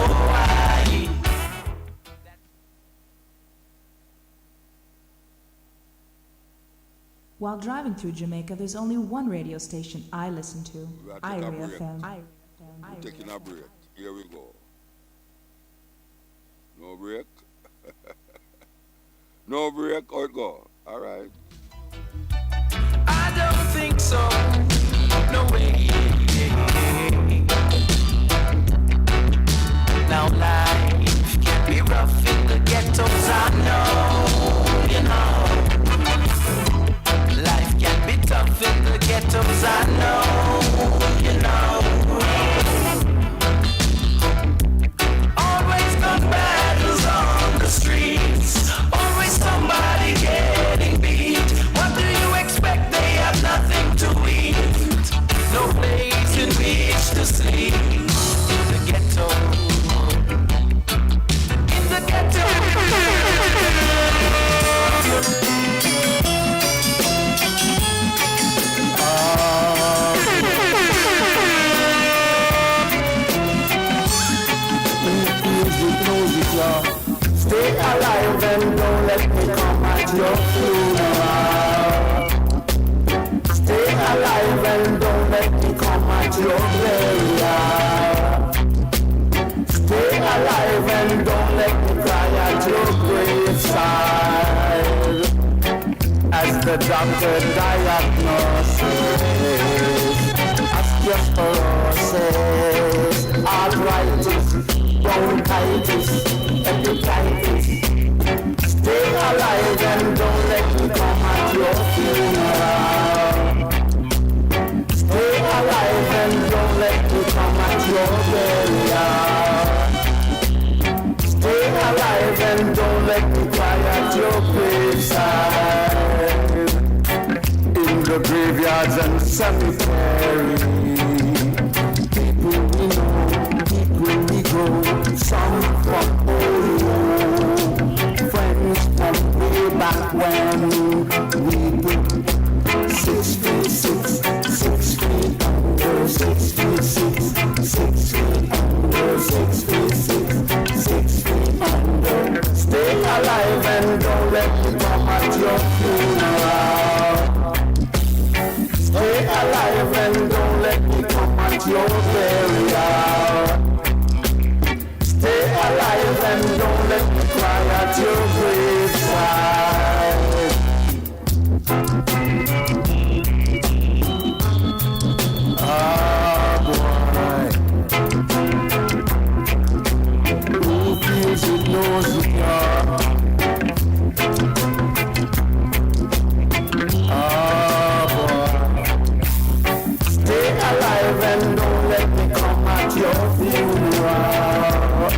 While driving through Jamaica, there's only one radio station I listen to, Ira FM. We're taking a break. Here we go. No break? No break or go? All right. I don't think so. No way. Now life can be rough in the ghettos, I know, you know. Life can be tough in the ghettos, I know, you know. Always gun battles on the streets. Always somebody getting beat. What do you expect? They have nothing to eat. No place in which to sleep. In the ghetto. In the ghetto. you. Stay alive and don't let me come at your funeral. Stay alive and don't let me come at your burial. Stay alive and don't let me cry at your graveside. As the doctor diagnoses osteoporosis, arthritis, bronchitis, hepatitis. Stay alive and don't let me come at your funeral. Stay alive and don't let me come at your burial. Stay alive and don't let me cry at your graveside. In the graveyards and cemeteries, people we know, people we go, some from old, friends from way back when we put 6 feet 6, 6 feet under, 6 feet 6, 6 feet under, 6 feet 6, 6 feet under. Stay alive and don't let me come at your funeral. Stay alive and don't let me come at your burial. Stay alive and don't let me cry at your graveside. Ah, boy. Who feels it knows it, yeah. Ah, boy. Stay alive and don't let me come at your funeral.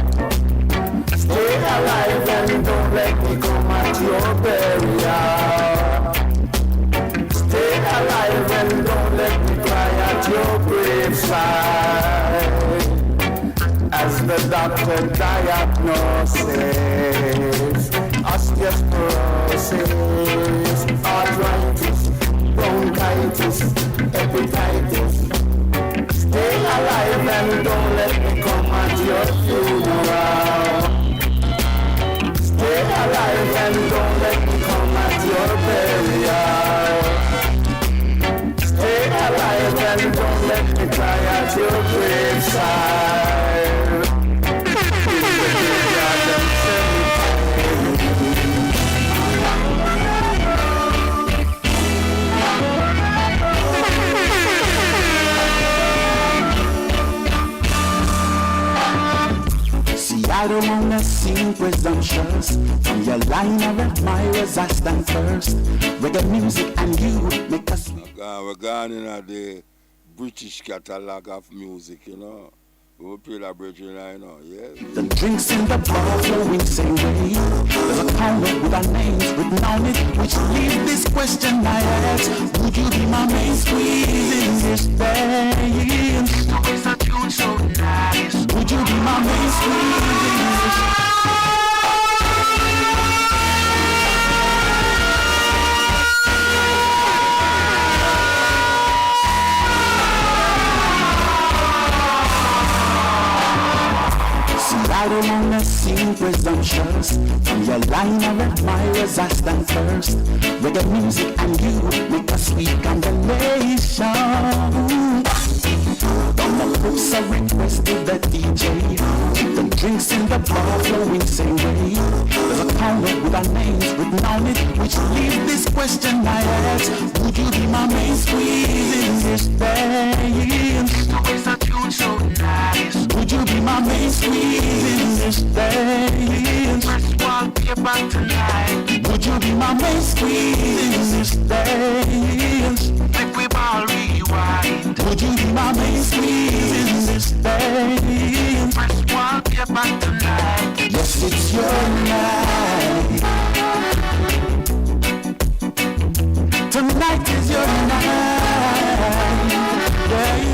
Stay alive and don't let me come at your burial. Stay alive and don't let me cry at your graveside. As the doctor diagnoses osteoporosis, arthritis, bronchitis, hepatitis. Stay alive and don't let me come at your funeral. Stay alive and don't let me come at your burial. Stay alive and don't let me cry at your graveside. I don't wanna seem presumptuous. From your line of admirers I stand first. Reggae music and you make us. We're gone in the British catalog of music, you know. We will play that bridge, you know, yes. The drinks in the bar flowing same way. There's a counter with our names written on it, which leaves this question I ask. Would you be my main squeeze in this band? Always a tune so nice. Would you be my main squeeze in this I don't wanna seem presumptuous. From your line of admirers I stand first. Reggae music and you make a sweet combination. On the clips I requested the DJ. The drinks in the bar flowing same way. There's a counter with our names written on it, which leaves this question I ask. Would you be my main squeeze in this band? Always a tune so nice. Would you be my main squeeze in this band? Press wallpaper tonight. Would you be my main squeeze in this band? Make we ball rewind. Would you be my main squeeze in this band? Press wallpaper tonight. Yes, it's your night. Tonight is your night. Yeah.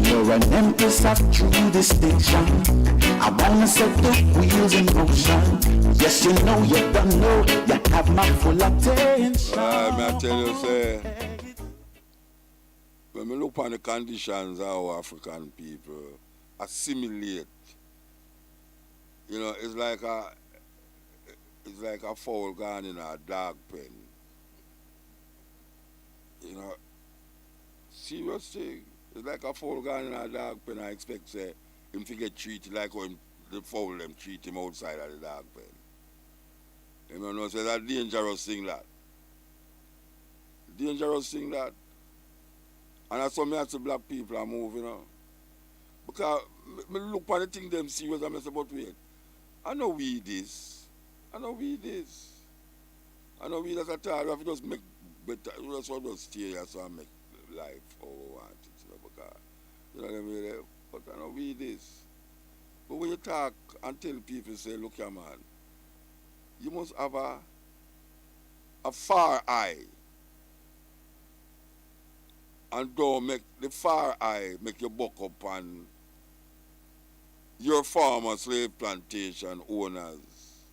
You're an empress of true distinction. I wanna set the wheels in motion. Yes, you know, you don't know, you have my full attention. May I tell you, say, when we look on the conditions of our African people, assimilate. You know, it's like a fowl gone in a dog pen. You know, serious thing. It's like a fowl gone in a dog pen. I expect say him to get treated like how the fowl them treat him outside of the dog pen. You know, so that's a dangerous thing that. Dangerous thing that. And that's what me as the black people are moving on. Because me look at the thing them serious and I say, but wait, I know we this. I know we this. I know we that's a time, we have to just make better, we just want to stay here so I make life how we want it, you know, because, you know what I mean? But I know we this. But when you talk and tell people, say, look here, man, you must have a far eye. And don't make the far eye make you buck up on your farmer slave plantation owners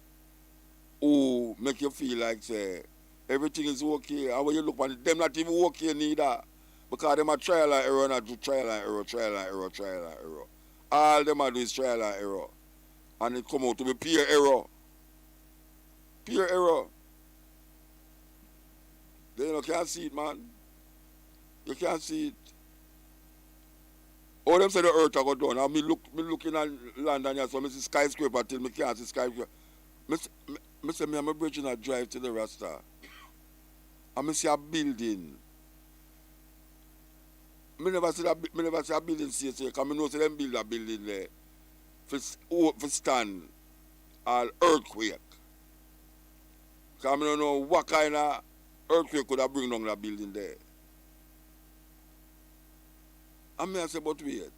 who make you feel like say everything is okay. And when you look at it, them not even okay neither. Because them are trial and error, not do trial and error, trial and error, trial and error. All them are do is trial and error. And it come out to be pure error. Pure error. They can't see it, man. You can't see it. All them say the earth I go down. And me looking at London here, so I see skyscraper till me can't see skyscraper. Me say me and my bridge I drive to the Rasta. And me see a building. Me never see a building see because I know say them build a building there for stand an earthquake. Because I don't know what kind of earthquake could have bring down that building there. And me I say, but wait.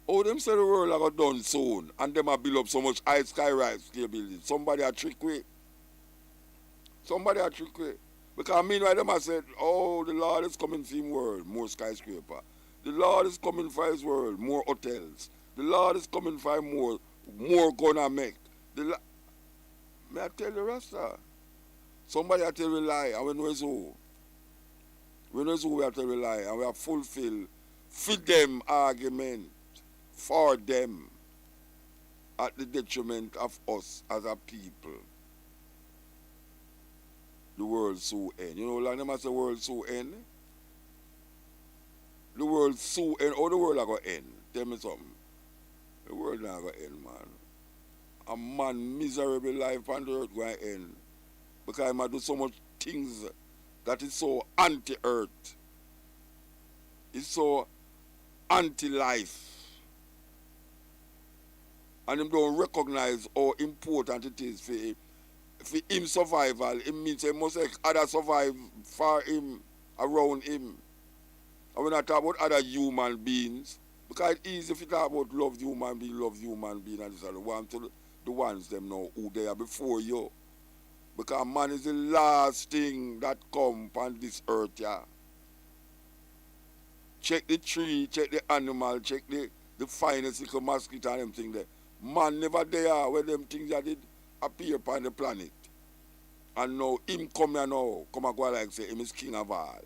Oh, them say the world are done soon, and them have built up so much high skyrise scale buildings. Somebody a trick way. Somebody a trick way. Because meanwhile them have said, oh, the Lord is coming for his world, more skyscraper. The Lord is coming for his world, more hotels. The Lord is coming for more gonna make. May I tell the rest, somebody I tell you lie, and we know it's who. We know who we have to rely, and we have fulfilled for them argument for them at the detriment of us as a people. The world so end. You know, like them say world so end. The world so end. Oh, the world are going to end. Tell me something. The world not going to end, man. A man miserable life on the earth going to end. Because I might do so much things that is so anti-earth. It's so anti-life. And him don't recognize how important it is for him survival. It means he must make others survive for him, around him. And when I talk about other human beings, because it's easy if you talk about love human being, and this are the ones them know who they are before you. Because man is the last thing that come on this earth, yeah. Check the tree, check the animal, check the finest little mosquito and them things there. Man never there where them things that did appear upon the planet. And now him come here now, come and go like say him is king of all.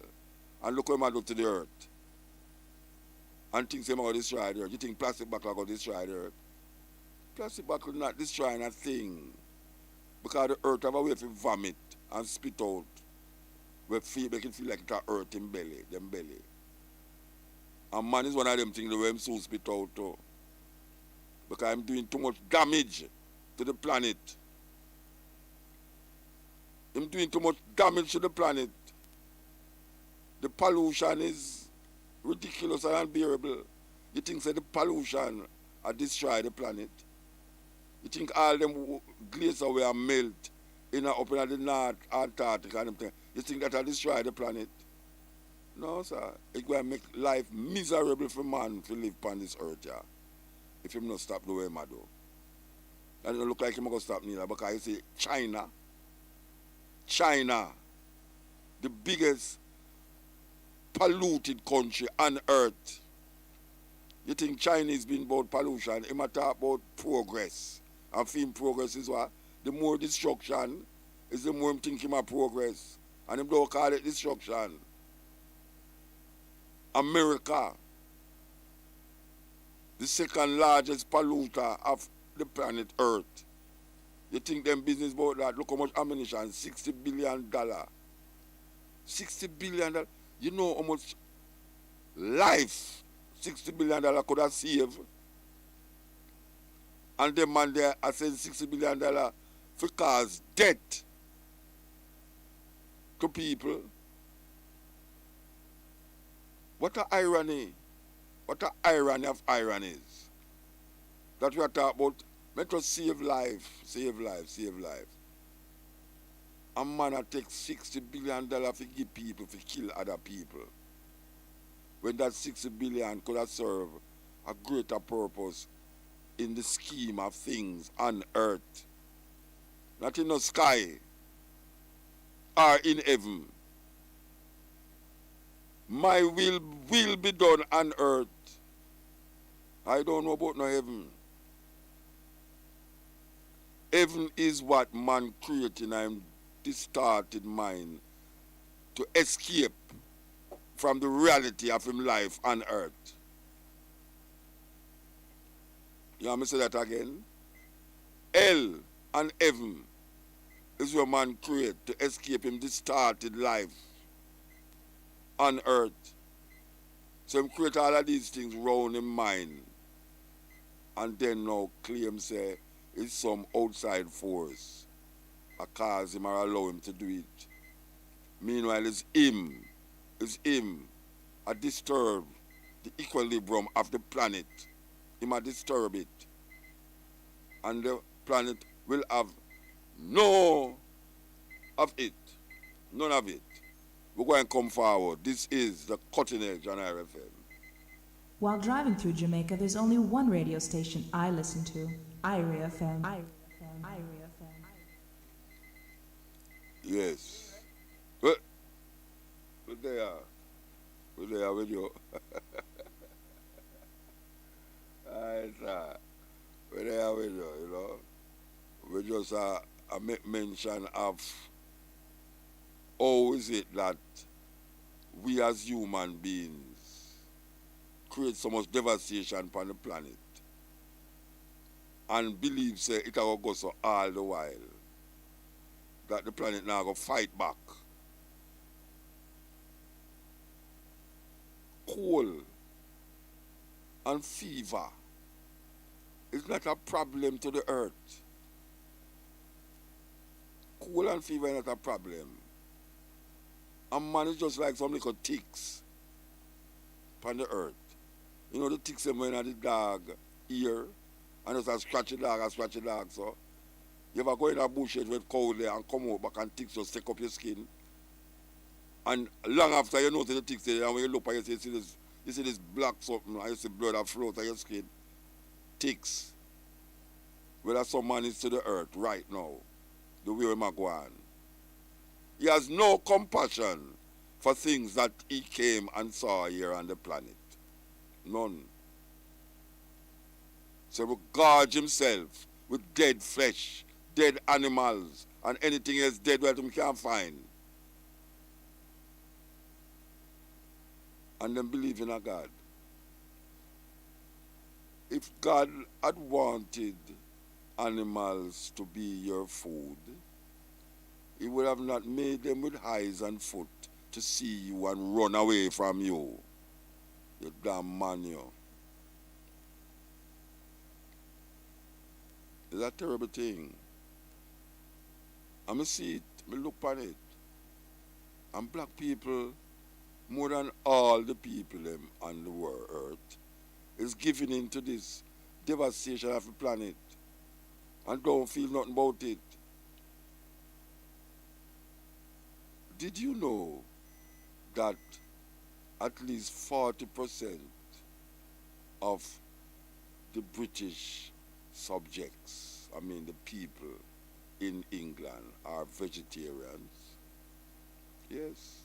And look what him do to the earth. And things him going to destroy the earth. You think plastic bag will destroy the earth? Plastic bag will not destroy a thing. Because the earth have a way to vomit and spit out. Make it feel like it's a earth in belly, them belly. And man is one of them things the way him so spit out too. Because I'm doing too much damage to the planet. I'm doing too much damage to the planet. The pollution is ridiculous and unbearable. You think say the pollution will destroy the planet? You think all them glaciers will melt up in the North Antarctica and them thing? You think that will destroy the planet? No, sir. It's going to make life miserable for man to live on this earth, yeah. If him not stop the way him do. And it don't look like him going to stop neither, because you see China, the biggest polluted country on earth. You think China is being about pollution, he might talk about progress. And for him progress is what? The more destruction is the more him think him a progress. And him don't call it destruction. America. the second largest polluter of the planet Earth. You think them business about that? Look how much ammunition, $60 billion. $60 billion. You know how much life $60 billion could have saved? And the man there are saying $60 billion for cause death to people. What an irony. What an irony of ironies. That we are talking about, let us save life, save life, save life. A man that takes $60 billion to give people, to kill other people. When that $60 billion could have served a greater purpose in the scheme of things on earth. Not in the sky or in heaven. My will be done on earth. I don't know about no heaven. Heaven is what man created in him distorted mind to escape from the reality of his life on earth. You want me to say that again? Hell and heaven is where man create to escape him distorted life on earth. So he create all of these things round in mind and then now claim say it's some outside force that cause him or allow him to do it. Meanwhile it's him that disturb the equilibrium of the planet. He might disturb it. And the planet will have none of it. None of it. We're going to come forward. This is the cutting edge on RFM. While driving through Jamaica, there's only one radio station I listen to. IRIA FM. Yes. Well, they are. Well, they are with you. Where they are with you, you know. We just make mention of how is it that we as human beings create so much devastation upon the planet and believe say it will go so all the while that the planet now go fight back. Cold and fever is not a problem to the earth. Cold and fever is not a problem. And man is just like some little ticks upon the earth. You know the ticks them when the dog ear and just a scratchy dog, so. You ever go in a bush with cold there and come out back and ticks just take up your skin. And long after you notice the ticks there, and when you look at it, you see this black something, and you see blood that flows on your skin. Ticks. Whether some man is to the earth right now, the way we go on. He has no compassion for things that he came and saw here on the planet. None. So he gorge himself with dead flesh, dead animals, and anything else dead that he can't find. And then believe in a God. If God had wanted animals to be your food, he would have not made them with eyes and foot to see you and run away from you. You damn man, you. It's a terrible thing. I see it, I look on it. And black people, more than all the people on the world, earth, is giving in to this devastation of the planet and don't feel nothing about it. Did you know that at least 40% of the British subjects, I mean the people in England, are vegetarians? Yes.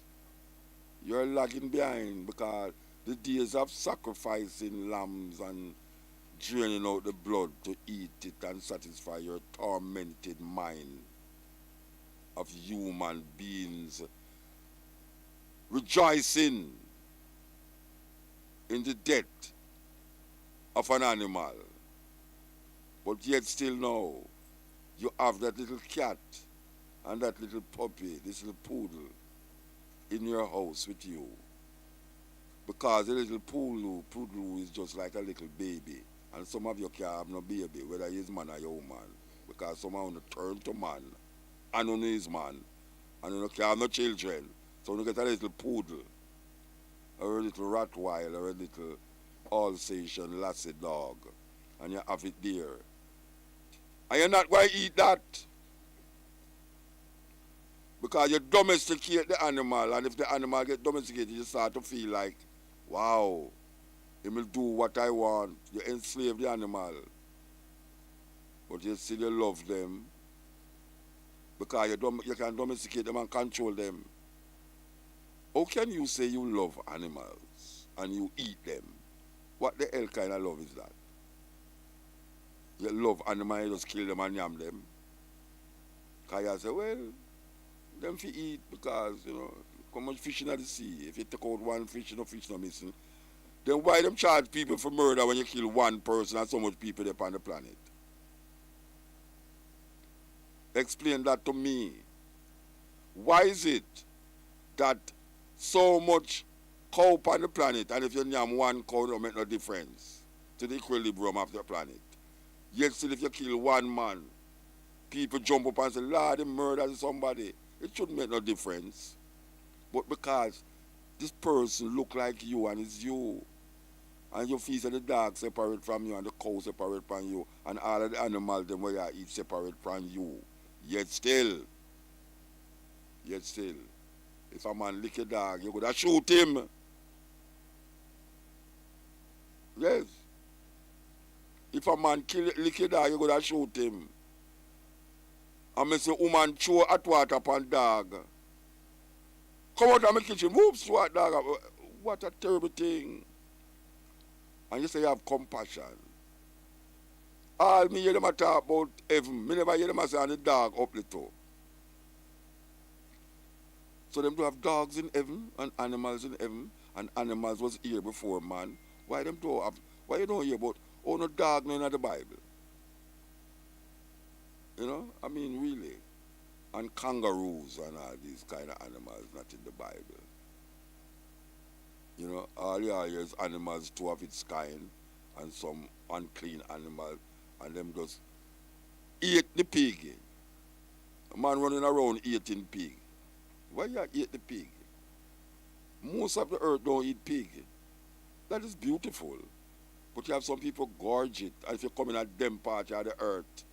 You're lagging behind because the days of sacrificing lambs and draining out the blood to eat it and satisfy your tormented mind of human beings rejoicing in the death of an animal. But yet still now, you have that little cat and that little puppy, this little poodle, in your house with you. Because the little poodle is just like a little baby. And some of you can't have no baby, whether he's man or your woman. Because some of you turn to man, and only is man. And you can't have no children. So you get a little poodle, or a little Rottweiler, or a little Alsatian Lassie dog. And you have it there. And you're not going to eat that. Because you domesticate the animal, and if the animal gets domesticated, you start to feel like, wow, he will do what I want. You enslave the animal. But you still you love them. Because you can domesticate them and control them. How can you say you love animals and you eat them? What the hell kind of love is that? You love animals, you just kill them and yam them. Because you say, well, them fi eat because, you know, how much fish in the sea. If you take out one fish, no fish no missing. Then why them charge people for murder when you kill one person and so much people there on the planet? Explain that to me. Why is it that so much cow on the planet, and if you name one cow, it don't make no difference to the equilibrium of the planet? Yet still if you kill one man, people jump up and say, Lord, he murdered somebody. It shouldn't make no difference. But because this person look like you and it's you, and your feet and the dog separate from you and the cow separate from you, and all of the animals them where you eat separate from you, yet still, if a man lick a dog, you could shoot him. Yes. If a man lick a dog, you could shoot him. And I say, woman throw hot water upon dog. Come out of my kitchen, whoops, throw hot dog. What a terrible thing. And you say you have compassion. All me hear them talk about heaven. Me never hear them say on the dog up the toe. So them do have dogs in heaven and animals in heaven. And animals was here before man. Why them do have, why you don't hear about, oh no dog no in the Bible? You know, I mean, really. And kangaroos and all these kind of animals not in the Bible. You know, all you hear is animals, two of its kind, and some unclean animal, and them just eat the pig. A man running around eating pig. Why you eat the pig? Most of the earth don't eat pig. That is beautiful. But you have some people gorge it, and if you come in at them part of the earth,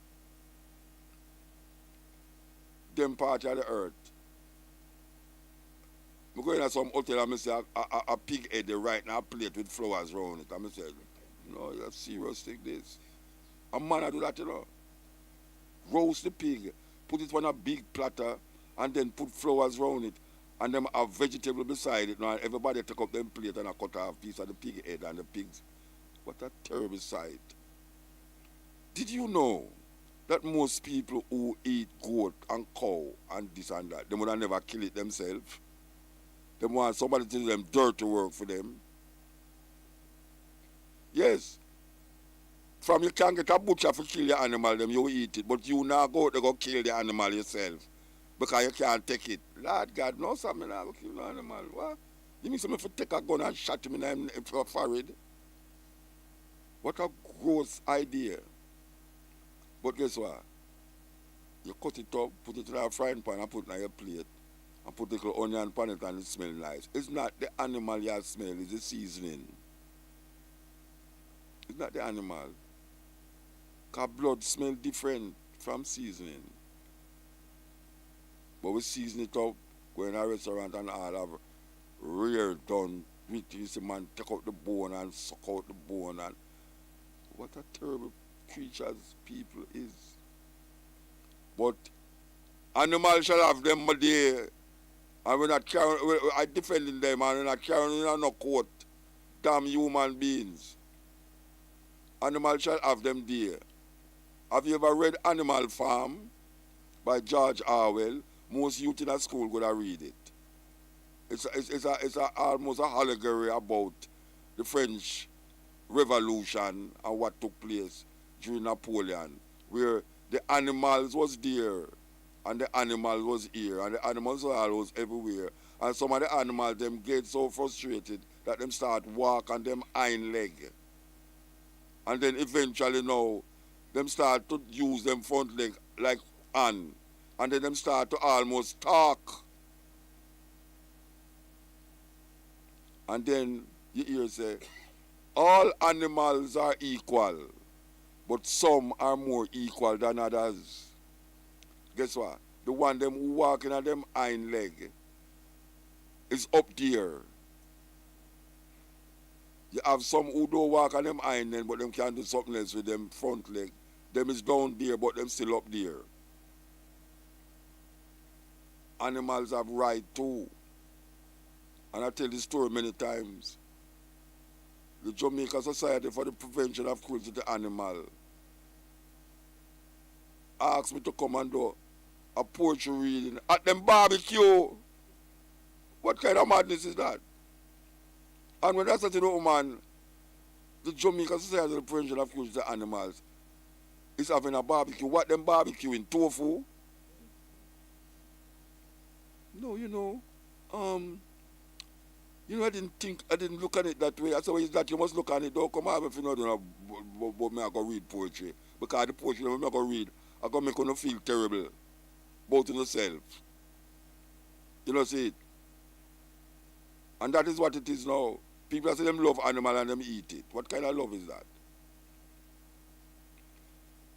them part of the earth. I'm going to some hotel and I say a pig head right now, a plate with flowers around it. And I say, no, you're serious, take this. A man I do that, you know. Roast the pig, put it on a big platter, and then put flowers around it. And then have vegetable beside it. Now and everybody take up them plate and I cut off a piece of the pig head and the pigs. What a terrible sight. Did you know that most people who eat goat and cow and this and that, they would have never kill it themselves? They want somebody to do them dirty work for them. Yes. From you can get a butcher to kill your animal, them you eat it, but you now go to go kill the animal yourself because you can't take it. Lord God, no, sir, me not go kill the animal. What? You mean somebody to take a gun and shot him in the forehead? What a gross idea. But guess what? You cut it up, put it in a frying pan and put it on your plate. And put a little onion on it and it smells nice. It's not the animal you smell, it's the seasoning. It's not the animal. Because blood smells different from seasoning. But we season it up, go in a restaurant and all have rare done. You see man take out the bone and suck out the bone. And what a terrible creatures people is. But animals shall have them there. And we're not carrying, I'm defending them and we're not carrying no court. Damn human beings. Animals shall have them there. Have you ever read Animal Farm by George Orwell? Most youth in a school go to read it. It's almost a allegory about the French revolution and what took place during Napoleon, where the animals was there and the animal was here and the animals were always everywhere. And some of the animals, them get so frustrated that them start walk on them hind leg. And then eventually now, them start to use them front leg like hand. And then them start to almost talk. And then you hear say, all animals are equal, but some are more equal than others. Guess what? The one them who walking on them hind leg is up there. You have some who don't walk on them hind leg, but them can do something else with them front leg. Them is down there, but them still up there. Animals have right too. And I tell this story many times. The Jamaica Society for the Prevention of Cruelty to Animals asked me to come and do a poetry reading at them barbecue. What kind of madness is that? And when I said to the woman, the Jamaica Society for the Prevention of Cruelty to Animals is having a barbecue. What them barbecuing? Tofu? No, I didn't look at it that way. I said, well, is that you must look at it. Don't come out if you know, but me I go read poetry. Because the poetry I'm not going to read, I'm going to make you feel terrible about yourself. You know, see it? And that is what it is now. People say them love animal and them eat it. What kind of love is that?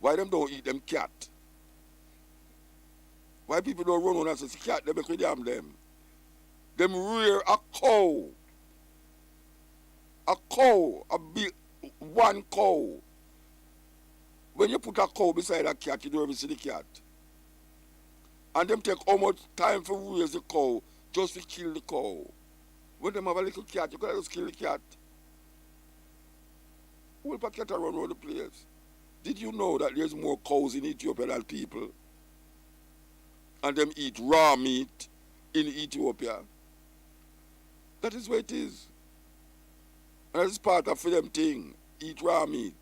Why them don't eat them cat? Why people don't run on us as cat? They make damn them. Them rear a cow. A big one cow. When you put a cow beside a cat, you don't ever see the cat. And them take how much time to raise the cow just to kill the cow. When them have a little cat, you gotta just kill the cat. Whole cat around the place. Did you know that there's more cows in Ethiopia than people? And them eat raw meat in Ethiopia. That is what it is. And that is part of them thing. Eat raw meat.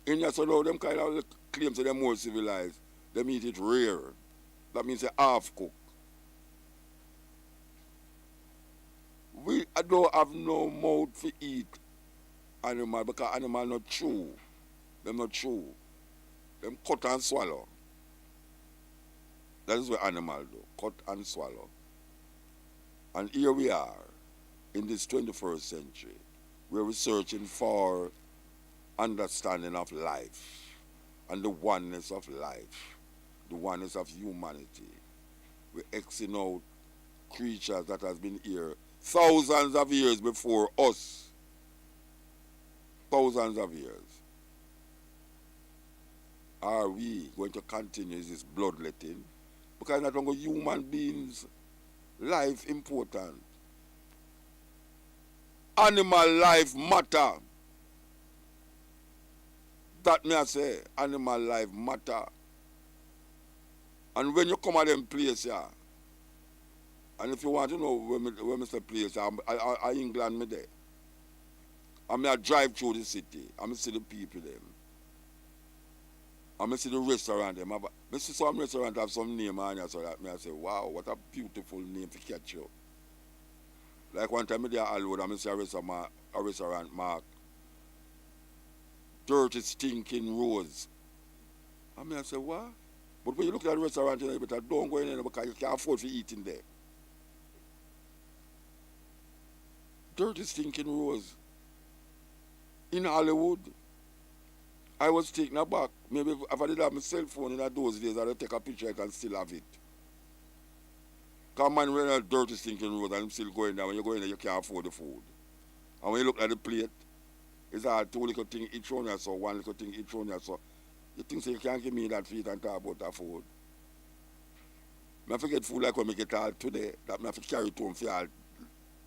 In your so now, them kind of claims that they're more civilized. Them eat it rare. That means they half cook. We don't have no mouth to eat animal because animal not chew. Them not chew. Them cut and swallow. That is what animal do. Cut and swallow. And here we are in this 21st century. We're researching for understanding of life and the oneness of life, the oneness of humanity. We're Xing out creatures that has been here thousands of years before us. Thousands of years. Are we going to continue this bloodletting? Because not only human beings' life important. Animal life matter. That me I say, animal life matter. And when you come at them place, yeah, and if you want to know where me say place, I England me there. I drive through the city. I see the people them. I see the restaurant them. I see some restaurant have some name on it, so that I say, wow, what a beautiful name to catch you. Like one time I there Alwood, I see a restaurant mark Dirty Stinking Rose. I say, what? But when you look at the restaurant, you better don't go in there because you can't afford to eat in there. Dirty Stinking Rose. In Hollywood, I was taken aback. Maybe if I did have my cell phone in those days, I'd take a picture, I can still have it. Because man, when a dirty stinking road and I'm still going there, when you go in there, you can't afford the food. And when you look at the plate, it's two little things each one or so, one little thing each one or so. You think so you can't give me that feet and talk about that food. I forget food like when I get all today, that I have to carry it home for all.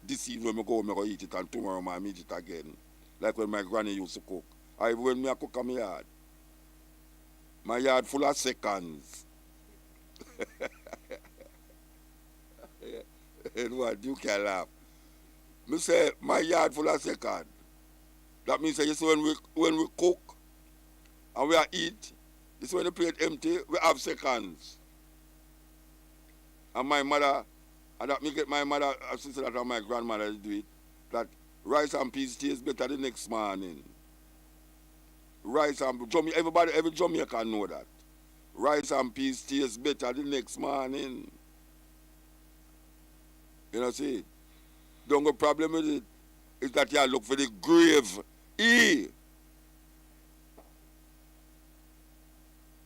This evening when I go eat it and tomorrow I eat it again. Like when my granny used to cook. Or even when I cook in my yard full of seconds. And what, you can laugh. Me say my yard full of second. That means that you see when we cook and we are eat, this when the plate empty, we have seconds. And my mother, and that me get my mother, sister that and my grandmother do it, that rice and peas tastes better the next morning. Rice and every Jamaican know that. Rice and peas tastes better the next morning. You know, see? The only problem with it is that you look for the grave E.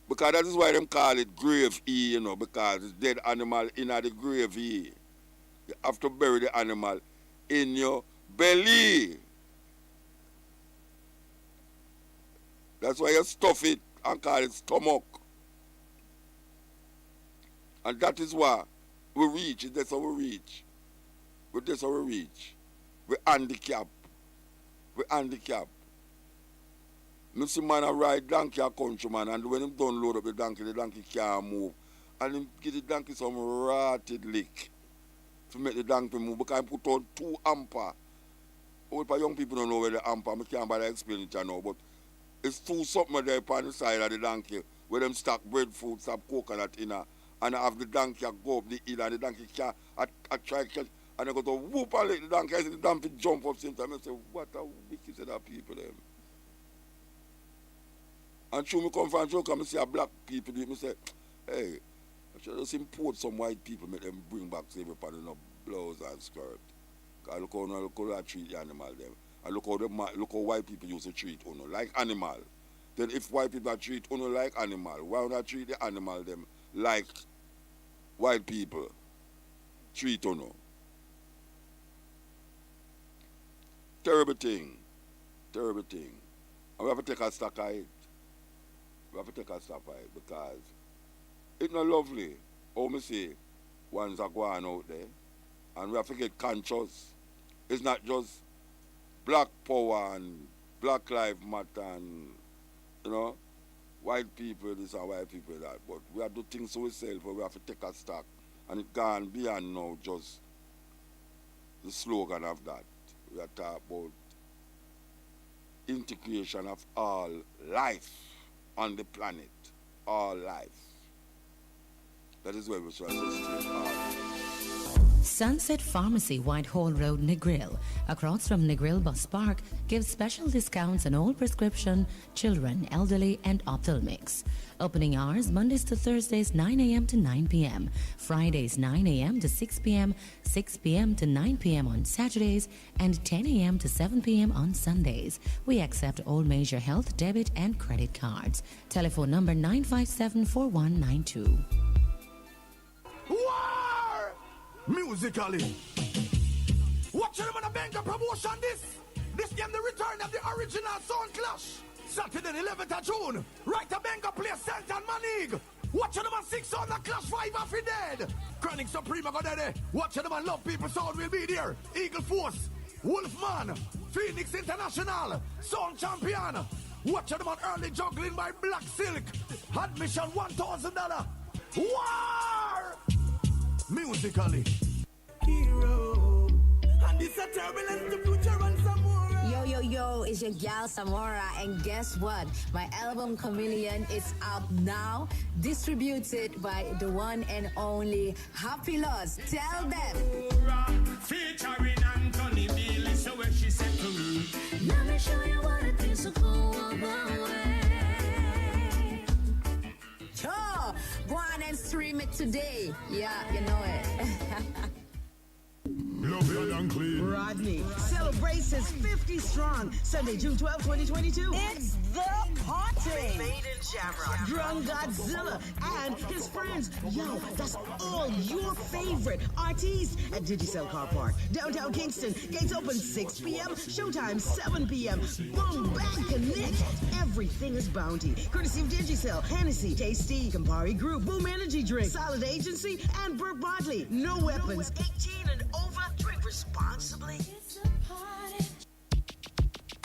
Because that is why them call it grave E, you know, because it's dead animal in the grave E. You have to bury the animal in your belly. That's why you stuff it and call it stomach. And that is why we reach, that's how we reach. That's how we reach. We handicap. We handicap. I see man a ride donkey a countryman, and when him don't load up the donkey can't move. And him give the donkey some rotted lick to make the donkey move because he put on 2 ampere. Young people don't know where the ampere, I can't bother explain it now, but it's 2 something there on the side of the donkey where them stack breadfruit, stack coconut in her, and I have the donkey go up the hill and the donkey can't try catch, and I go to whoop and let the donkey, I see the donkey jump up same time. I say, what a wicked set of people them. And true, me come from Joker, I see a black people do it, I say, hey, I should just import some white people, make them bring back slavery upon in a blouse and skirt. Because look how they treat the animal them. And look how white people used to treat Uno like animal. Then if white people treat Uno like animal, why not treat the animal them like white people treat Uno? Terrible thing. Terrible thing. And we have to take a stock of it. We have to take a stock of it because it's not lovely. How me say, ones are going out there. And we have to get conscious. It's not just black power and black life matter and, you know, white people this and white people that. But we have to do things to ourselves, but we have to take a stock. And it can't be and now just the slogan of that. We are talking about integration of all life on the planet. All life. That is where we should associate all life. Sunset Pharmacy, Whitehall Road, Negril, across from Negril Bus Park, gives special discounts on all prescription, children, elderly, and ophthalmics. Opening hours Mondays to Thursdays 9 a.m. to 9 p.m., Fridays 9 a.m. to 6 p.m., 6 p.m. to 9 p.m. on Saturdays, and 10 a.m. to 7 p.m. on Sundays. We accept all major health, debit, and credit cards. Telephone number 957-4192. War! Musically. Watch them on a banger promotion this game, the return of the original Sound Clash. Saturday, 11th of June. Right a banger play St. and Manig. Watch them on 6 on the Clash 5 off he dead. Chronic Suprema go there. Watch them on Love People Sound will be there. Eagle Force, Wolfman, Phoenix International, Sound Champion. Watch them on early juggling by Black Silk. Admission $1,000. War! Musically. Hero. And this a turbulence, the future and some more. Yo, it's your gal Samora, and guess what? My album Chameleon is out now, distributed by the one and only Happy Loss. Tell them. Featuring Anthony Bailey, so what she said to me. Let me show you what it is to go away. Yo, go on and stream it today. Yeah, you know it. Rodney celebrates his 50 strong Sunday, June 12, 2022. It's the party. Made in Jamrock. Drunk Godzilla and his friends. Yo, that's all your favorite artists at Digicel Car Park, downtown Kingston. Gates open 6 p.m. Showtime 7 p.m. Boom, bang, connect. Everything is bounty. Courtesy of Digicel, Hennessy, Tasty, Campari Group, Boom Energy Drink, Solid Agency, and Burke Bodley. No weapons. 18 and over. Drink responsibly.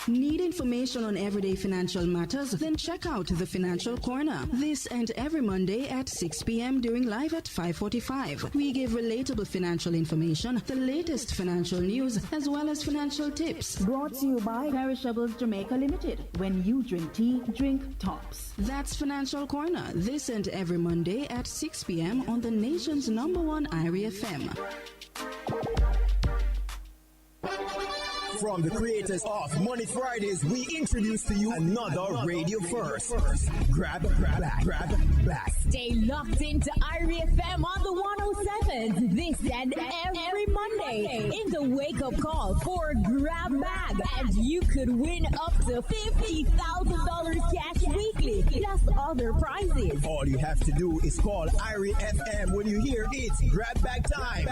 Need information on everyday financial matters? Then check out the Financial Corner. This and every Monday at 6 p.m. during live at 5:45. We give relatable financial information, the latest financial news, as well as financial tips. Brought to you by Perishables Jamaica Limited. When you drink tea, drink tops. That's Financial Corner. This and every Monday at 6 p.m. on the nation's #1 IRIE FM. From the creators of Money Fridays, we introduce to you another radio first. Grab back. Stay locked into IRIE FM on the 107s this and every Monday in the wake-up call for Grab Bag, and you could win up to $50,000 cash weekly, plus other prizes. All you have to do is call IRIE FM when you hear it's Grab Bag time.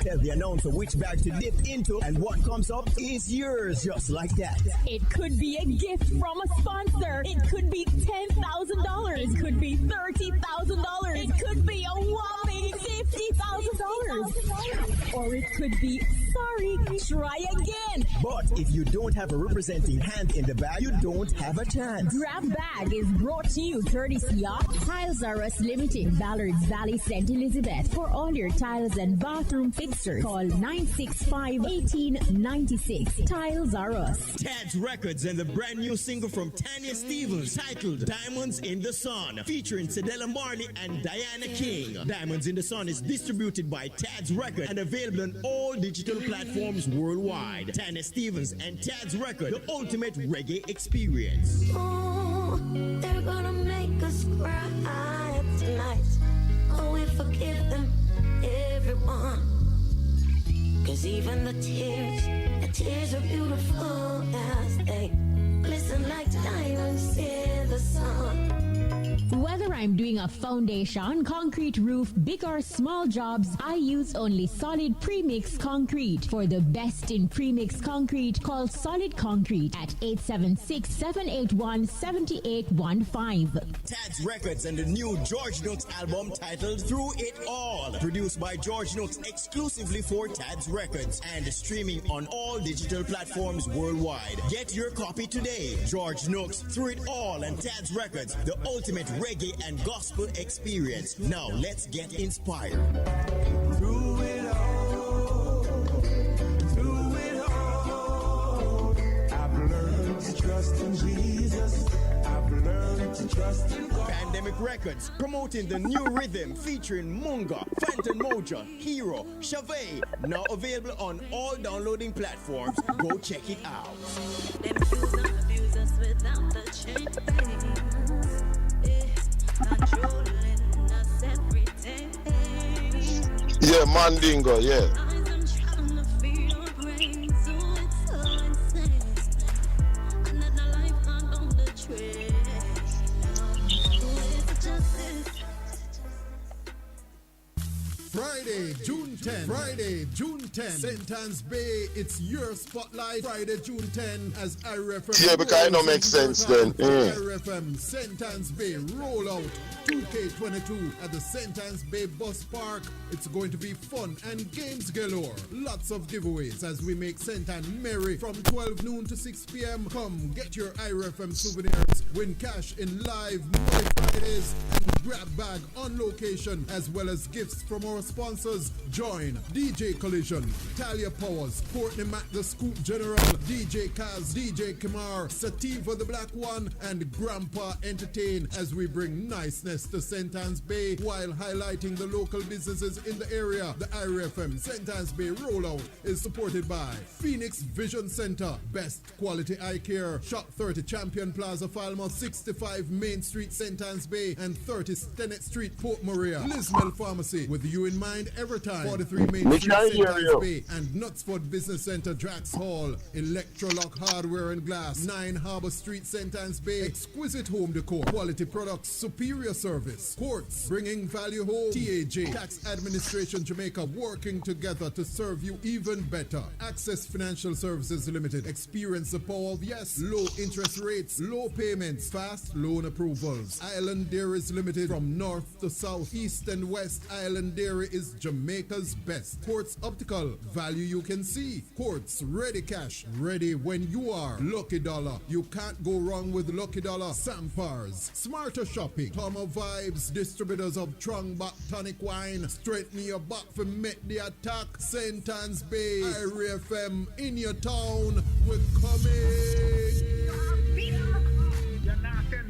Tell the announcer which bag to dip into, and what comes up is yours, just like that. It could be a gift from a sponsor. It could be $10,000. It could be $30,000. It could be a whopping $50,000. Or it could be, sorry, try again. But if you don't have a representing hand in the bag, you don't have a chance. Grab Bag is brought to you courtesy of Tiles R Us Limited, Ballards Valley, St. Elizabeth. For all your tiles and bathroom fixtures, call 965-1896. Tiles R Us. Tad's Records and the brand new single from Tanya Stevens titled Diamonds in the Sun, featuring Sedella Marley and Diana King. Diamonds in the Sun is distributed by Tad's Records and available on all digital platforms worldwide. Tanya Stevens and Tad's Record, the ultimate reggae experience. Oh, they're gonna make us cry tonight. Oh, we forgive them, everyone. 'Cause even the tears are beautiful as they glisten like diamonds in the sun. Whether I'm doing a foundation, concrete roof, big or small jobs, I use only Solid Premix Concrete. For the best in premix concrete, call Solid Concrete at 876-781-7815. Tad's Records and the new George Nooks album titled Through It All, produced by George Nooks exclusively for Tad's Records and streaming on all digital platforms worldwide. Get your copy today. George Nooks, Through It All, and Tad's Records, the ultimate reggae and gospel experience. Now let's get inspired. Through it all, I've learned to trust in Jesus. I've learned to trust in God. Pandemic Records, promoting the new rhythm featuring Munga, Phantom Moja, Hero, Chavez, now available on all downloading platforms. Go check it out. Them fuse and abuse us without the change. Controlling us every day. Yeah, Mandingo, yeah. I'm trying to feed our brains, so it's so insane. Another life hung on the trail. It's justice. Friday, June 10. Friday, June 10. St. Anne's Bay, it's your spotlight. Friday, June 10 as IRFM. Yeah, because it don't make sense then. IRFM St. Anne's Bay rollout 2K22 at the St. Anne's Bay Bus Park. It's going to be fun and games galore. Lots of giveaways as we make St. Anne merry from 12 noon to 6 p.m. Come get your IRFM souvenirs. Win cash in live Money Fridays and grab bag on location, as well as gifts from our sponsors. Join DJ Collision, Talia Powers, Courtney Mack the Scoop General, DJ Kaz, DJ Kamar, Sativa the Black One, and Grandpa Entertain as we bring niceness to St. Anne's Bay while highlighting the local businesses in the area. The IRFM St. Anne's Bay rollout is supported by Phoenix Vision Center, best quality eye care, Shop 30 Champion Plaza Falmouth, 65 Main Street St. Anne's Bay, and 30 Stennett Street Port Maria. Lismel Pharmacy, with you in mind every time. 43 Main Street St. Anne's Bay, and Knutsford Business Center, Drax Hall. Electrolock Hardware and Glass, 9 Harbour Street St. Anne's Bay. Exquisite home decor, quality products, superior service. Quartz, bringing value home. TAJ, Tax Administration Jamaica, working together to serve you even better. Access Financial Services Limited, experience the power of yes. Low interest rates, low payments, fast loan approvals. Island Dairies Limited, from north to south, east and west. Island Dairy is Jamaica's best. Quartz Optical, value you can see. Quartz Ready Cash, ready when you are. Lucky Dollar, you can't go wrong with Lucky Dollar. Sampars, Smarter Shopping, Tomo Vibes, distributors of Trong Back Tonic Wine. Straighten your back for make the attack. St. Anne's Bay, Irie FM in your town. We're coming.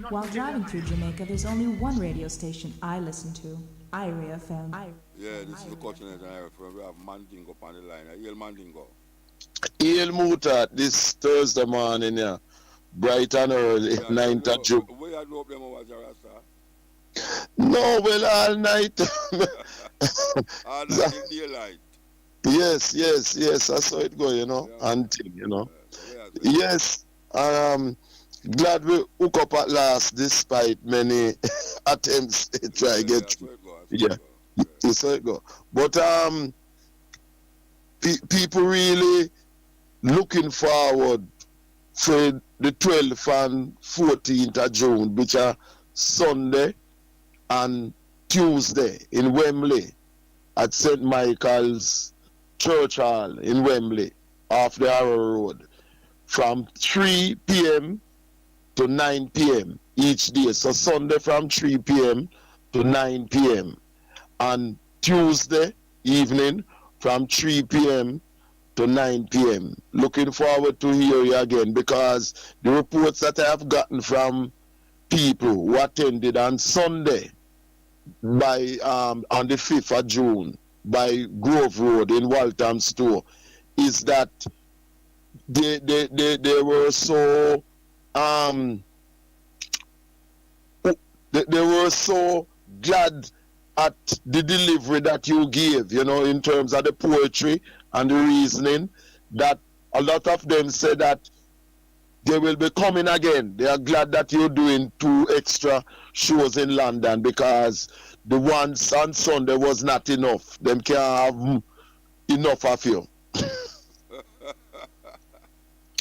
While driving through Jamaica, there's only one radio station I listen to, Irie FM. Yeah, this is the continent and Irie FM. We have Mandingo on the line. Hail Mandingo. Hail Muta this Thursday morning, yeah. Bright and early, 9th of June. Where you do up them over Jarasta? No, well, all night. All night in daylight. Yes, that's how it go, you know, until, you know. Yes, glad we hook up at last, despite many attempts to try to get through. Yeah, that's how it go. But people really looking forward for the 12th and 14th of June, which are Sunday and Tuesday in Wembley at St. Michael's Church Hall in Wembley off the Harrow Road from 3 p.m. to 9 p.m. each day. So Sunday from 3 p.m. to 9 p.m. and Tuesday evening from 3 p.m. to 9 p.m. Looking forward to hear you again, because the reports that I have gotten from people who attended on Sunday by on the 5th of June by Grove Road in Walthamstow is that they were so they were so glad at the delivery that you gave, you know, in terms of the poetry and the reasoning, that a lot of them said that they will be coming again. They are glad that you're doing 2 extra shows in London, because the ones on Sunday was not enough. Them can't have enough of you.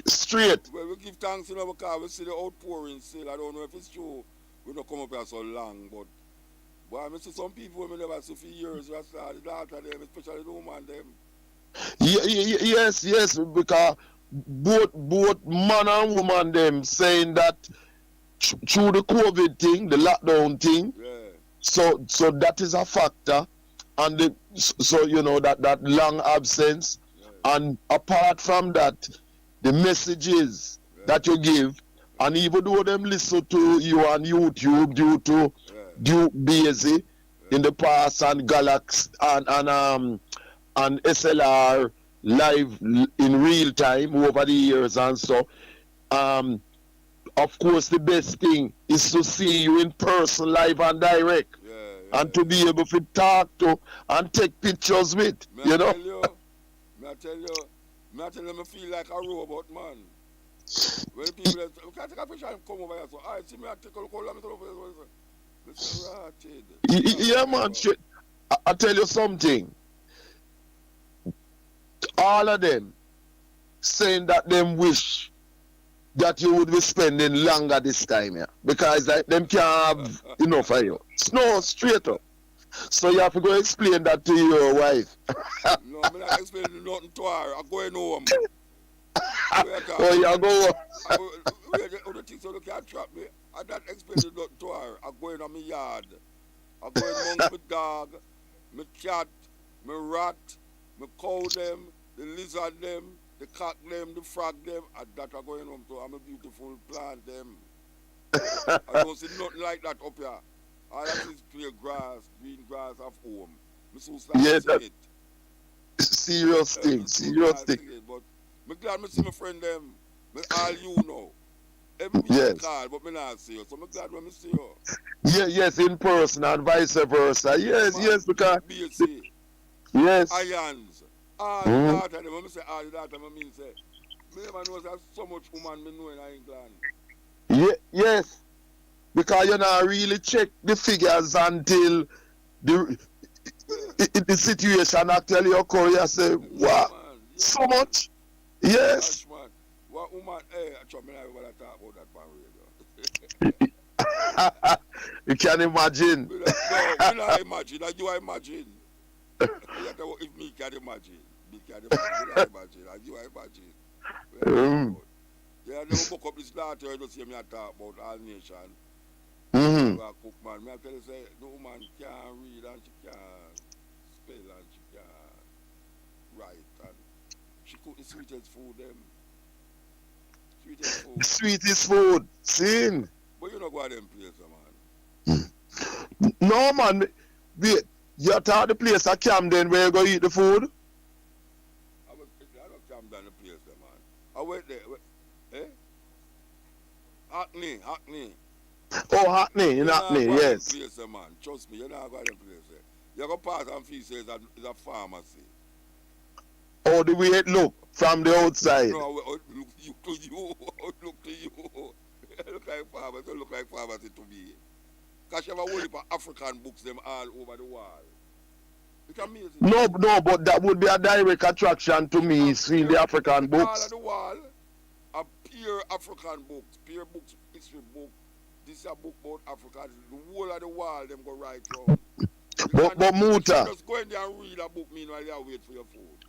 Straight. Well, we give thanks, you know, because we see the outpouring still. I don't know if it's true. We don't come up here so long, but I see some people we never see for years. The daughter them, especially the woman them. Yes, because both man and woman them saying that through the COVID thing, the lockdown thing, so that is a factor, and so you know that long absence, and apart from that, the messages that you give, and even though them listen to you on YouTube due to Duke Basie in the past, and Galaxy and SLR live in real time over the years and so, of course the best thing is to see you in person, live and direct, and to be able to talk to and take pictures with, you know. I tell you, I feel like a robot, man. When people say, we can't take a picture and come over here, so I see me, I take a look at me, Mr. Ratted. Yeah, man, shit. I tell you something. All of them saying that them wish that you would be spending longer this time, yeah, because like, them can't have enough of you. No, straight up. So you have to go explain that to your wife. No, I'm not explaining nothing to her. I'm going home. Oh, you go home. Other things so they can't trap me. I'm not explaining nothing to her. I'm going on my yard. I'm going amongst my dog, my cat, my rat, my cow them, the lizard them, the cock them, the frog them, and that are going home to. I'm a beautiful plant them. I don't see nothing like that up here. All that is clear grass, green grass of home. Yeah, that's serious thing. But I'm glad I see my friend them. All you know. Every week call, but I not see you. So I'm glad when I see you. Yes, in person and vice versa. Yes, because... Yes. Irons. All the data, when I say all the data, I mean say, I never know there's so much woman I know in England. Yes. Because you know, really check the figures until the situation actually occurs. You say, wow, so much? Yes. Man. What woman, hey, I mean, I want to talk about that pan radio. You can imagine. No, I imagine. I do imagine. If me can imagine, me can imagine, as you imagine. Yeah, never book up this daughter, you don't see me talk about All Nation. Cook man, me I tell you say the woman can't read and she can't spell and she can't write and she cook the sweetest food them. Sweetest food. Sweetest food, sin. But you don't go to them places, man. No man, wait, you thought the place at Camden where you go eat the food? I don't Camden the place there, man. I went there. Hackney. Oh, Hackney, in Hackney, yes. Place, man. Trust me, you're not going to place there. You go past and feel it's a pharmacy. Oh, the way it look from the outside. No, look to you. Look to you. Look like pharmacy to me. Because you have a whole heap of African books them all over the wall. It's amazing. No, but that would be a direct attraction to me, seeing the African books. All of the wall are pure African books, history book. This is a book about Africa. The whole of the wall, them go right round. But Muta. Just go in there and read a book meanwhile you wait for your food.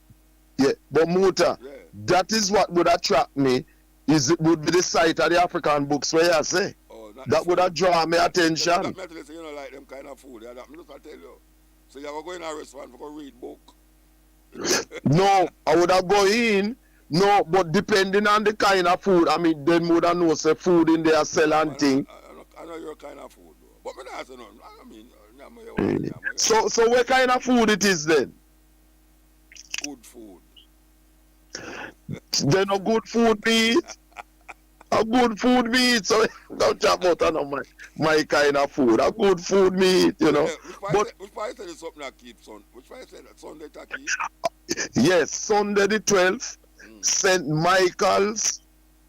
Yeah, but Muta, that is what would attract me. It would be the sight of the African books where you say. That would have drawn my attention. That meant to say you don't like them kind of food. Yeah, that me just tell you. So you have to go in a restaurant for go read book. No, I would have go in. No, but depending on the kind of food, I mean, then would have know say food in there sell and thing. I know your kind of food, though. But me not say nothing. I mean, So what kind of food it is then? Good food. Then a good food be it. A good food be it. So don't talk about my kind of food. A good food be it, you know. Which part said is something that keeps on? Which part said that Sunday to keep? Yes, Sunday the 12th, St. Michael's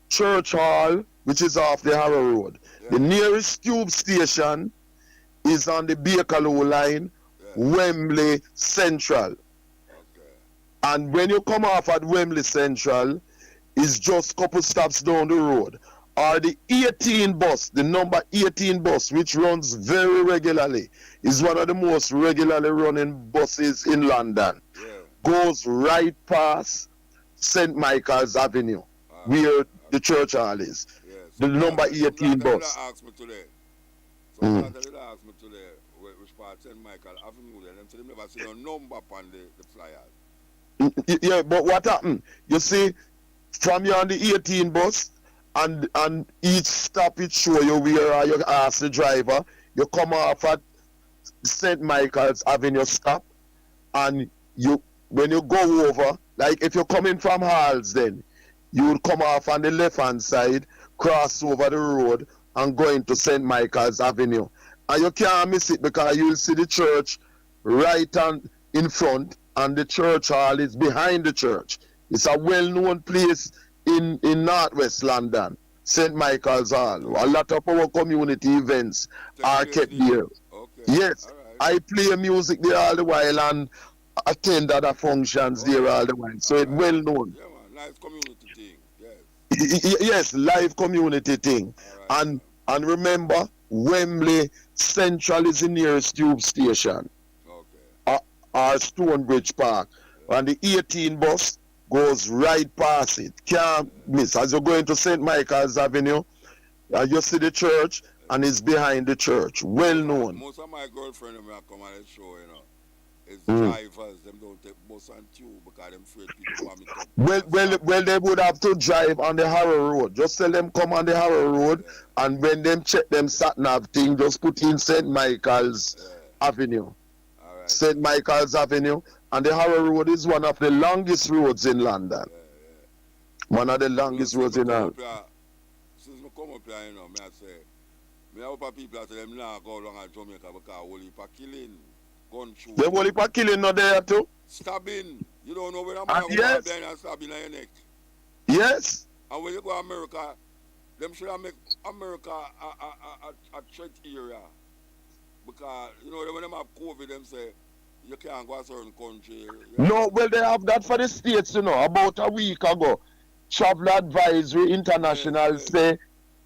Church Hall, which is off the Harrow Road. The nearest tube station is on the Bakerloo line, Wembley Central. And when you come off at Wembley Central, it's just a couple stops down the road. Or the 18 bus, the number 18 bus, which runs very regularly, is one of the most regularly running buses in London. Goes right past St. Michael's Avenue, where the church hall is. The number 18 bus. Asked me today. Somebody asked me today which part St. Michael Avenue there. Them say they never see no number upon the flyers. Yeah, but what happened? You see, from you on the 18 bus, and each stop it show you where you ask the driver, you come off at St. Michael's Avenue stop, and when you go over, like if you're coming from Halls then, you will come off on the left hand side, cross over the road, and go into St. Michael's Avenue. And you can't miss it because you'll see the church right in front, and the church hall is behind the church. It's a well-known place in Northwest London, St. Michael's Hall. A lot of our community events are kept there. Yes, I play music there all the while and attend other functions there all the while. So it's well known. Yeah, man. Live community thing. Yes, live community thing. And remember, Wembley Central is the nearest tube station. Or Stonebridge Park. And the 18 bus goes right past it. Can't miss. As you go into St. Michael's Avenue, you see the church, and it's behind the church. Well known. Most of my girlfriends when I come on the show, you know, is drivers. Them don't take bus and tube because them afraid people want me to. Well, they would have to drive on the Harrow Road. Just tell them come on the Harrow Road, and when them check them sat-nav thing, just put in St. Michael's Avenue. St. Michael's Avenue. And the Harrow Road is one of the longest roads in London. One of the longest roads in London. Since I come up here, you know, I say, I hope people say them now go along at Jamaica because whole heap of killing, gun shooting. The whole heap of killing not there too? Stabbing. You don't know where I'm going yes. to and stabbing on your neck. Yes. And when you go to America, them should make America a threat area. Because, you know, when they have COVID, them say, you can't go to a certain country. No, well, they have that for the States, you know. About a week ago, Travel Advisory International say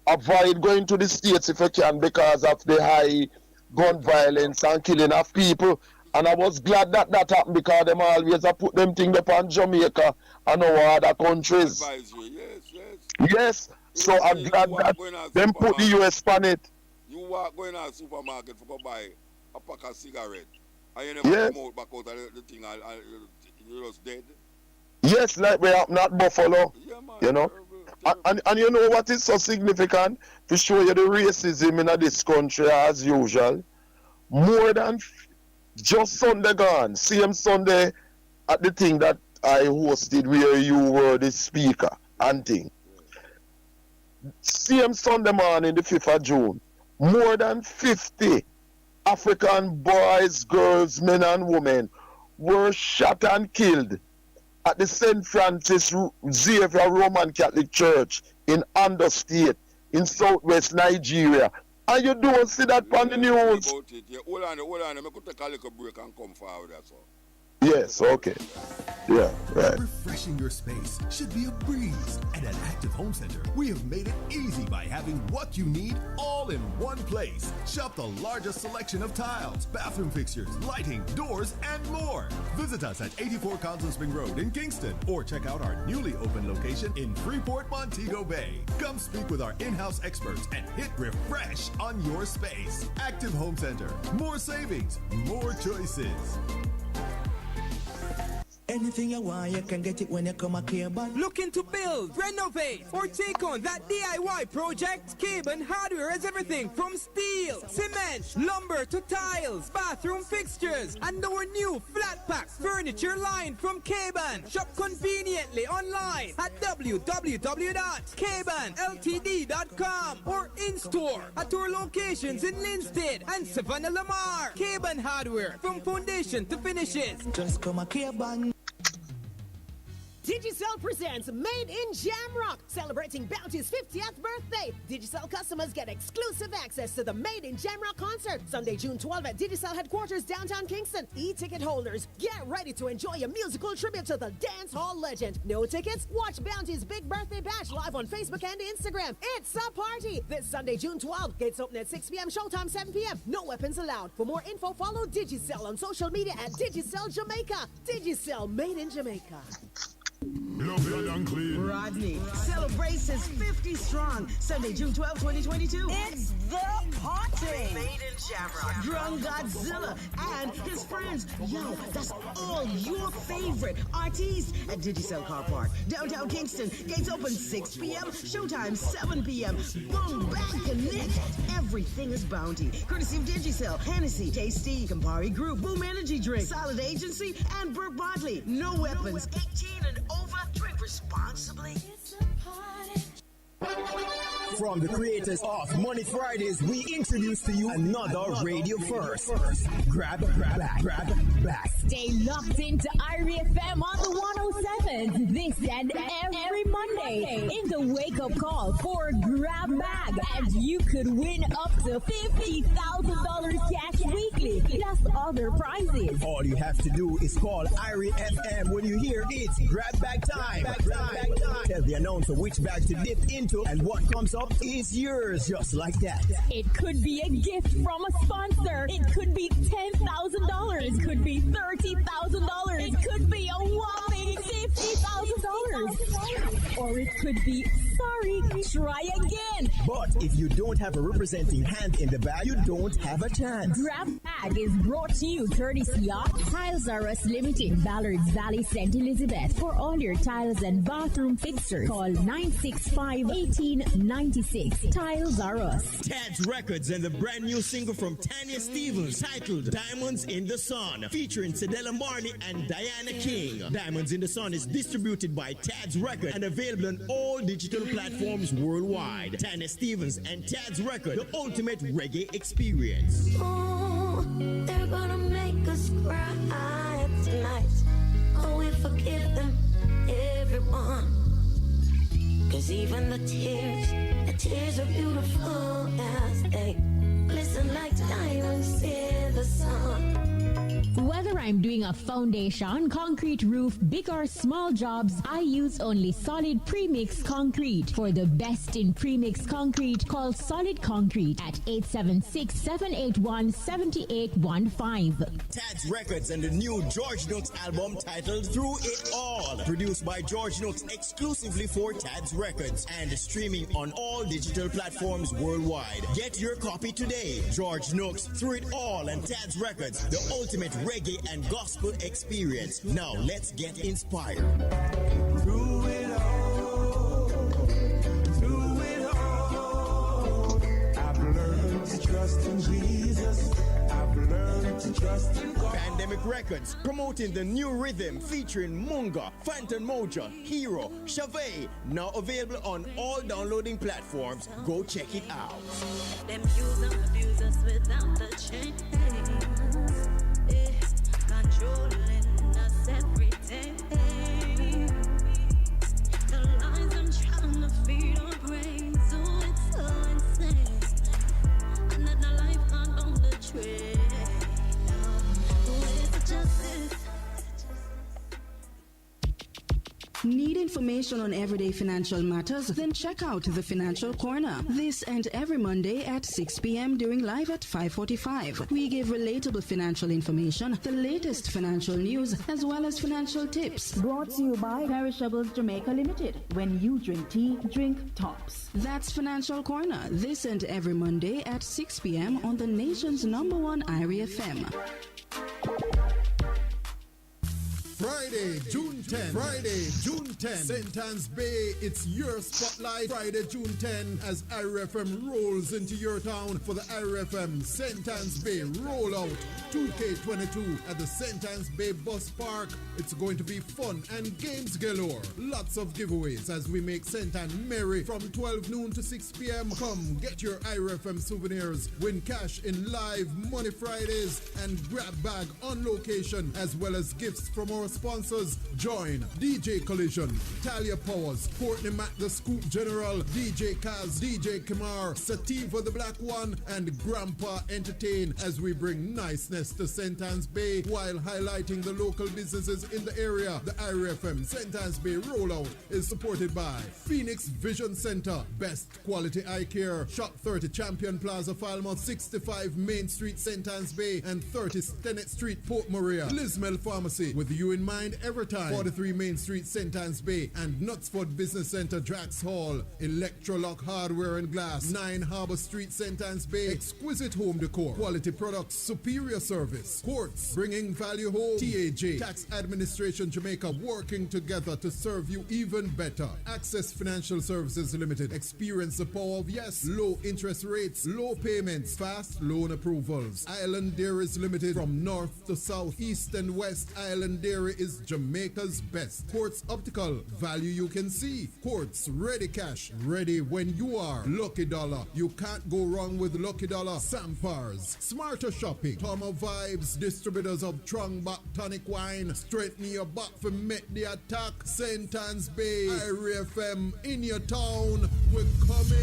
avoid going to the States if you can because of the high gun violence and killing of people. And I was glad that happened because them always put them things up on Jamaica and our other countries. Yes. So I'm glad that them put the US on it. You walk going to the supermarket for go buy a pack of cigarette. And you never come out back out of the thing and you're just dead. Yes, like we happen at Buffalo. Yeah, man, you know. And you know what is so significant? To show you the racism in this country as usual. More than just Sunday gone, same Sunday at the thing that I hosted where you were the speaker and thing. Same Sunday morning, the 5th of June, more than 50 African boys, girls, men and women were shot and killed at the St. Francis Xavier Roman Catholic Church in Ondo State in southwest Nigeria. And you don't see that on the news. Hold on, I could take a little break and come forward, that's all. Yes, okay. Yeah, right. Refreshing your space should be a breeze. And at Active Home Center, we have made it easy by having what you need all in one place. Shop the largest selection of tiles, bathroom fixtures, lighting, doors, and more. Visit us at 84 Constant Spring Road in Kingston or check out our newly opened location in Freeport, Montego Bay. Come speak with our in-house experts and hit refresh on your space. Active Home Center. More savings, more choices. Anything you want, you can get it when you come a Caban. Looking to build, renovate, or take on that DIY project? Caban Hardware has everything from steel, cement, lumber to tiles, bathroom fixtures, and our new flat pack furniture line from Caban. Shop conveniently online at www.cabanltd.com or in-store at our locations in Linstead and Savannah Lamar. Caban Hardware, from foundation to finishes. Just come a Caban. Digicel presents Made in Jamrock, celebrating Bounty's 50th birthday. Digicel customers get exclusive access to the Made in Jamrock concert, Sunday, June 12 at Digicel headquarters, downtown Kingston. E-ticket holders, get ready to enjoy a musical tribute to the dance hall legend. No tickets? Watch Bounty's Big Birthday Bash live on Facebook and Instagram. It's a party. This Sunday, June 12, gates open at 6 p.m., showtime 7 p.m. No weapons allowed. For more info, follow Digicel on social media at Digicel Jamaica. Digicel, Made in Jamaica. Rodney celebrates his 50 strong. Sunday, June 12, 2022. It's the party. Made in Jamrock. Drunk Godzilla and his friends. Yo, that's all your favorite artists at Digicel Car Park, downtown Kingston. Gates open 6 p.m. Showtime 7 p.m. Boom, bang, connect. Everything is Bounty. Courtesy of Digicel, Hennessy, Tasty, Campari Group, Boom Energy Drink, Solid Agency, and Burke Botley. No weapons. 18 and over. Drink responsibly. It's a party. From the creators of Money Fridays, we introduce to you another radio first. Grab back. Stay locked into Irie FM on the 107s this and every Monday in the wake-up call for Grab Bag, and you could win up to $50,000 cash weekly plus other prizes. All you have to do is call Irie FM when you hear it's Grab Bag time. Tell the announcer which bag to dip into, and what comes up is yours, just like that. It could be a gift from a sponsor. It could be $10,000. It could be $30,000. It could be a whopping $50,000. Or it could be, sorry, try again. But if you don't have a representing hand in the bag, you don't have a chance. Grab Bag is brought to you courtesy of Tiles R Us Limited, Ballards Valley, St. Elizabeth. For all your tiles and bathroom fixtures, call 965-1896. Tiles R Us. Tad's Records and the brand new single from Tanya Stevens titled Diamonds in the Sun, featuring Sedella Marnie and Diana King. Diamonds in the Sun is distributed by Tad's Records and available on all digital platforms worldwide. Tanya Stevens and Tad's Record, the ultimate reggae experience. Oh, they're gonna make us cry tonight. Oh, we forgive them, everyone. Cause even the tears are beautiful as they glisten like diamonds in the sun. Whether I'm doing a foundation, concrete roof, big or small jobs, I use only Solid Premix Concrete. For the best in premix concrete, call Solid Concrete at 876-781-7815. Tad's Records and the new George Notes album titled Through It All, produced by George Notes exclusively for Tad's Records and streaming on all digital platforms worldwide. Get your copy today. George Notes, Through It All, and Tad's Records, the ultimate reggae and gospel experience. Now let's get inspired. Through it all, I've learned to trust in Jesus. I've learned to trust in God. Pandemic Records, promoting the new rhythm featuring Munga, Phantom Moja, Hero, Chavez, now available on all downloading platforms. Go check it out. Them use and abuse us without the change. Controlling us every day. The lines I'm trying to feed our brains, oh, it's so insane. Another life out on the trail. Where's the justice? Need information on everyday financial matters? Then check out the Financial Corner. This and every Monday at 6 p.m. during live at 5:45. We give relatable financial information, the latest financial news, as well as financial tips. Brought to you by Perishables Jamaica Limited. When you drink tea, drink tops. That's Financial Corner. This and every Monday at 6 p.m. on the nation's #1 IRIA FM. Friday, June 10. Friday, June 10. St. Anne's Bay, it's your spotlight. Friday, June 10, as IRFM rolls into your town for the IRFM St. Anne's Bay Rollout 2K22 at the St. Anne's Bay Bus Park. It's going to be fun and games galore. Lots of giveaways as we make St. Anne merry from 12 noon to 6 p.m. Come get your IRFM souvenirs, win cash in live Money Fridays, and grab bag on location, as well as gifts from our sponsors. Join DJ Collision, Talia Powers, Courtney Mack the Scoop General, DJ Kaz, DJ Kamar, Sativa the Black One, and Grandpa Entertain as we bring niceness to St. Anne's Bay while highlighting the local businesses in the area. The IRFM St. Anne's Bay rollout is supported by Phoenix Vision Center, best quality eye care, Shop 30 Champion Plaza Falmouth, 65 Main Street St. Anne's Bay, and 30 Stennett Street Port Maria. Lismel Pharmacy, with you in mind every time, 43 Main Street St. Anne's Bay, and Knutsford Business Center Drax Hall. Electrolock Hardware and Glass, 9 Harbour Street St. Anne's Bay. Exquisite home decor, quality products, superior service. Quartz, bringing value home. TAJ, Tax Administration Jamaica, working together to serve you even better. Access Financial Services Limited, experience the power of yes. Low interest rates, low payments, fast loan approvals. Island Dairies Limited, from north to south, east and west. Island Dairy is Jamaica's best. Quartz Optical, value you can see. Quartz Ready Cash, ready when you are. Lucky Dollar, you can't go wrong with Lucky Dollar. Sampars, Smarter Shopping, Tomo Vibes, distributors of Trongback Tonic Wine. Straighten your back for met the attack. St. Anne's Bay, IRIA FM in your town. We're coming.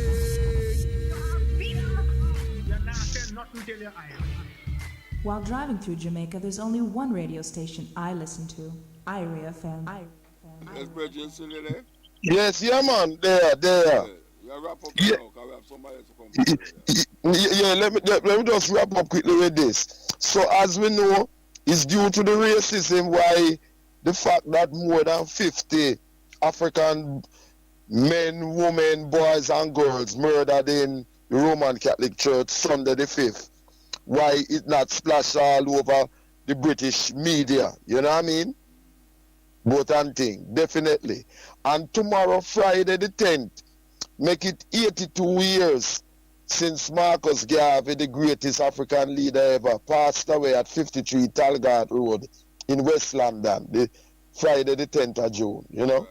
You're not saying nothing till you're iron. While driving through Jamaica, there's only one radio station I listen to, IRIA FM. Yes, Bridget, still there? Yes, yeah, man. There. You wrap up now, because we have somebody to come. Yeah, let me just wrap up quickly with this. So, as we know, it's due to the racism why the fact that more than 50 African men, women, boys, and girls murdered in the Roman Catholic Church Sunday the 5th. Why it not splash all over the British media, you know what I mean? Both and thing, definitely. And tomorrow, Friday the 10th, make it 82 years since Marcus Garvey, the greatest African leader ever, passed away at 53 Talgard Road in West London, the Friday the 10th of June, you know?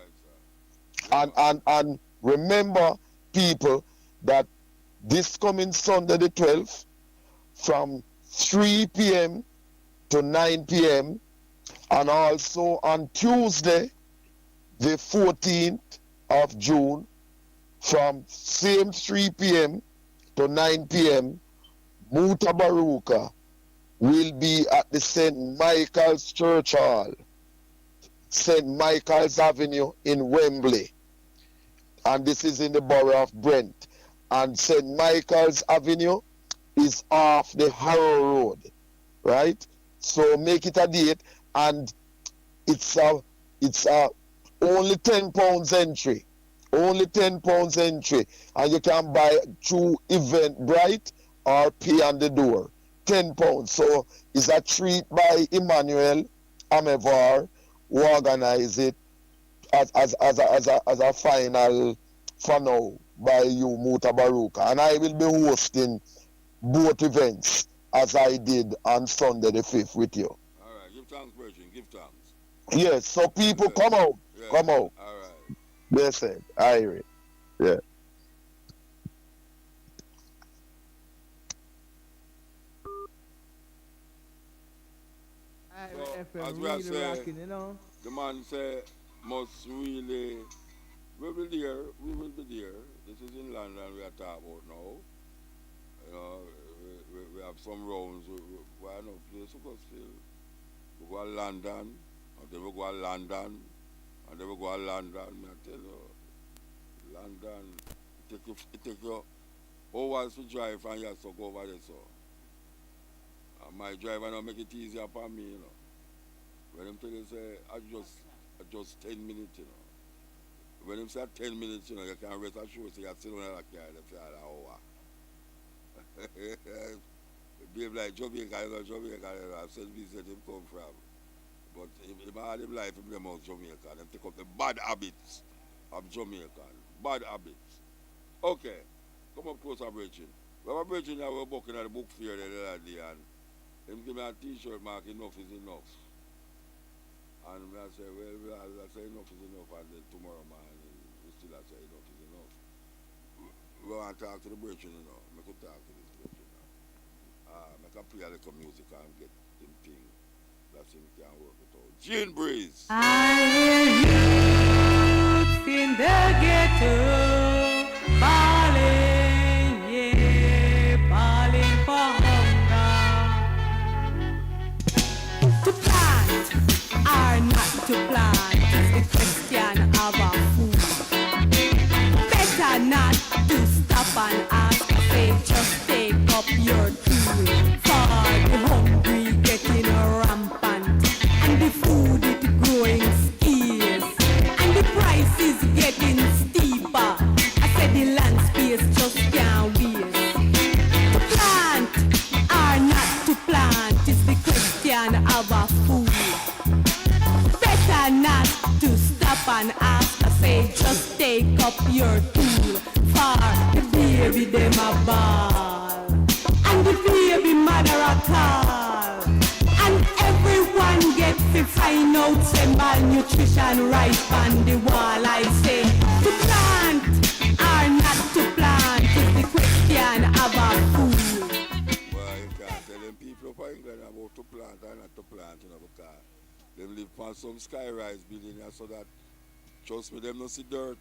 And remember, people, that this coming Sunday the 12th, from 3 p.m. to 9 p.m. and also on Tuesday, the 14th of June, from same 3 p.m. to 9 p.m., Mutabaruka will be at the St. Michael's Church Hall, St. Michael's Avenue in Wembley. And this is in the borough of Brent. And St. Michael's Avenue is off the Harrow Road, right? So make it a date, and it's only £10 entry. Only £10 entry. And you can buy through Eventbrite or pay on the door. £10. So it's a treat by Emmanuel Amevar, who organize it as a final for now by you, Mutabaruka. And I will be hosting both events as I did on Sunday the 5th with you. All right, give thanks, Virgin, give thanks. Yes, so people come out. Yeah. Come out. All right. Blessed. I hear it. Yeah. So, as we are saying, the man say must really, we will be there. This is in London we are talking about now. You know, we have some rounds, we have no place to go still. We go to London, and then we go to London, and then we go to London. I tell you, London, it take you hours to drive and you have to go over there, so. And my driver now make it easier for me, you know. When them tell you say, just 10 minutes, you know. When them say 10 minutes, you know, you can rest assured, so you sit on that car for an hour. Behave like Jamaica, you know, Jamaica, you know, I've said visit him come from. But if I had him life, him them out Jamaica, them take up the bad habits of Jamaica. Bad habits. Okay, come up close, Virgin. We have a Virgin now, we're working at the book fair the other day, and him give me a t-shirt mark, enough is enough. And I say, well, I say enough is enough, and then tomorrow morning, we still say enough is enough. We want to talk to the Virgin, you know. We could talk to this Virgin now. Make a play a little music and get him thing. That's him can work it out. Gene Breeze. I hear youth in the ghetto bawling, yeah, bawling for hunger. To plant or not to plant is the question of our food. Better not to stop and ask, say just take up your tool. For the hungry getting rampant, and the food it growing scarce, and the price is getting steeper. I said the land space just can't waste. To plant or not to plant is the question of our food. Better not to stop and ask, I say just take up your tool. For the baby them a ball, and the baby mother a call, and everyone get to find out say malnutrition right on the wall. I say to plant or not to plant is the question of our food. Well, you can't tell them people for England about to plant or not to plant, you know, because they live on some sky-rise building, so that, trust me, them don't see dirt.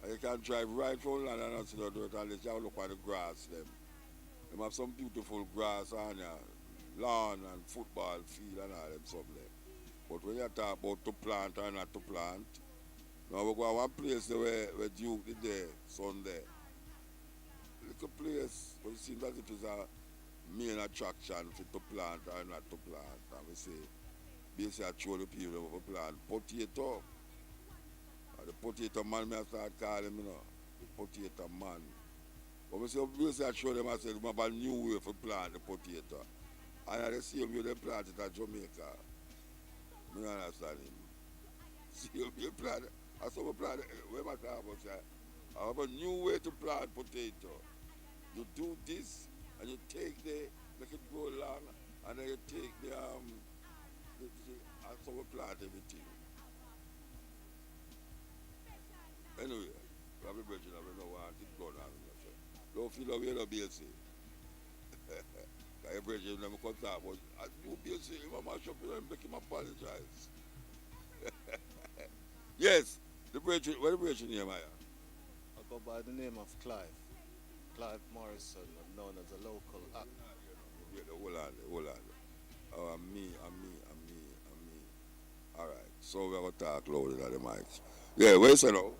And you can drive right from land and not see the dirt unless you look at the grass. Them have some beautiful grass on your lawn and football field and all them stuff there. But when you talk about to plant or not to plant, now we go to one place where Duke did there, Sunday. Little place, but it seems as if it's a main attraction for to plant or not to plant. And we say, basically I show the people who plant potato. The potato man, I start calling him, you know, the potato man. But we say, basically I show them, I said, we have a new way for plant the potato. And I see him, they plant it at Jamaica. You understand him? See him, you plant it. I saw we plant it, where my car was, I have a new way to plant potato. You do this, and you take make it grow long, and then you take and so we plant everything. Anyway, we have a virgin, I don't know why I keep going on. Don't feel away no BLC. I have a virgin, never come talk about I do BLC, I'm mash up and make him apologize. Yes, the virgin, what the virgin name I am? I go by the name of Clive Morrison, known as a local actor. Hold on. Oh, me. All right. So we're going to talk louder at the mic. Yeah, where's it now?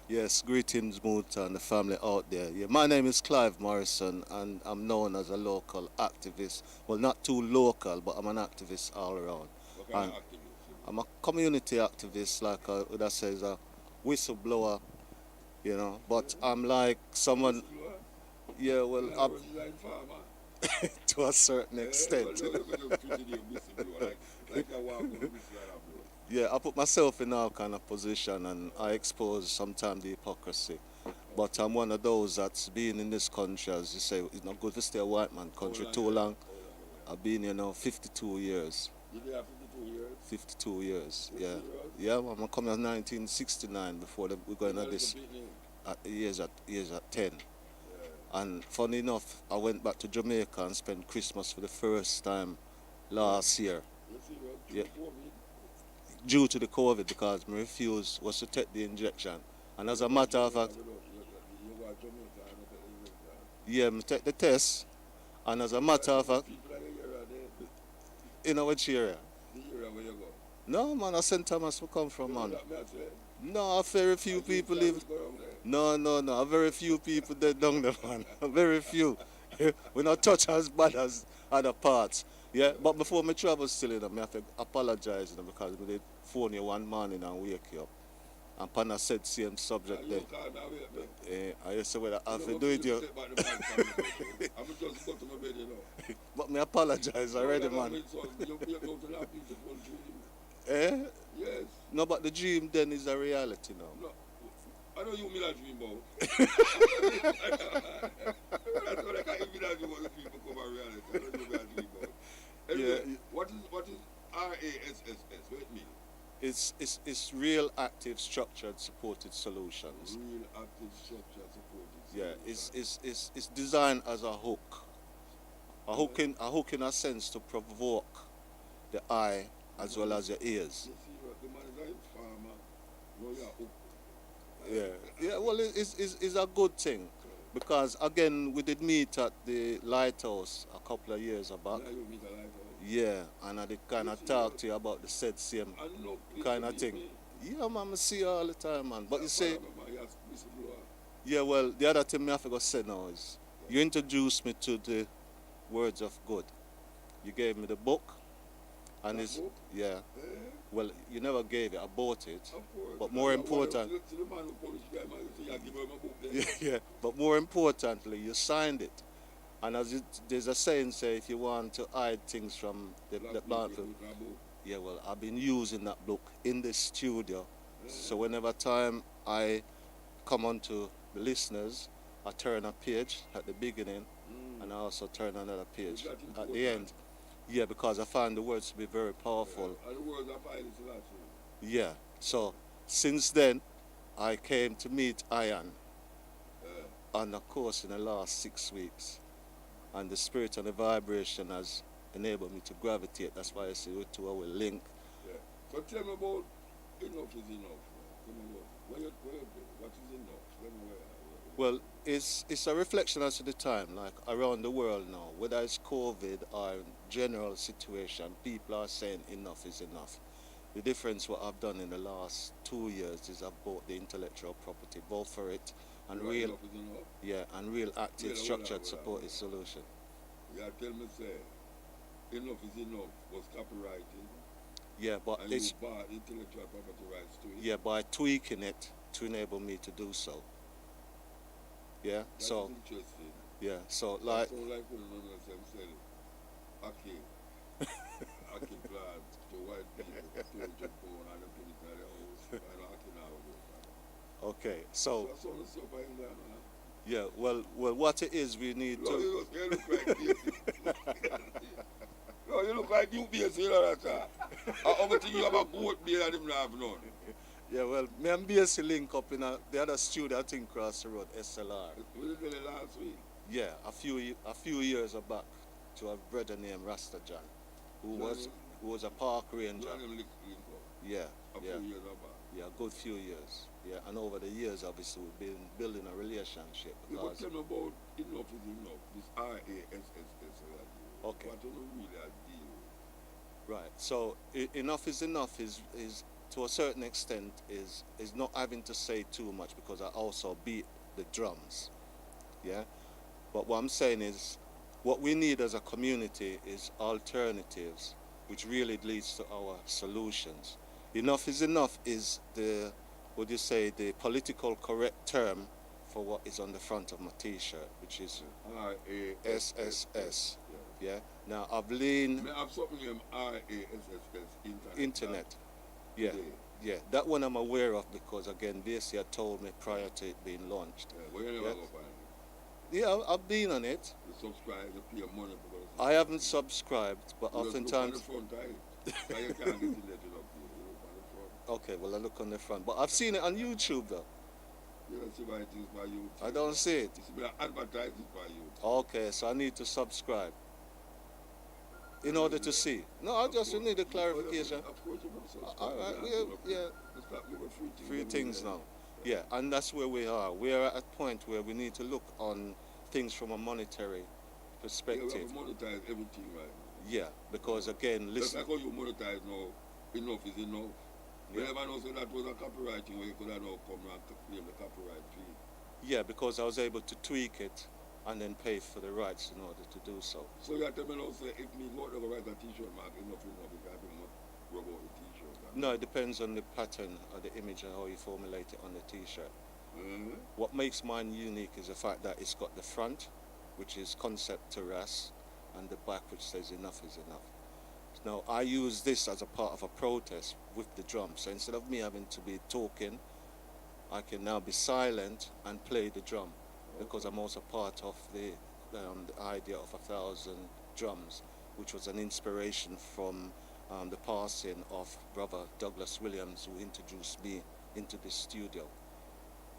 Yes, greetings, Muta and the family out there. Yeah, my name is Clive Morrison, and I'm known as a local activist. Well, not too local, but I'm an activist all around. What kind And of activist? I'm a community activist, like that says a whistleblower, you know. But I'm like someone. Yeah, well, to a certain extent. Yeah, I put myself in all kind of position, and I expose sometimes the hypocrisy. But I'm one of those that's been in this country, as you say, it's not good to stay a white man country too long. I've been, 52 years. You did have 52 years? 52 years, yeah. Yeah, well, I'm coming in 1969 before we go into this years at 10. And funny enough, I went back to Jamaica and spent Christmas for the first time last year. Yeah. Due to the COVID, because my refuse was to take the injection. And as a matter of fact, yeah, I take the test. And as a matter of fact, in which area? No, man, I St. Thomas we come from, man. No, a very few people live. No, a very few people dead down there, man. A very few. We not touch as bad as other parts. Yeah, but before me travel still, I have to apologize, because we did phone you one morning and wake you up. And Pana said same subject there. I used to say, well, I have to do it, you. I'm just go to my bed, But me apologize already, man. Eh? Yes. No, but the dream then is a reality now. No, I know you mean a dream about. That's what I can't even dream about the people come a reality. I don't know what I dream about. Anyway, Yeah. what is RASSS? What it mean? It's real, active, structured, supported solutions. Real, active, structured, supported Yeah, solutions. it's designed as a hook. A hook in a sense to provoke the eye as well as your ears. You see, the man is a farmer. No, you're hook. Yeah, well, it's a good thing, because again we did meet at the lighthouse a couple of years back. Yeah, you meet a lighthouse. Yeah, and I did kind of talk to you about the said same kind of thing. Yeah, man, I see you all the time, man. But you say, yeah, well, the other thing I have to say now is you introduced me to the words of God. You gave me the book, and it's yeah. Well, you never gave it. I bought it, but more important. Yeah, but more importantly, you signed it. And as there's a saying, say, if you want to hide things from the bathroom, yeah, well, I've been using that book in the studio. So whenever time I come on to the listeners, I turn a page at the beginning, and I also turn another page at the end. Yeah, because I find the words to be very powerful. And the words are fine, it's last one. Yeah, so since then, I came to meet Ian on a course in the last 6 weeks. And the spirit and the vibration has enabled me to gravitate. That's why I say we two will link. Yeah. So tell me about enough is enough. Tell me what is enough? Well, it's a reflection as to the time, like around the world now, whether it's COVID or general situation, people are saying enough is enough. The difference what I've done in the last 2 years is I've bought the intellectual property, both for it and real, and real active, structured, supported solution. Yeah, tell me, say, enough is enough was copyrighted. Yeah, but and it's you bought intellectual property rights to it. yeah, by tweaking it to enable me to do so. Yeah, That's so interesting. yeah, so like. So like when you know, Aki plan to white people to jump on and put it in the house. I know Aki now. Okay, so So the stuff I in there, man. yeah, well, what it is, we need No, to. you look like basic. No, you look like you basic, you know that. Everything you have a goat beard and him not have none. Yeah, well, me and BSC link up in the other studio, I think, across the road, SLR. We did it last week. Yeah, a few years back, to a brother named Rasta John, who was a park ranger. John him link up. Yeah, A yeah. few years back. Yeah, a good few years. Yeah, and over the years, obviously, we've been building a relationship. You could tell me about enough is enough. This RASSS. Okay. What do you really deal with? Right. So enough is enough is to a certain extent is not having to say too much, because I also beat the drums. Yeah. But what I'm saying is, what we need as a community is alternatives, which really leads to our solutions. Enough is the, would you say, the political correct term for what is on the front of my T-shirt, which is RASSS. Yeah. Now I've leaned. May I have something named RASSS Internet. Yeah. Yeah. That one I'm aware of, because again, BSC had told me prior to it being launched. Yeah, where you never go find it? Yeah, I've been on it. You subscribe, you pay your money for it. I haven't subscribed, but oftentimes. Okay, well I look on the front, but I've seen it on YouTube though. You don't see why it is by YouTube. I don't see it. It's been advertised by YouTube. Okay, so I need to subscribe in order to see. No, I just need a clarification. Of course you must subscribe. All right, yeah. Free things now. Yeah, and that's where we are. We are at a point where we need to look on things from a monetary perspective. Yeah, we have to monetize everything right now. Yeah, because again, listen. Just like how you monetize now, enough is enough. Yeah. We never know so that was a copyright thing where you could have now come and claim the copyright fee. Yeah, because I was able to tweak it and then pay for the rights in order to do so. So you have to tell me now, say, if me go to write a T-shirt mark, enough, if I have to rub out the T-shirt. No, it depends on the pattern or the image and how you formulate it on the T-shirt. What makes mine unique is the fact that it's got the front, which is concept to RAS, and the back, which says enough is enough. Now, I use this as a part of a protest with the drums. So instead of me having to be talking, I can now be silent and play the drum, because I'm also part of the idea of 1,000 drums, which was an inspiration from the passing of Brother Douglas Williams, who introduced me into this studio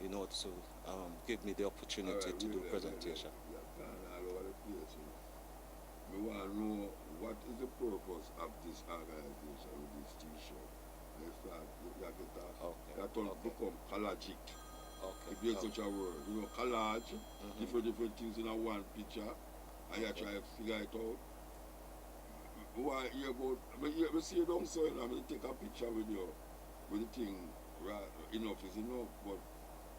in order to give me the opportunity to do presentation. We want to know what is the purpose of this organization with this T-shirt. That will become collagic. If there's such a word, you know, collage, different things in a one picture, and you try to figure it out. Why you about? I see you down so, I'm going to take a picture with you, with the thing. Right, enough is enough, but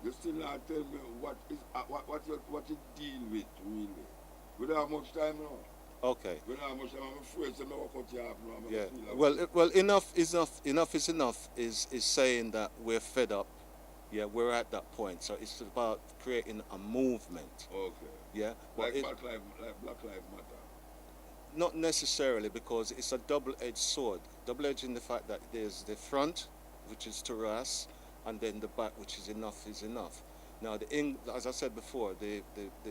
you still not tell me what you deal with really. We don't have much time now. Okay. We don't have much time. I'm afraid to know what you have now. Yeah. Well, enough is enough. Enough is enough is saying that we're fed up. Yeah, we're at that point. So it's about creating a movement. Okay. Yeah. Like Black Lives Matter. Not necessarily, because it's a double-edged sword. Double-edged in the fact that there's the front, which is to RAS, and then the back, which is enough is enough. Now, as I said before, the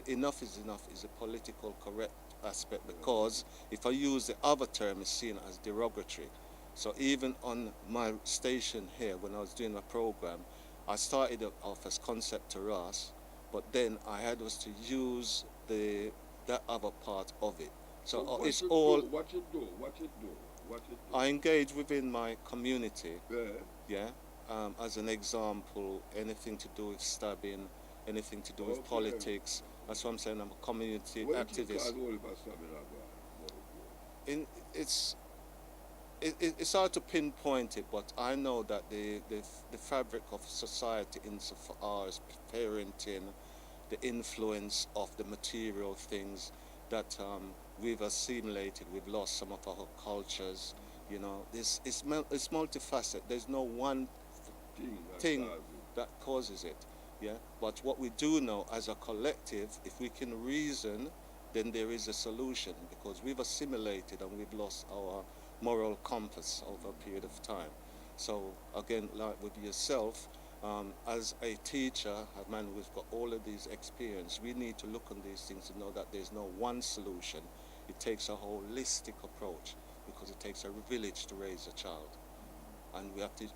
enough is a political correct aspect, because if I use the other term, it's seen as derogatory. So even on my station here, when I was doing my program, I started off as concept to RAS, but then I had was to use that other part of it. So it's all. What you do? I engage within my community. Yeah. As an example, anything to do with stabbing, anything to do with politics. That's what I'm saying. I'm a community activist. It's hard to pinpoint it, but I know that the fabric of society insofar as parenting, the influence of the material things that we've assimilated, we've lost some of our cultures. You know, it's multifaceted. There's no one thing that causes it. Yeah, but what we do know as a collective, if we can reason, then there is a solution, because we've assimilated and we've lost our moral compass over a period of time. So again, like with yourself, as a teacher, a man who's got all of these experience, we need to look on these things to know that there's no one solution. It takes a holistic approach, because it takes a village to raise a child. And we have to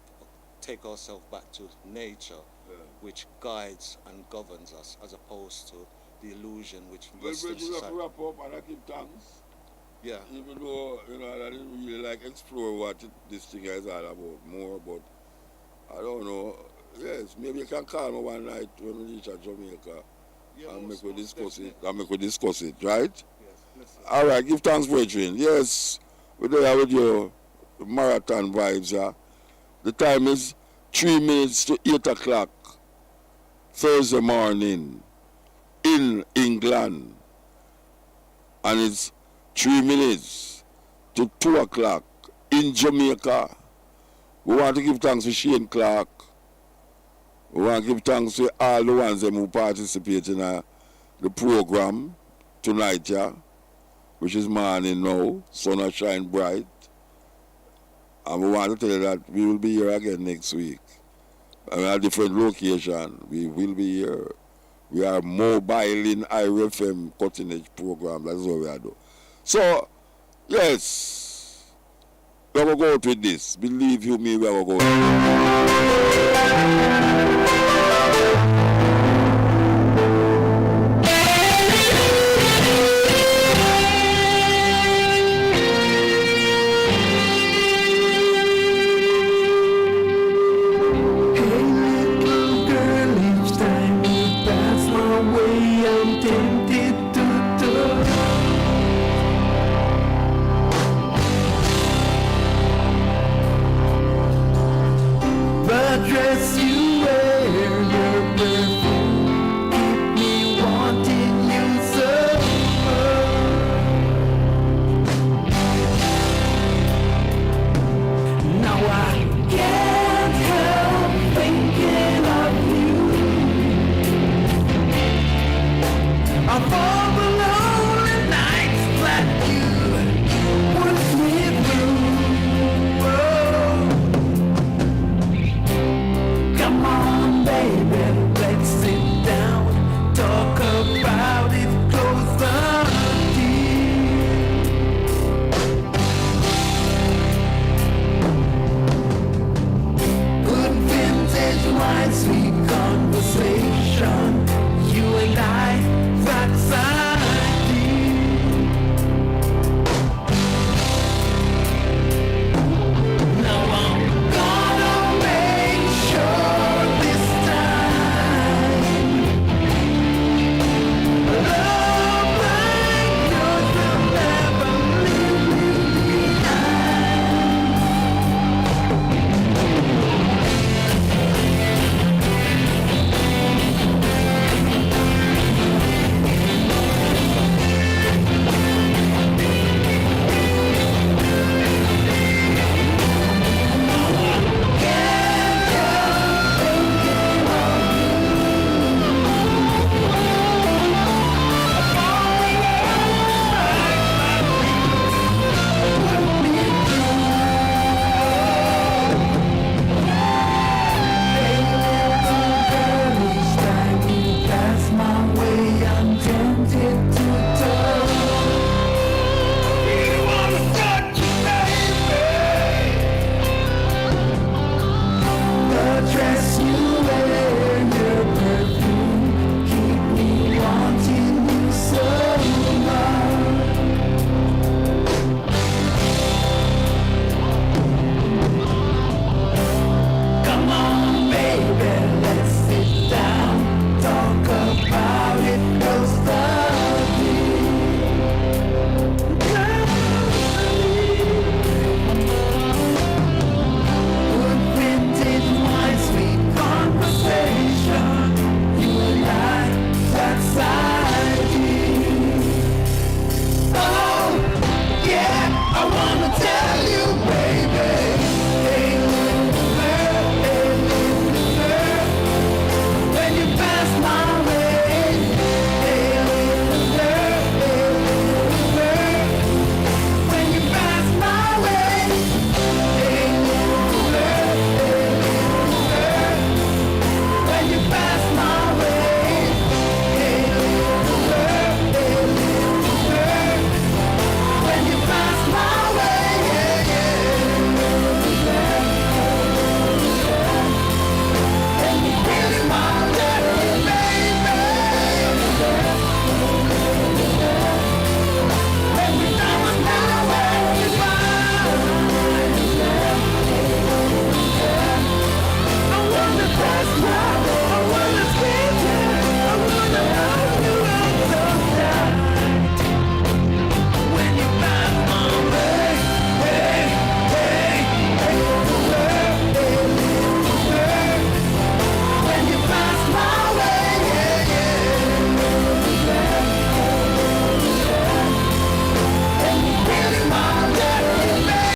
take ourselves back to nature, which guides and governs us, as opposed to the illusion which Western society... Well, we have to wrap up and I give thanks. Yeah. Even though, I didn't really explore what this thing is all about more, but I don't know. Yes, maybe you can call me one night when we reach at Jamaica and make we discuss it. Right? Yes. All right, give thanks, brethren. Yes, we're there with your marathon vibes, yeah. The time is 3 minutes to 8 o'clock Thursday morning in England. And it's 3 minutes to 2 o'clock in Jamaica. We want to give thanks to Shane Clark. We want to give thanks to all the ones who participate in the program tonight, yeah, which is morning now, sun will shine bright. And we want to tell you that we will be here again next week. And at a different location, we will be here. We are mobile in IRFM cutting edge program. That's what we are doing. So, yes, we're going to go out with this. Believe you me, we're going to go. Dress you wear, your perfume, keep me wanting you so much. Now I can't help thinking of you. I